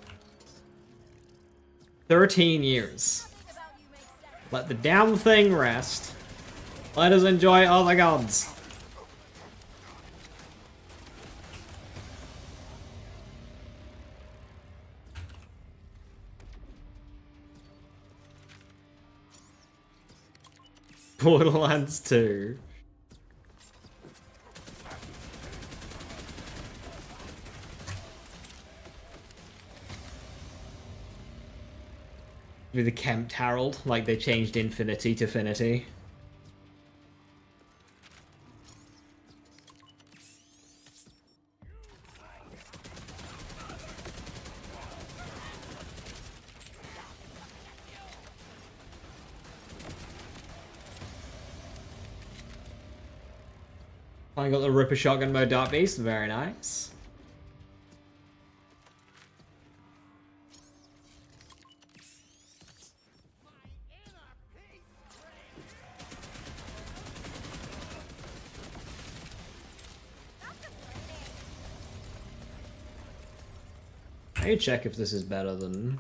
13 years. Let the damn thing rest. Let us enjoy other guns. Borderlands 2. With the Kempt Harold, like they changed Infinity to Finity. I got the Ripper Shotgun mode Dark Beast, very nice. I need to check if this is better than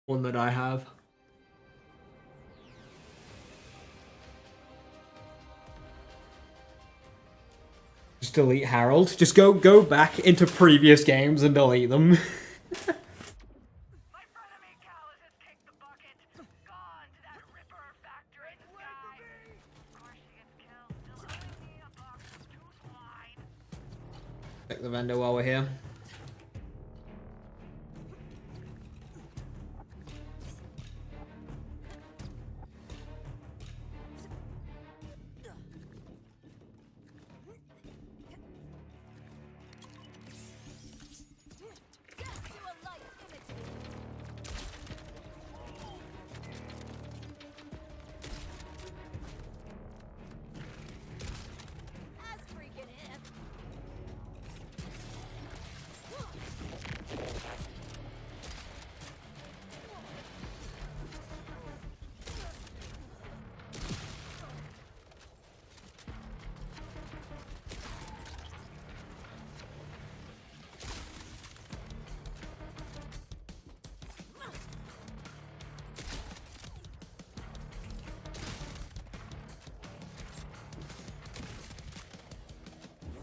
one that I have. Just delete Harold. Just go back into previous games and delete them. My frenemy Callus has kicked the bucket. Gone to that Ripper factory in the sky. Of course she gets killed, still owing me a box of tooth wine. Check the vendor while we're here. Death to a light imitator. As freaking if.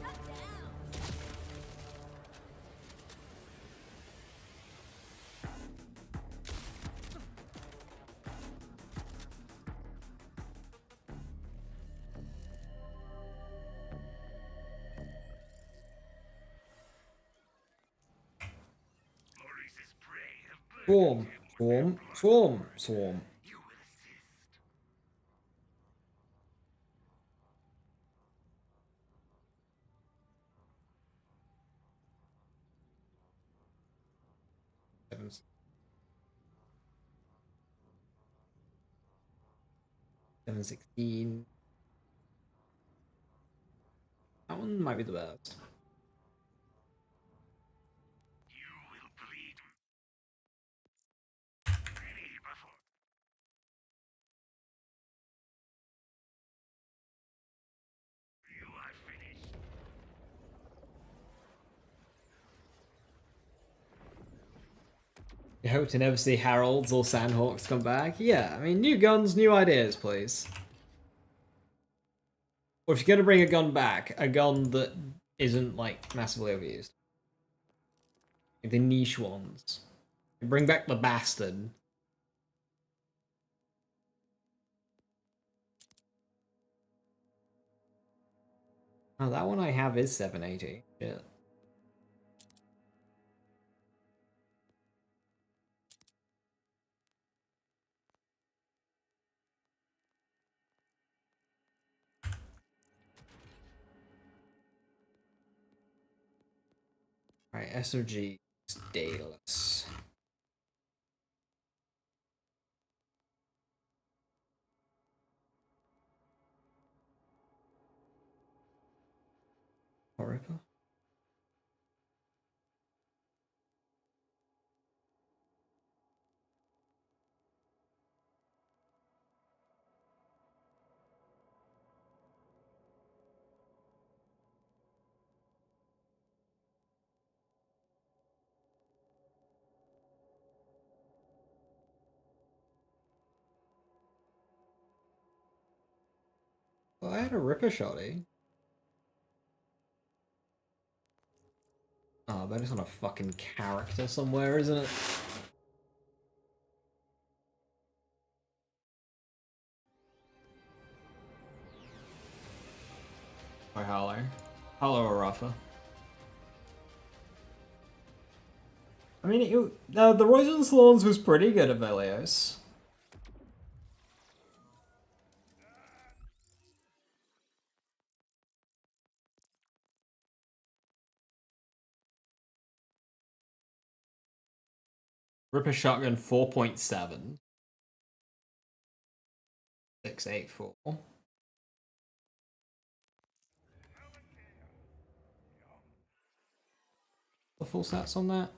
Shut down. Maurice's prey have Swarm, swarm, swarm, swarm. You will assist. 716. That one might be the best. You will bleed. Ready before. You are finished. You hope to never see Harolds or Sandhawks come back? Yeah, I mean, new guns, new ideas, please. Or if you're gonna bring a gun back, a gun that isn't, like, massively overused. Like the niche ones. Bring back the Bastard. Oh, that one I have is 780. Shit. Alright, SOG is Daedalus. Horrible. Well, I had a Ripper Shotty. Oh, that is on a fucking character somewhere, isn't it? Or Hollow. Hollow or Rafa. I mean, the Royal Lawns was pretty good at Velios. Ripper Shotgun 4.7. 684. The full stats on that.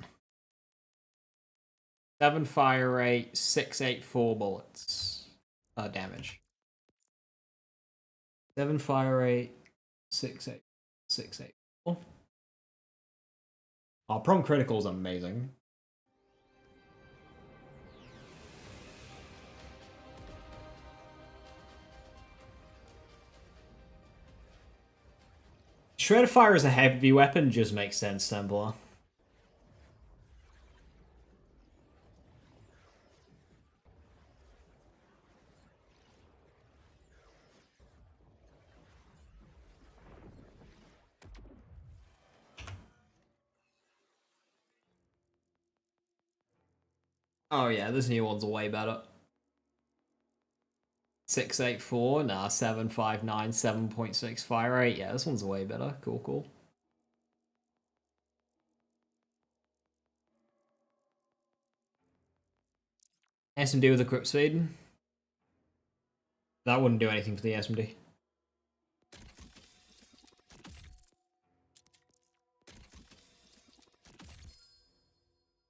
7 fire rate, 684 bullets. Damage. 7 fire rate, 684. Oh, prom critical is amazing. Shred of Fire as a heavy weapon just makes sense, Templar. Oh yeah, this new one's way better. 684, nah, 759, 7.6 fire rate. Yeah, this one's way better. Cool, cool. SMD with equip speed. That wouldn't do anything for the SMD.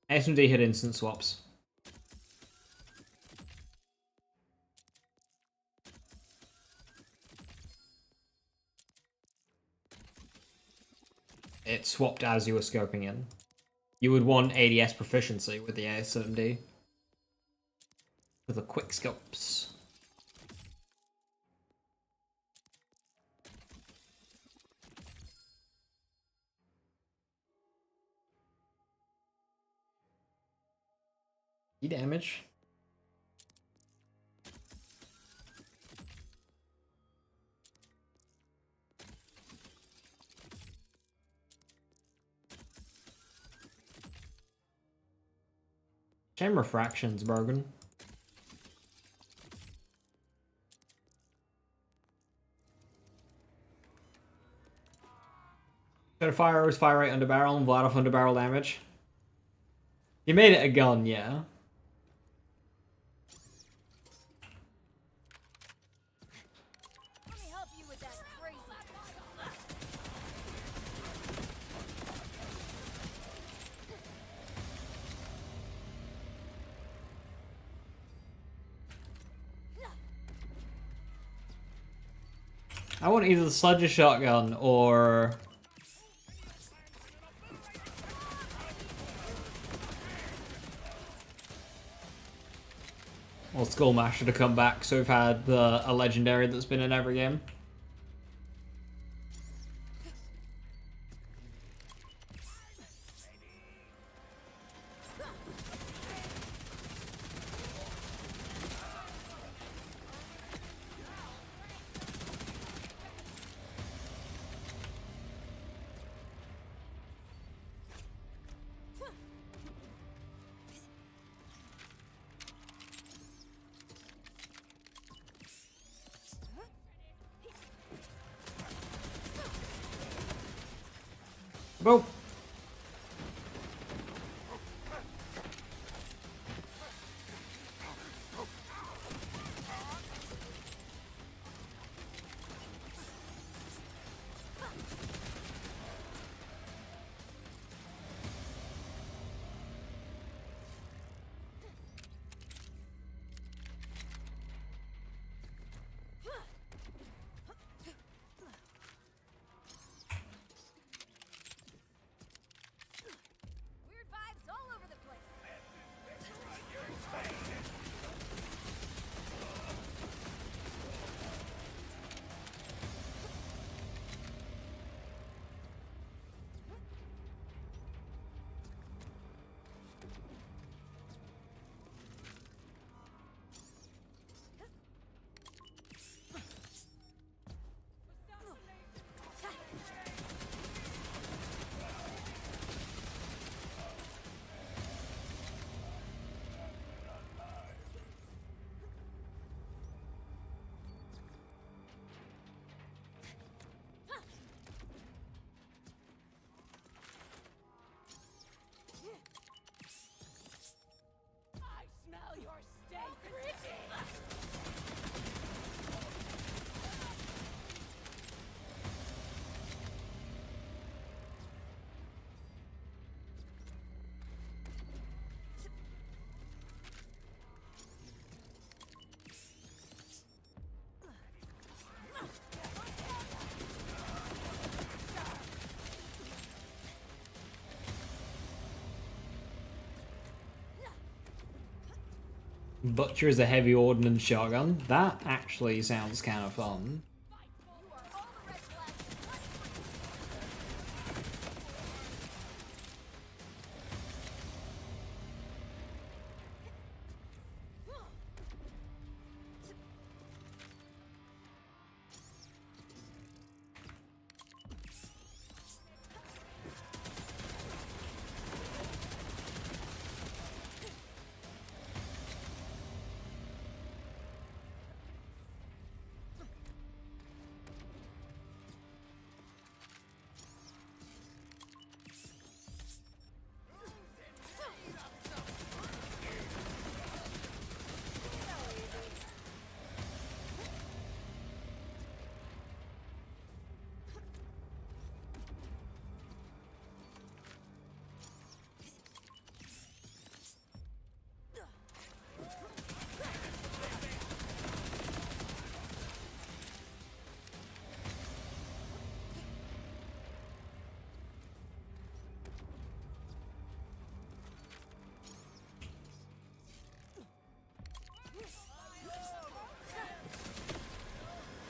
SMD hit instant swaps. It swapped as you were scoping in. You would want ADS proficiency with the SMD. With the quick scopes. Damage. Chain refraction's broken. Got a fire rate under barrel and Vlad off under barrel damage. You made it a gun, yeah. Let me help you with that crazy. I want either the Sludger Shotgun or... or Skullmasher to come back, so we've had a legendary that's been in every game. Boom. Butcher is a heavy ordnance shotgun. That actually sounds kind of fun.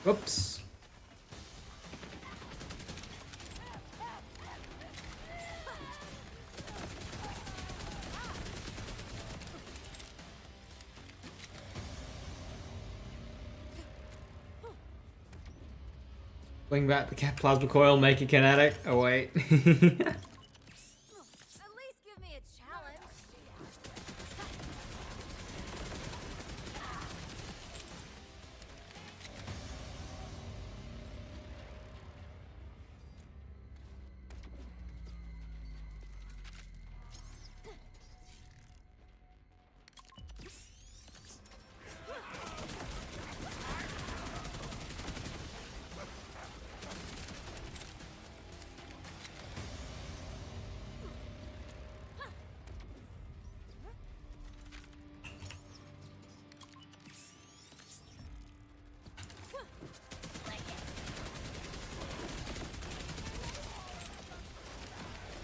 Whoops. Bring back the plasma coil, make it kinetic. Oh wait. At least give me a challenge.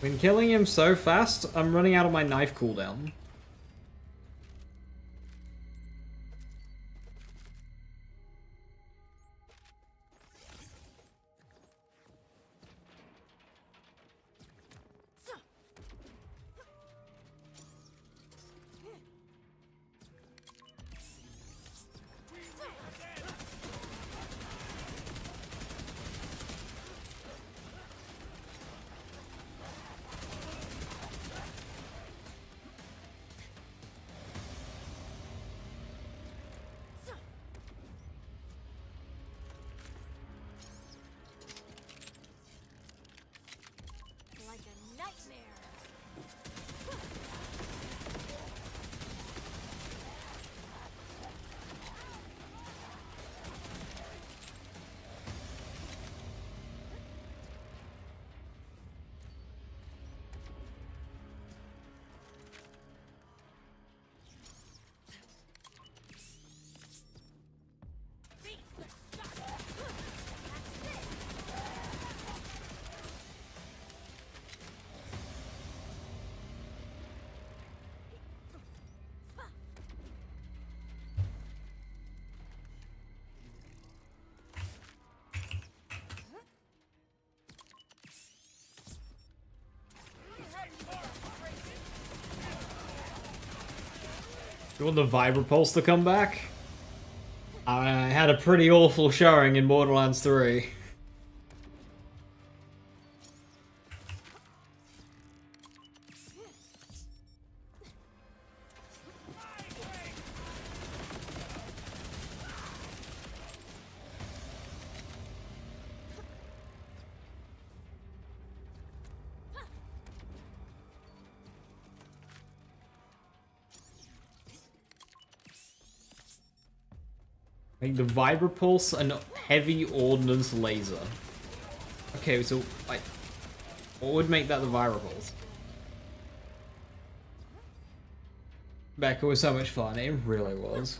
When killing him so fast, I'm running out of my knife cooldown. Like a nightmare. You want the Vibra Pulse to come back? I had a pretty awful showing in Borderlands 3. Make the Vibra Pulse and heavy ordnance laser. Okay, so like, what would make that the Vibra Pulse? Becca was so much fun. It really was.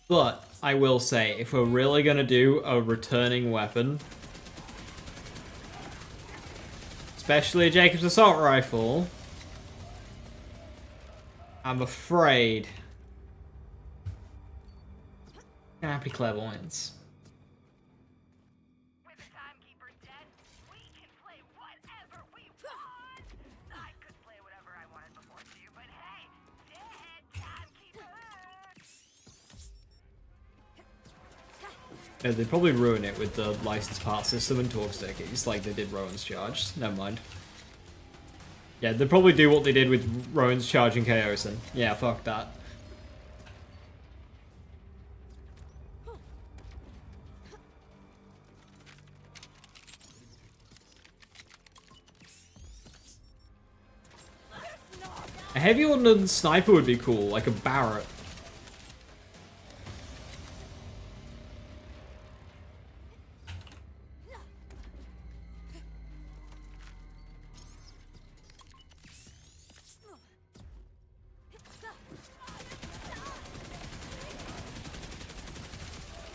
But I will say, if we're really gonna do a returning weapon, especially a Jacob's assault rifle, I'm afraid. Happy clairvoyance. With the timekeeper dead, we can play whatever we want. I could play whatever I wanted before too, but hey, dead timekeeper. Yeah, they'd probably ruin it with the license part system and torque stickies, like they did Rowan's Charge. Never mind. Yeah, they'd probably do what they did with Rowan's Charge and Chaosin. Yeah, fuck that. A heavy ordnance sniper would be cool, like a Barrett.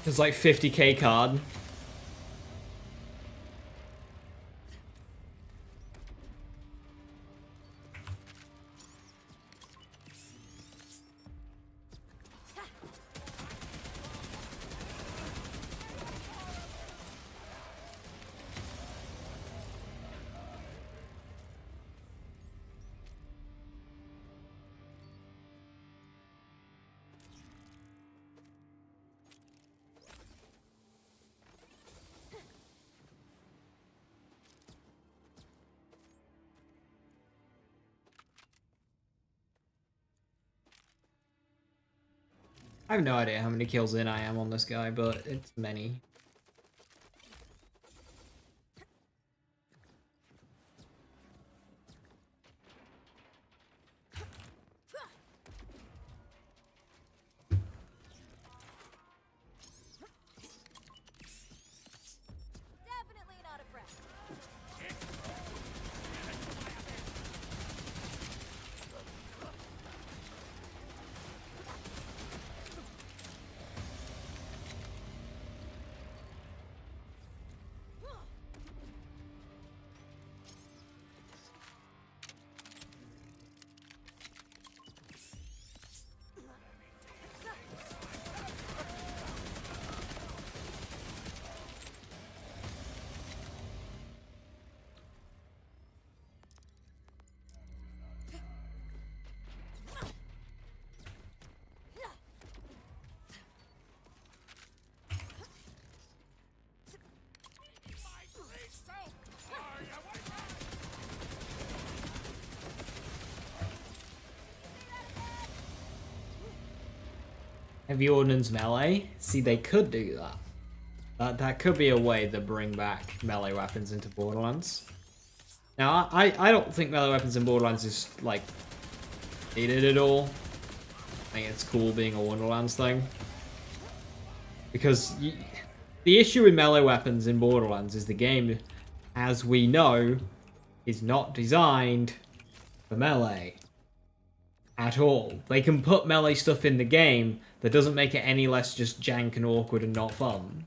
It's like 50k card. I have no idea how many kills in I am on this guy, but it's many. Definitely not a friend. Heavy ordnance melee? See, they could do that. That could be a way to bring back melee weapons into Borderlands. Now, I don't think melee weapons in Borderlands is, like, needed at all. I think it's cool being a Wonderlands thing. Because the issue with melee weapons in Borderlands is the game, as we know, is not designed for melee. At all. They can put melee stuff in the game that doesn't make it any less just jank and awkward and not fun.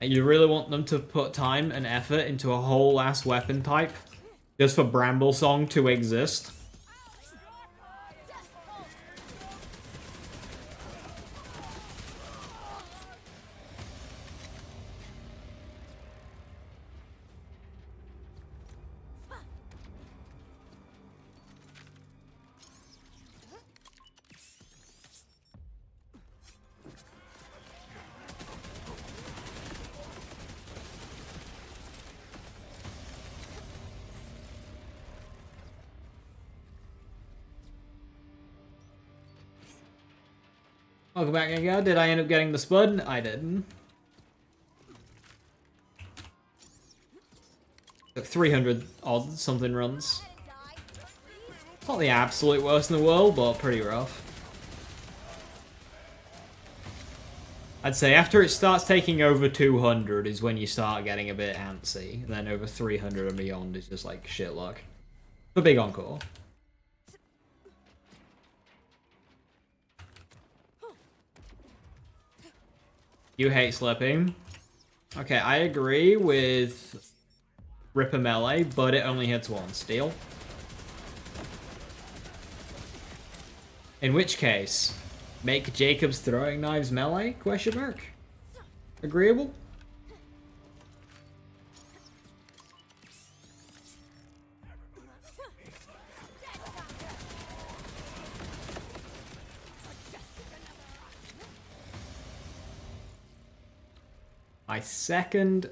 And you really want them to put time and effort into a whole ass weapon type just for Bramble Song to exist? Welcome back again. Did I end up getting the Spud? I didn't. Like 300 odd something runs. Not the absolute worst in the world, but pretty rough. I'd say after it starts taking over 200 is when you start getting a bit antsy. And then over 300 and beyond is just like shit luck. The big encore. You hate slipping. Okay, I agree with Ripper Melee, but it only hits once. Deal? In which case, make Jacob's throwing knives melee? Question mark. Agreeable? My second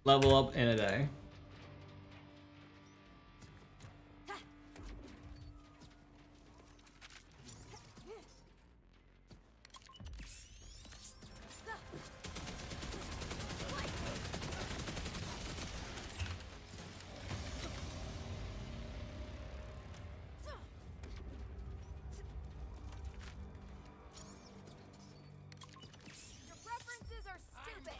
level up in a day. Your preferences are stupid.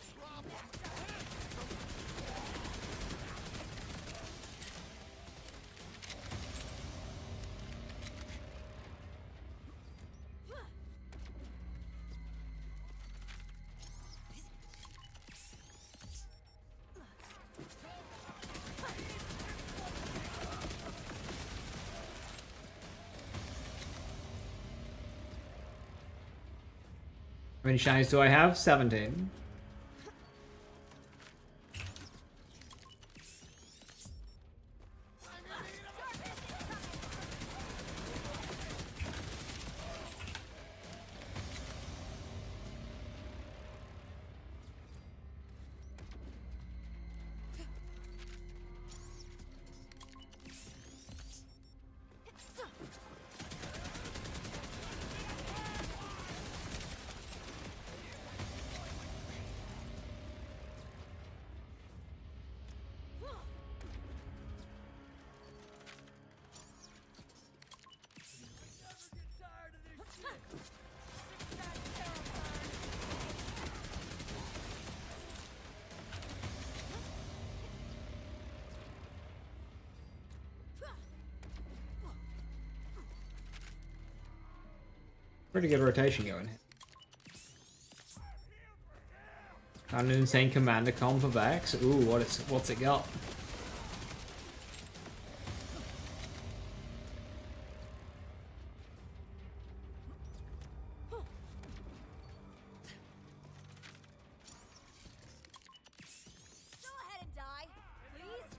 How many shinies do I have? 17. Pretty good rotation going here. Got an insane commander comp for Vex. Ooh, what's it got? Go ahead and die, please.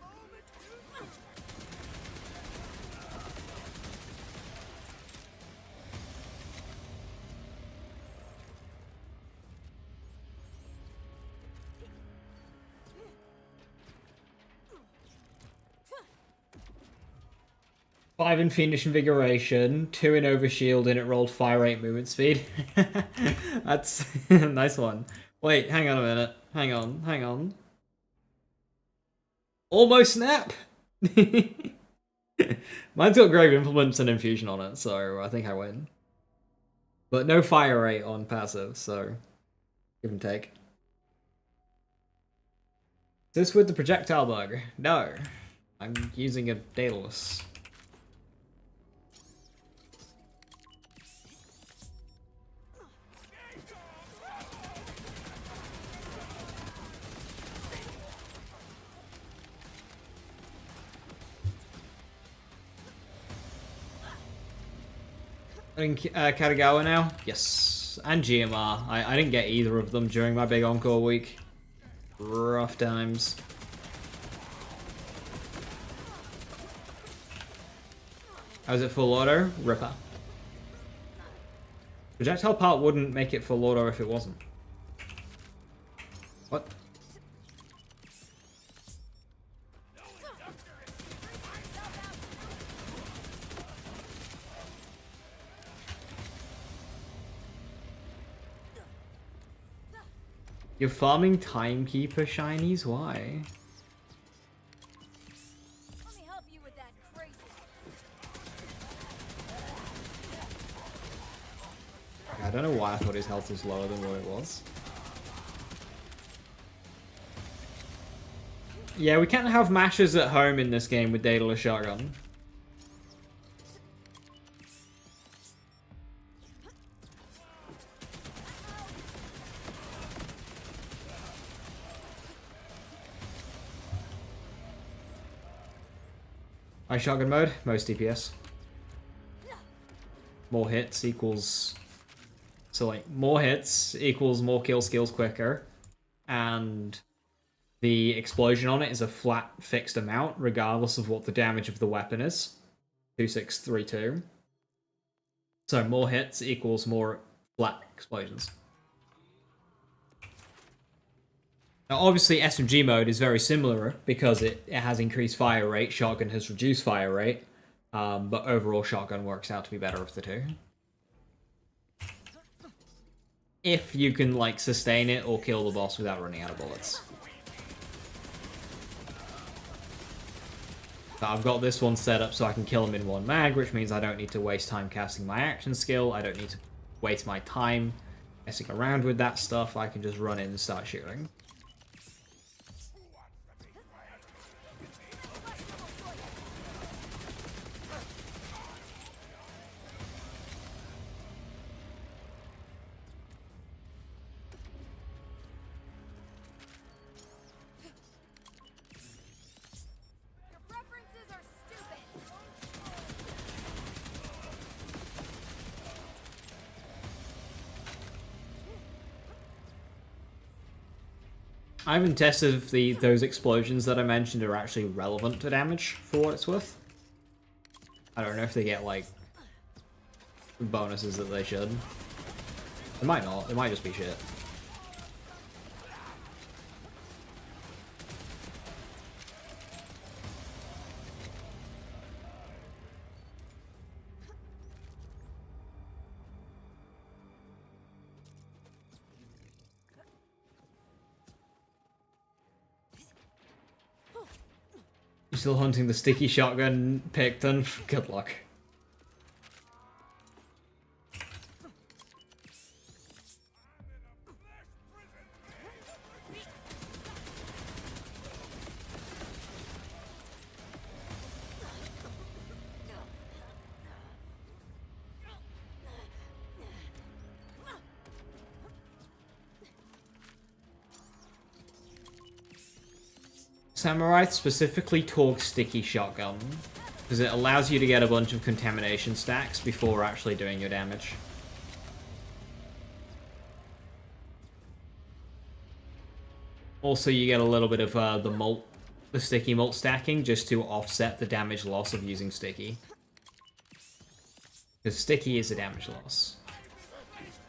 Five in Fiendish Invigoration, 2 in Overshield, and it rolled fire rate movement speed. That's a nice one. Wait, hang on a minute. Hang on. Almost snap! Mine's got Grave Implements and Infusion on it, so I think I win. But no fire rate on passive, so give and take. Is this with the projectile bug? No. I'm using a Daedalus. In Katagawa now? Yes. And GMR. I didn't get either of them during my big Encore week. Rough times. How's it full auto? Ripper. Projectile part wouldn't make it full auto if it wasn't. What? You're farming Timekeeper shinies? Why? Let me help you with that crazy. I don't know why I thought his health was lower than what it was. Yeah, we can't have mashers at home in this game with Daedalus Shotgun. High shotgun mode, most DPS. more hits equals... So, like, more hits equals more kill skills quicker, and the explosion on it is a flat, fixed amount, regardless of what the damage of the weapon is. 2632. So, more hits equals more flat explosions. Now, obviously, SMG mode is very similar because it has increased fire rate, shotgun has reduced fire rate, but overall shotgun works out to be better of the two. If you can, like, sustain it or kill the boss without running out of bullets. So I've got this one set up so I can kill him in one mag, which means I don't need to waste time casting my action skill, I don't need to waste my time messing around with that stuff, I can just run in and start shooting. Your preferences are stupid. I haven't tested if those explosions that I mentioned are actually relevant to damage, for what it's worth. I don't know if they get, like, bonuses that they should. They might not, it might just be shit. You're still hunting the sticky shotgun, Picton? Good luck. Samurai specifically talks sticky shotgun, because it allows you to get a bunch of contamination stacks before actually doing your damage. Also, you get a little bit of the sticky mult stacking just to offset the damage loss of using sticky. Because sticky is a damage loss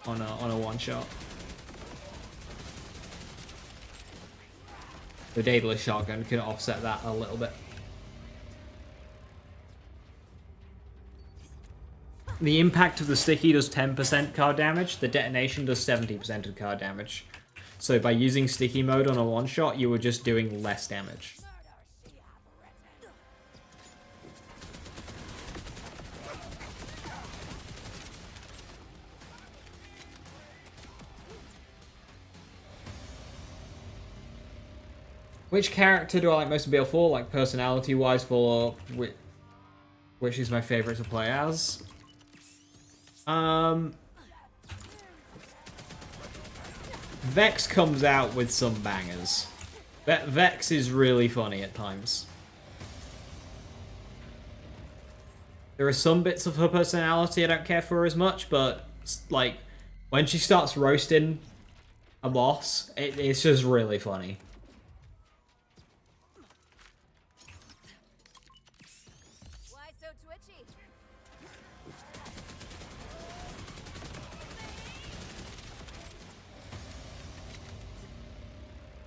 on a one shot. The Daedalus shotgun can offset that a little bit. The impact of the sticky does 10% card damage, the detonation does 70% of card damage. So by using sticky mode on a one shot, you were just doing less damage. Which character do I like most to BL4? Like personality-wise, for which is my favorite to play as? Vex comes out with some bangers. Vex is really funny at times. There are some bits of her personality I don't care for as much, but like when she starts roasting a boss, it's just really funny. Why so twitchy?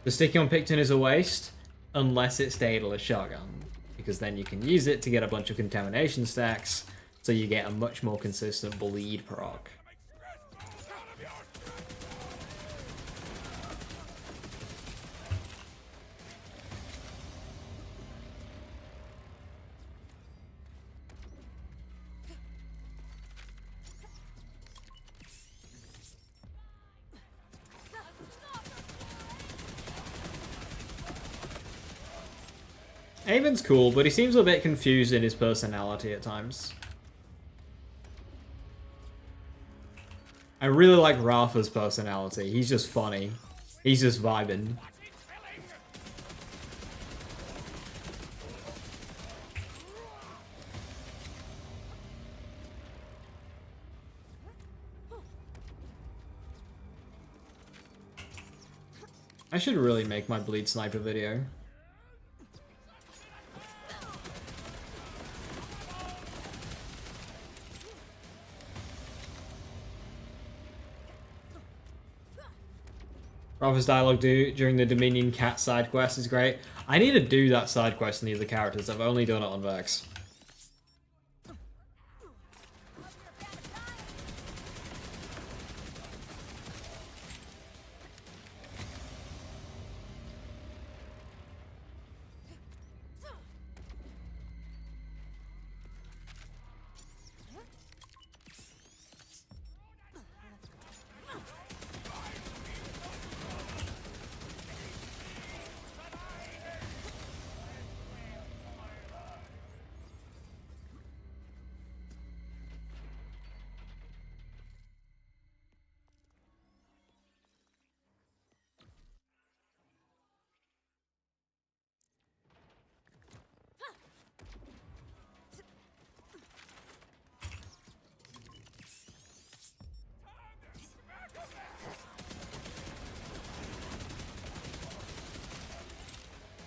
The sticky on Picton is a waste, unless it's Daedalus shotgun, because then you can use it to get a bunch of contamination stacks, so you get a much more consistent bleed proc. Avon's cool, but he seems a bit confused in his personality at times. I really like Rafa's personality. He's just funny. He's just vibing. I should really make my bleed sniper video. Rob's dialogue during the Dominion Cat side quest is great. I need to do that side quest on the other characters. I've only done it on Vex.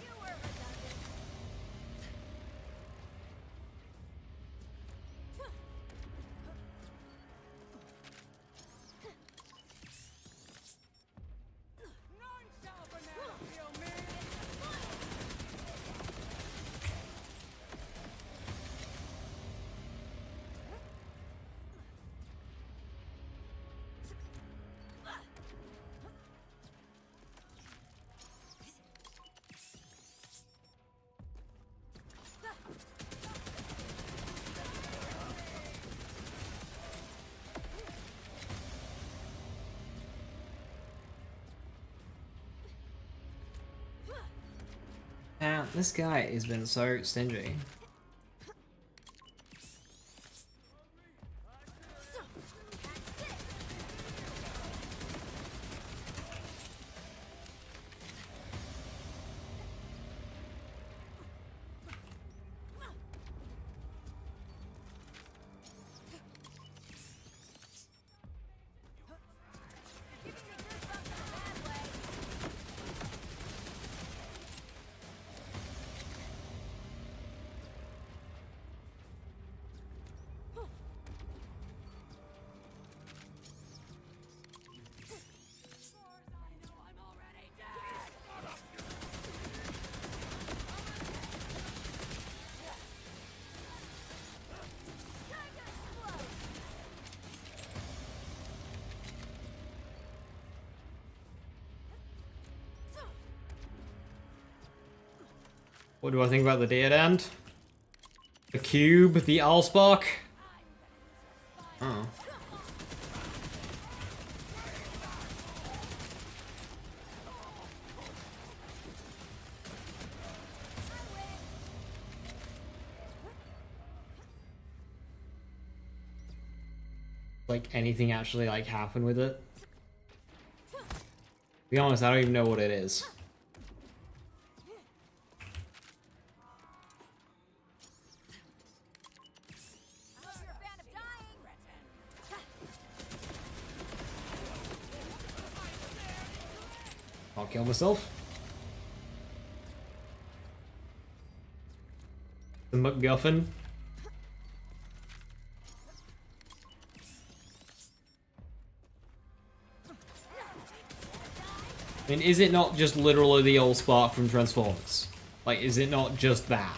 You were redundant. Man, this guy has been so stingy. What do I think about the dead end? The cube, the Allspark? Oh. Like anything actually like happen with it? To be honest, I don't even know what it is. I'll kill myself. The MacGuffin. I mean, is it not just literally the Allspark from Transformers? Like, is it not just that?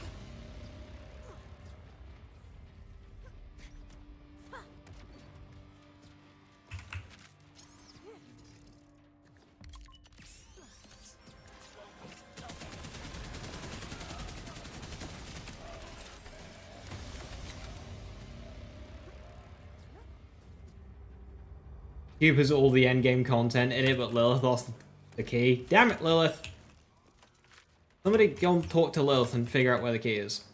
Cube has all the endgame content in it, but Lilith lost the key. Damn it, Lilith! Somebody go and talk to Lilith and figure out where the key is.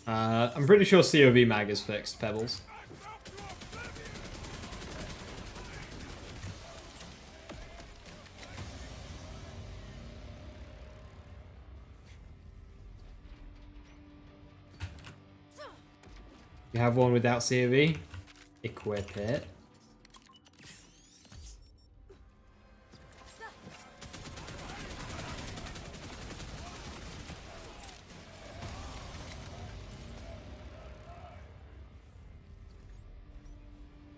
I'm pretty sure COV mag is fixed, Pebbles. You have one without COV? Equip it.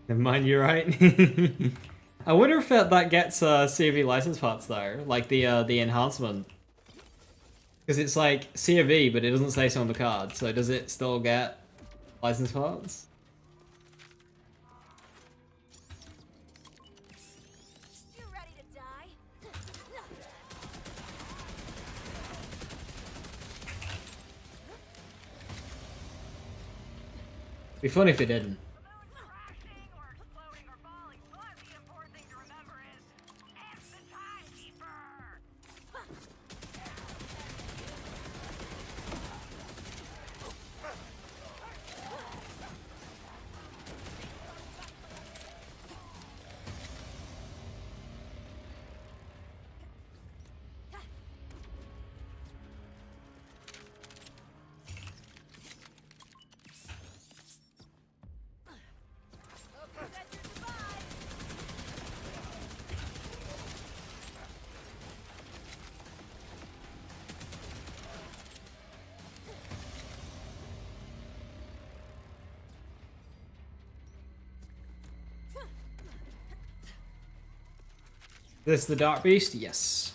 Never mind, you're right. I wonder if that gets COV license parts though, like the enhancement. Because it's like COV, but it doesn't say so on the card, so does it still get license parts? You ready to die? Be funny if it didn't. Crashing or exploding or falling, but the important thing to remember is it's the timekeeper. Hope you said your goodbyes. This the Dark Beast? Yes.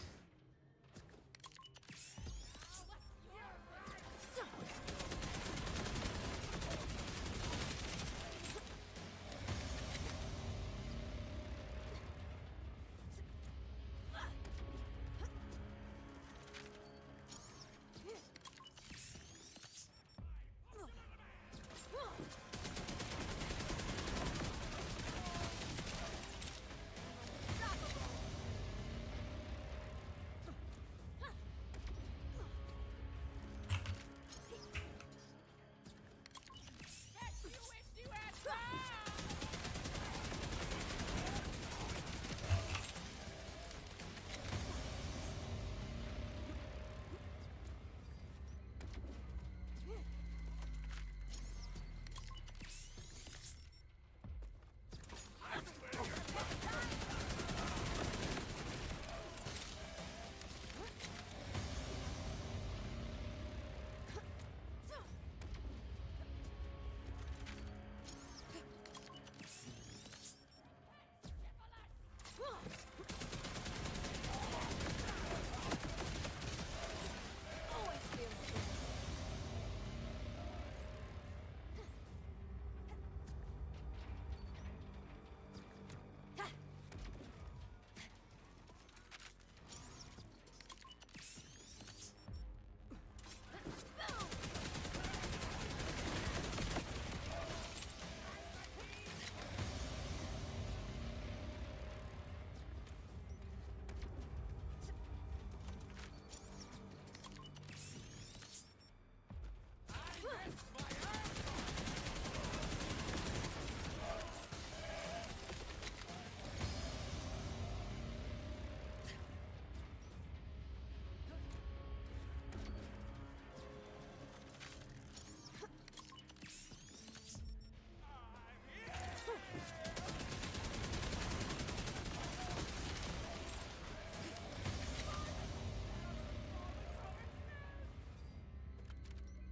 Always feels good.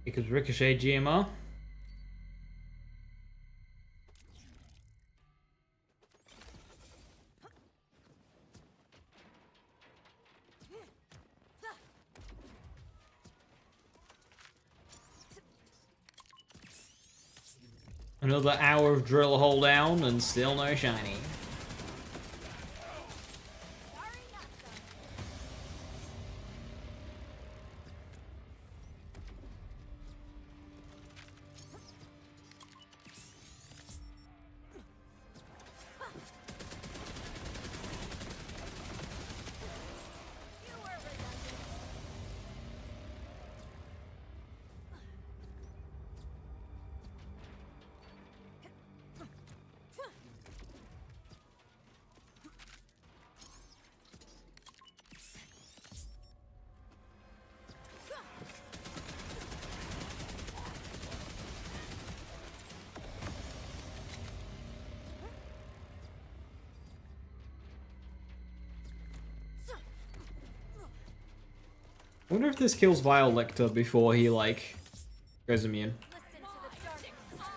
Because Ricochet GMR. Another hour of drill hole down and still no shiny. Sorry, not sorry. You were redundant. I wonder if this kills Vile Lictor before he, like, goes immune. Listen to the darkness.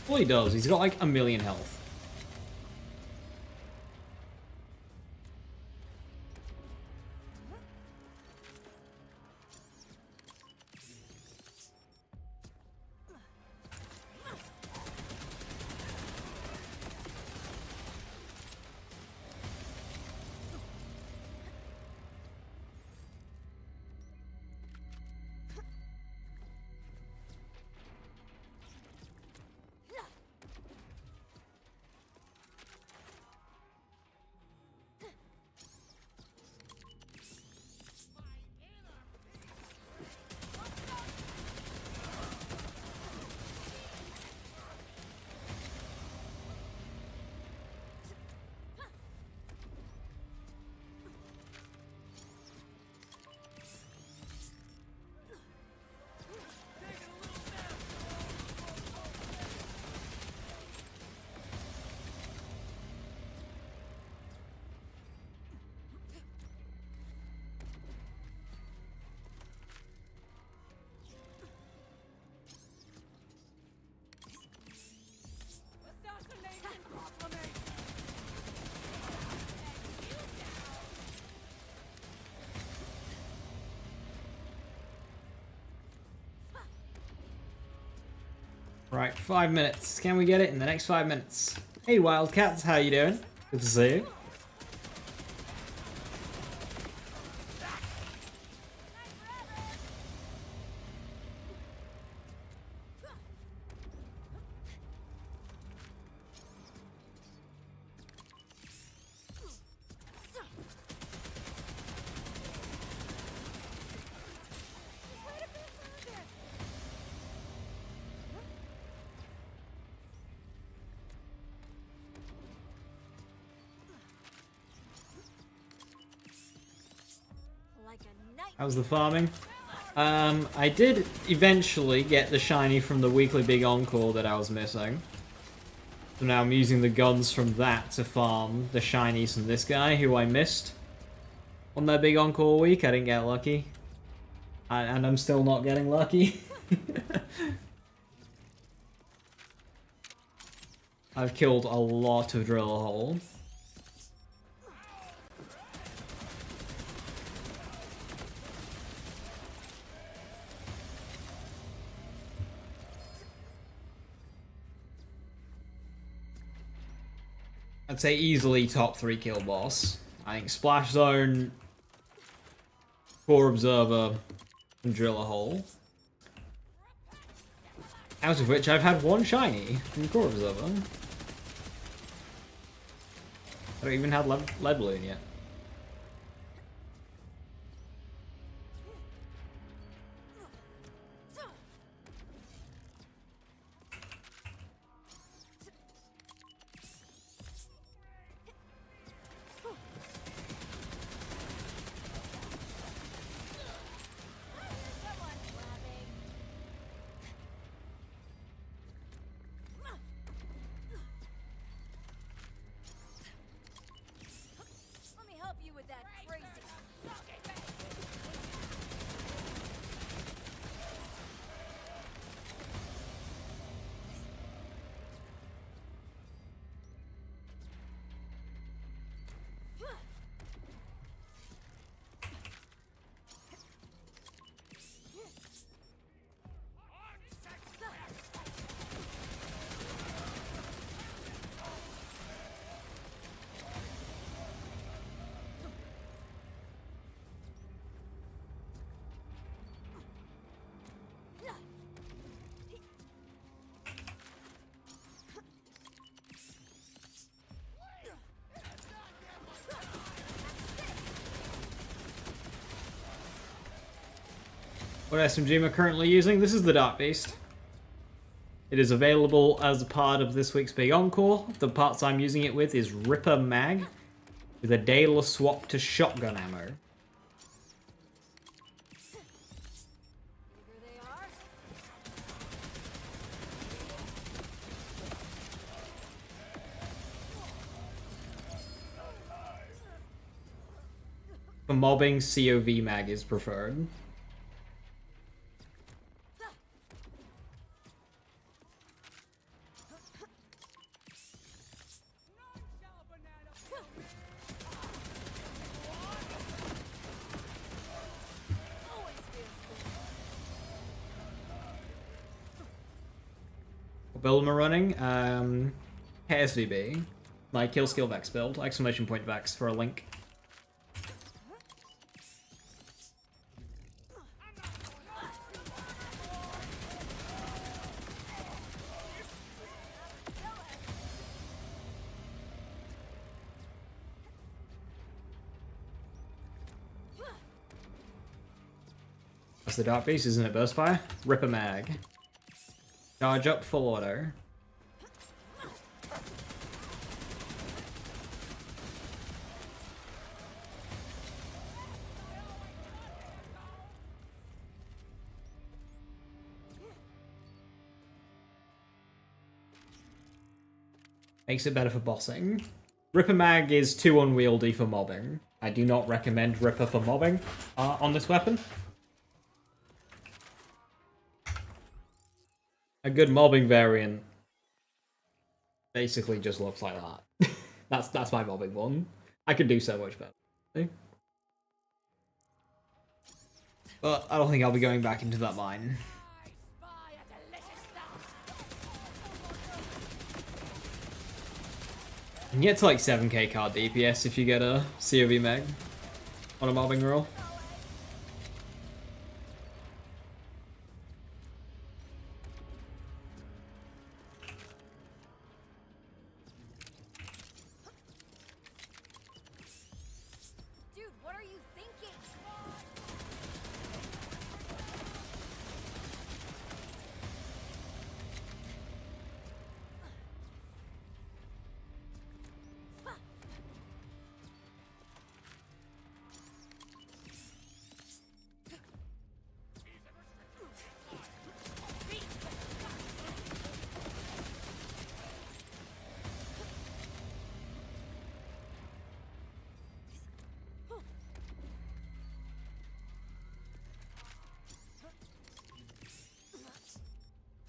Well, he does. He's got, like, 1,000,000 health. Assassination proclamation. Right, 5 minutes. Can we get it in the next 5 minutes? Hey, Wildcats, how you doing? Good to see you. Like a night. How's the farming? I did eventually get the shiny from the weekly big encore that I was missing. So now I'm using the guns from that to farm the shinies from this guy who I missed on that big encore week. I didn't get lucky. And I'm still not getting lucky. I've killed a lot of drill a hole. I'd say easily top 3 kill boss. I think Splash Zone, Core Observer, and Drill a Hole. Out of which I've had 1 shiny from Core Observer. I don't even have lead balloon yet. Let me help you with that crazy. What SMG am I currently using? This is the Dark Beast. It is available as a part of this week's Big Encore. The parts I'm using it with is Ripper Mag, with a Daedalus swap to shotgun ammo. Here they are. For mobbing, COV mag is preferred. What build am I running? KSVB. My kill skill Vex build. Exclamation point Vex for a link. That's the Dark Beast, isn't it? Burst Fire? Ripper Mag. Charge up full auto. Makes it better for bossing. Ripper Mag is too unwieldy for mobbing. I do not recommend Ripper for mobbing on this weapon. A good mobbing variant basically just looks like that. That's my mobbing one. I could do so much better. But I don't think I'll be going back into that mine. You can get to like 7k card DPS if you get a COV Meg on a mobbing roll. Dude, what are you thinking?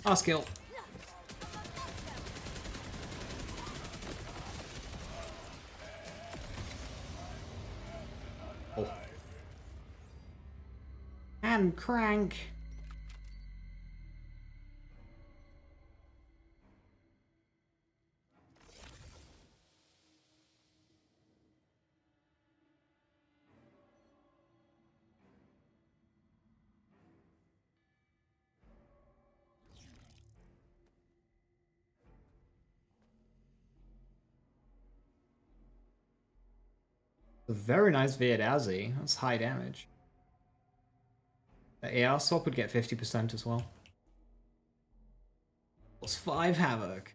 Ah, skill. Oh. And crank. A very nice Viadazi. That's high damage. The AR swap would get 50% as well. Plus 5 Havoc.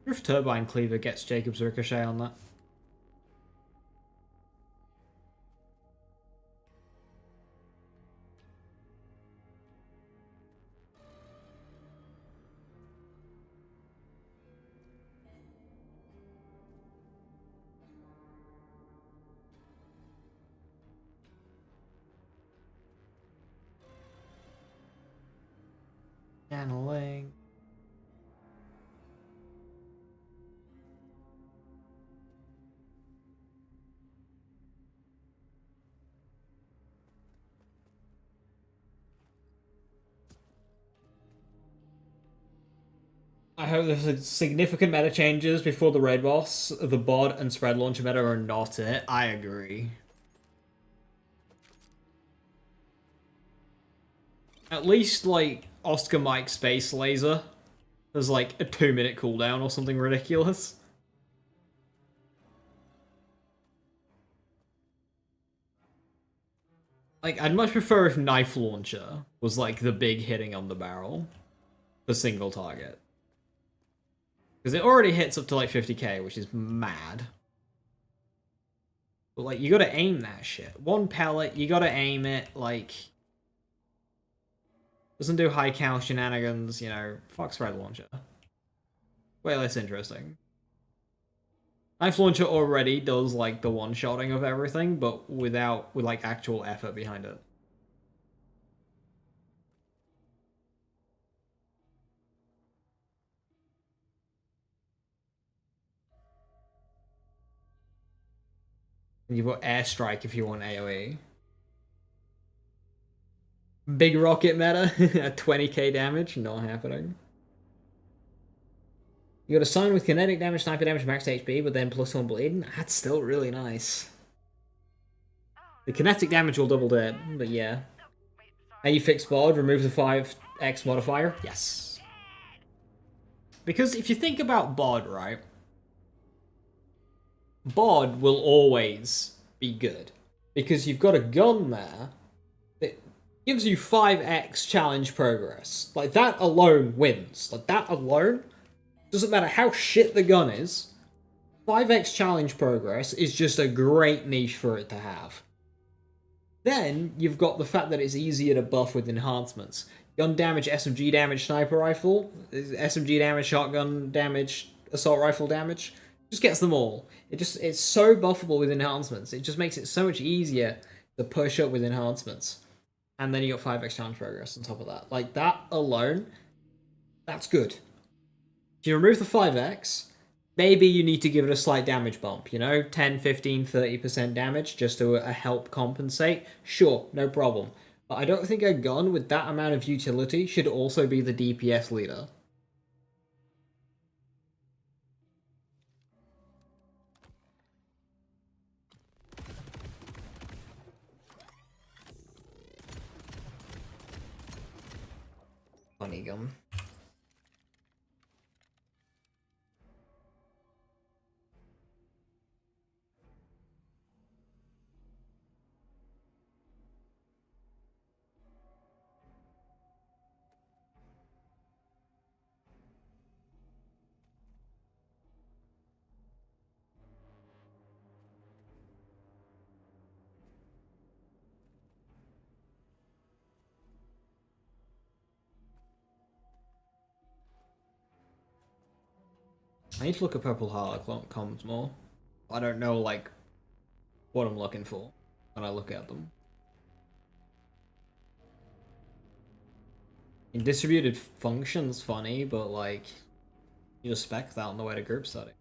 If Turbine Cleaver gets Jacob's Ricochet on that. Channeling. I hope there's significant meta changes before the raid boss. The bod and spread launcher meta are not it. I agree. At least, like, Oscar Mike Space Laser There's like a 2-minute cooldown or something ridiculous. Like, I'd much prefer if Knife Launcher was like the big hitting on the barrel for single target. Because it already hits up to like 50k, which is mad. But like, you gotta aim that shit. One pellet, you gotta aim it, like... Doesn't do high cal shenanigans, you know, fuck Spread Launcher. Way less interesting. Knife Launcher already does like the one-shotting of everything, but with like actual effort behind it. And you've got Airstrike if you want AoE. Big rocket meta at 20k damage, not happening. You got a sign with kinetic damage, sniper damage, max HP, but then +1 bleeding. That's still really nice. The kinetic damage will double dead, but yeah. And you fix bod, remove the 5x modifier. Yes. Because if you think about bod, right? Bod will always be good. Because you've got a gun there that gives you 5x challenge progress. Like, that alone wins. Like, that alone, doesn't matter how shit the gun is, 5x challenge progress is just a great niche for it to have. Then, you've got the fact that it's easier to buff with enhancements. Gun damage, SMG damage, sniper rifle, SMG damage, shotgun damage, assault rifle damage, just gets them all. It's so buffable with enhancements. It just makes it so much easier to push up with enhancements. And then you got 5x challenge progress on top of that. Like, that alone, that's good. If you remove the 5x, maybe you need to give it a slight damage bump, you know? 10, 15, 30% damage just to help compensate. Sure, no problem. But I don't think a gun with that amount of utility should also be the DPS leader. Funny gun. I need to look at Purple Heart comms more. I don't know, like, what I'm looking for when I look at them. In distributed function's funny, but, like, you just spec that on the way to group study.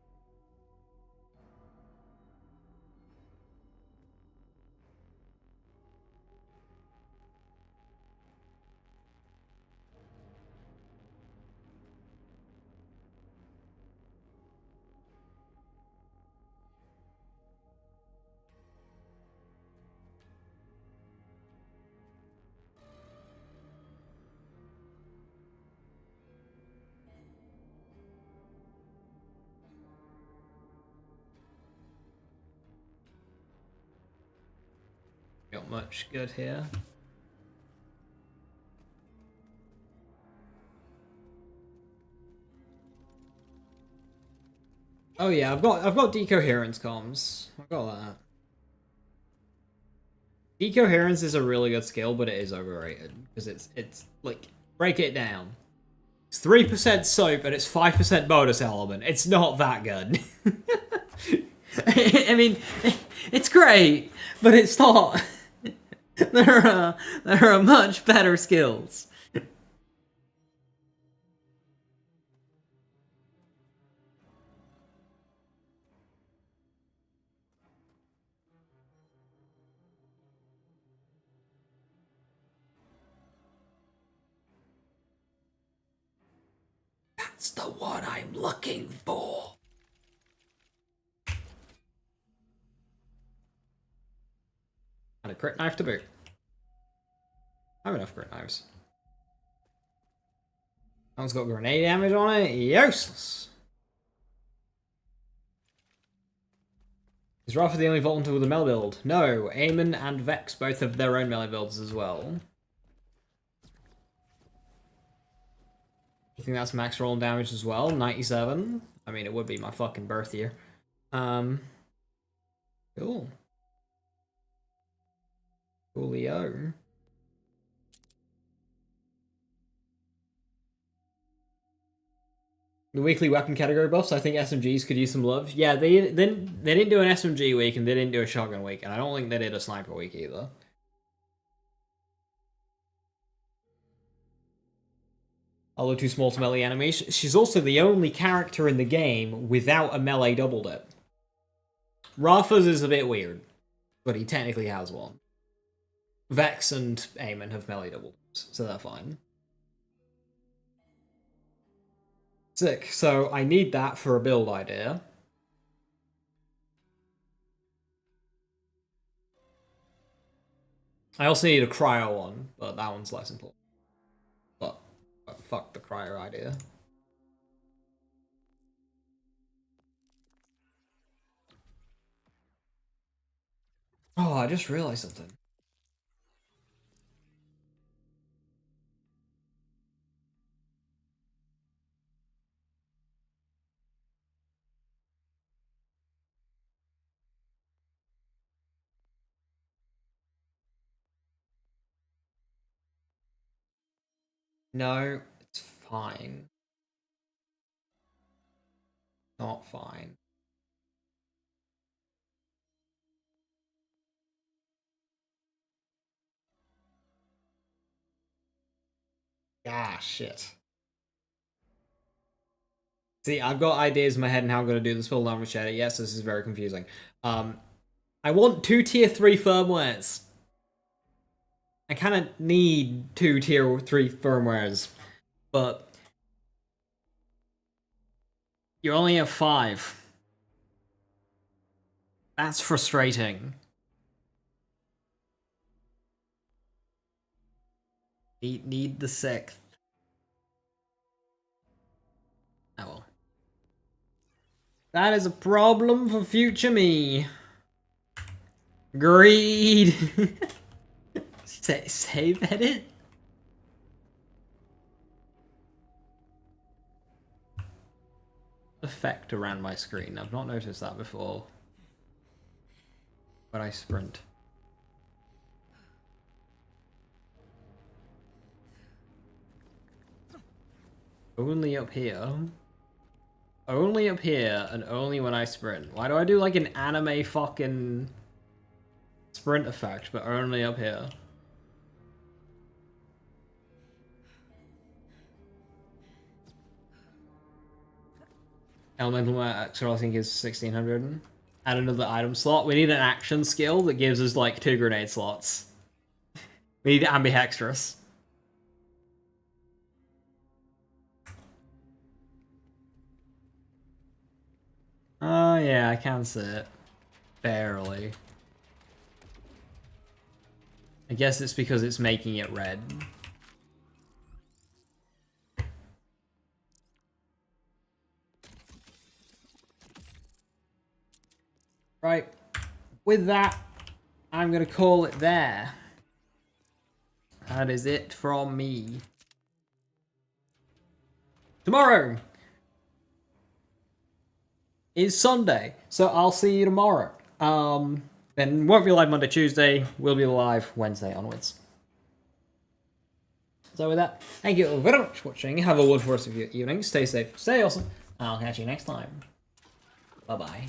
Not much good here. Oh yeah, I've got decoherence comms. I've got that. Decoherence is a really good skill, but it is overrated because it's like, break it down. It's 3% soap and it's 5% bonus element. It's not that good. I mean, it's great, but it's not. There are much better skills. That's the one I'm looking for. And a crit knife to boot. I have enough crit knives. That one's got grenade damage on it. Useless. Is Rafa the only Volunteer with a melee build? No, Eamon and Vex both have their own melee builds as well. You think that's max roll damage as well? 97? I mean, it would be my fucking birth year. Cool. Coolio. The weekly weapon category buffs, I think SMGs could use some love. Yeah, they didn't do an SMG week and they didn't do a shotgun week, and I don't think they did a sniper week either. Although too small to melee enemies, she's also the only character in the game without a melee double dip. Rafa's is a bit weird, but he technically has one. Vex and Eamon have melee double dips, so they're fine. Sick. So I need that for a build idea. I also need a cryo one, but that one's less important. But fuck the cryo idea. Oh, I just realized something. No, it's fine. Not fine. Ah, shit. See, I've got ideas in my head on how I'm going to do this build on Machete. Yes, this is very confusing. I want 2 tier 3 firmwares. I kind of need 2 tier 3 firmwares, but you only have 5. That's frustrating. Need the 6th. Oh well. That is a problem for future me. Greed. Save edit? Effect around my screen. I've not noticed that before. When I sprint. Only up here. Only up here and only when I sprint. Why do I do like an anime fucking sprint effect, but only up here? Elemental Max, I think is 1600. Add another item slot. We need an action skill that gives us like 2 grenade slots. We need ambidextrous. Oh yeah, I can see it. Barely. I guess it's because it's making it red. Right. With that, I'm gonna call it there. That is it from me. Tomorrow is Sunday, so I'll see you tomorrow. Then won't be live Monday, Tuesday. We'll be live Wednesday onwards. So with that, thank you all very much for watching. Have a wonderful rest of your evening. Stay safe, stay awesome. I'll catch you next time. Bye-bye.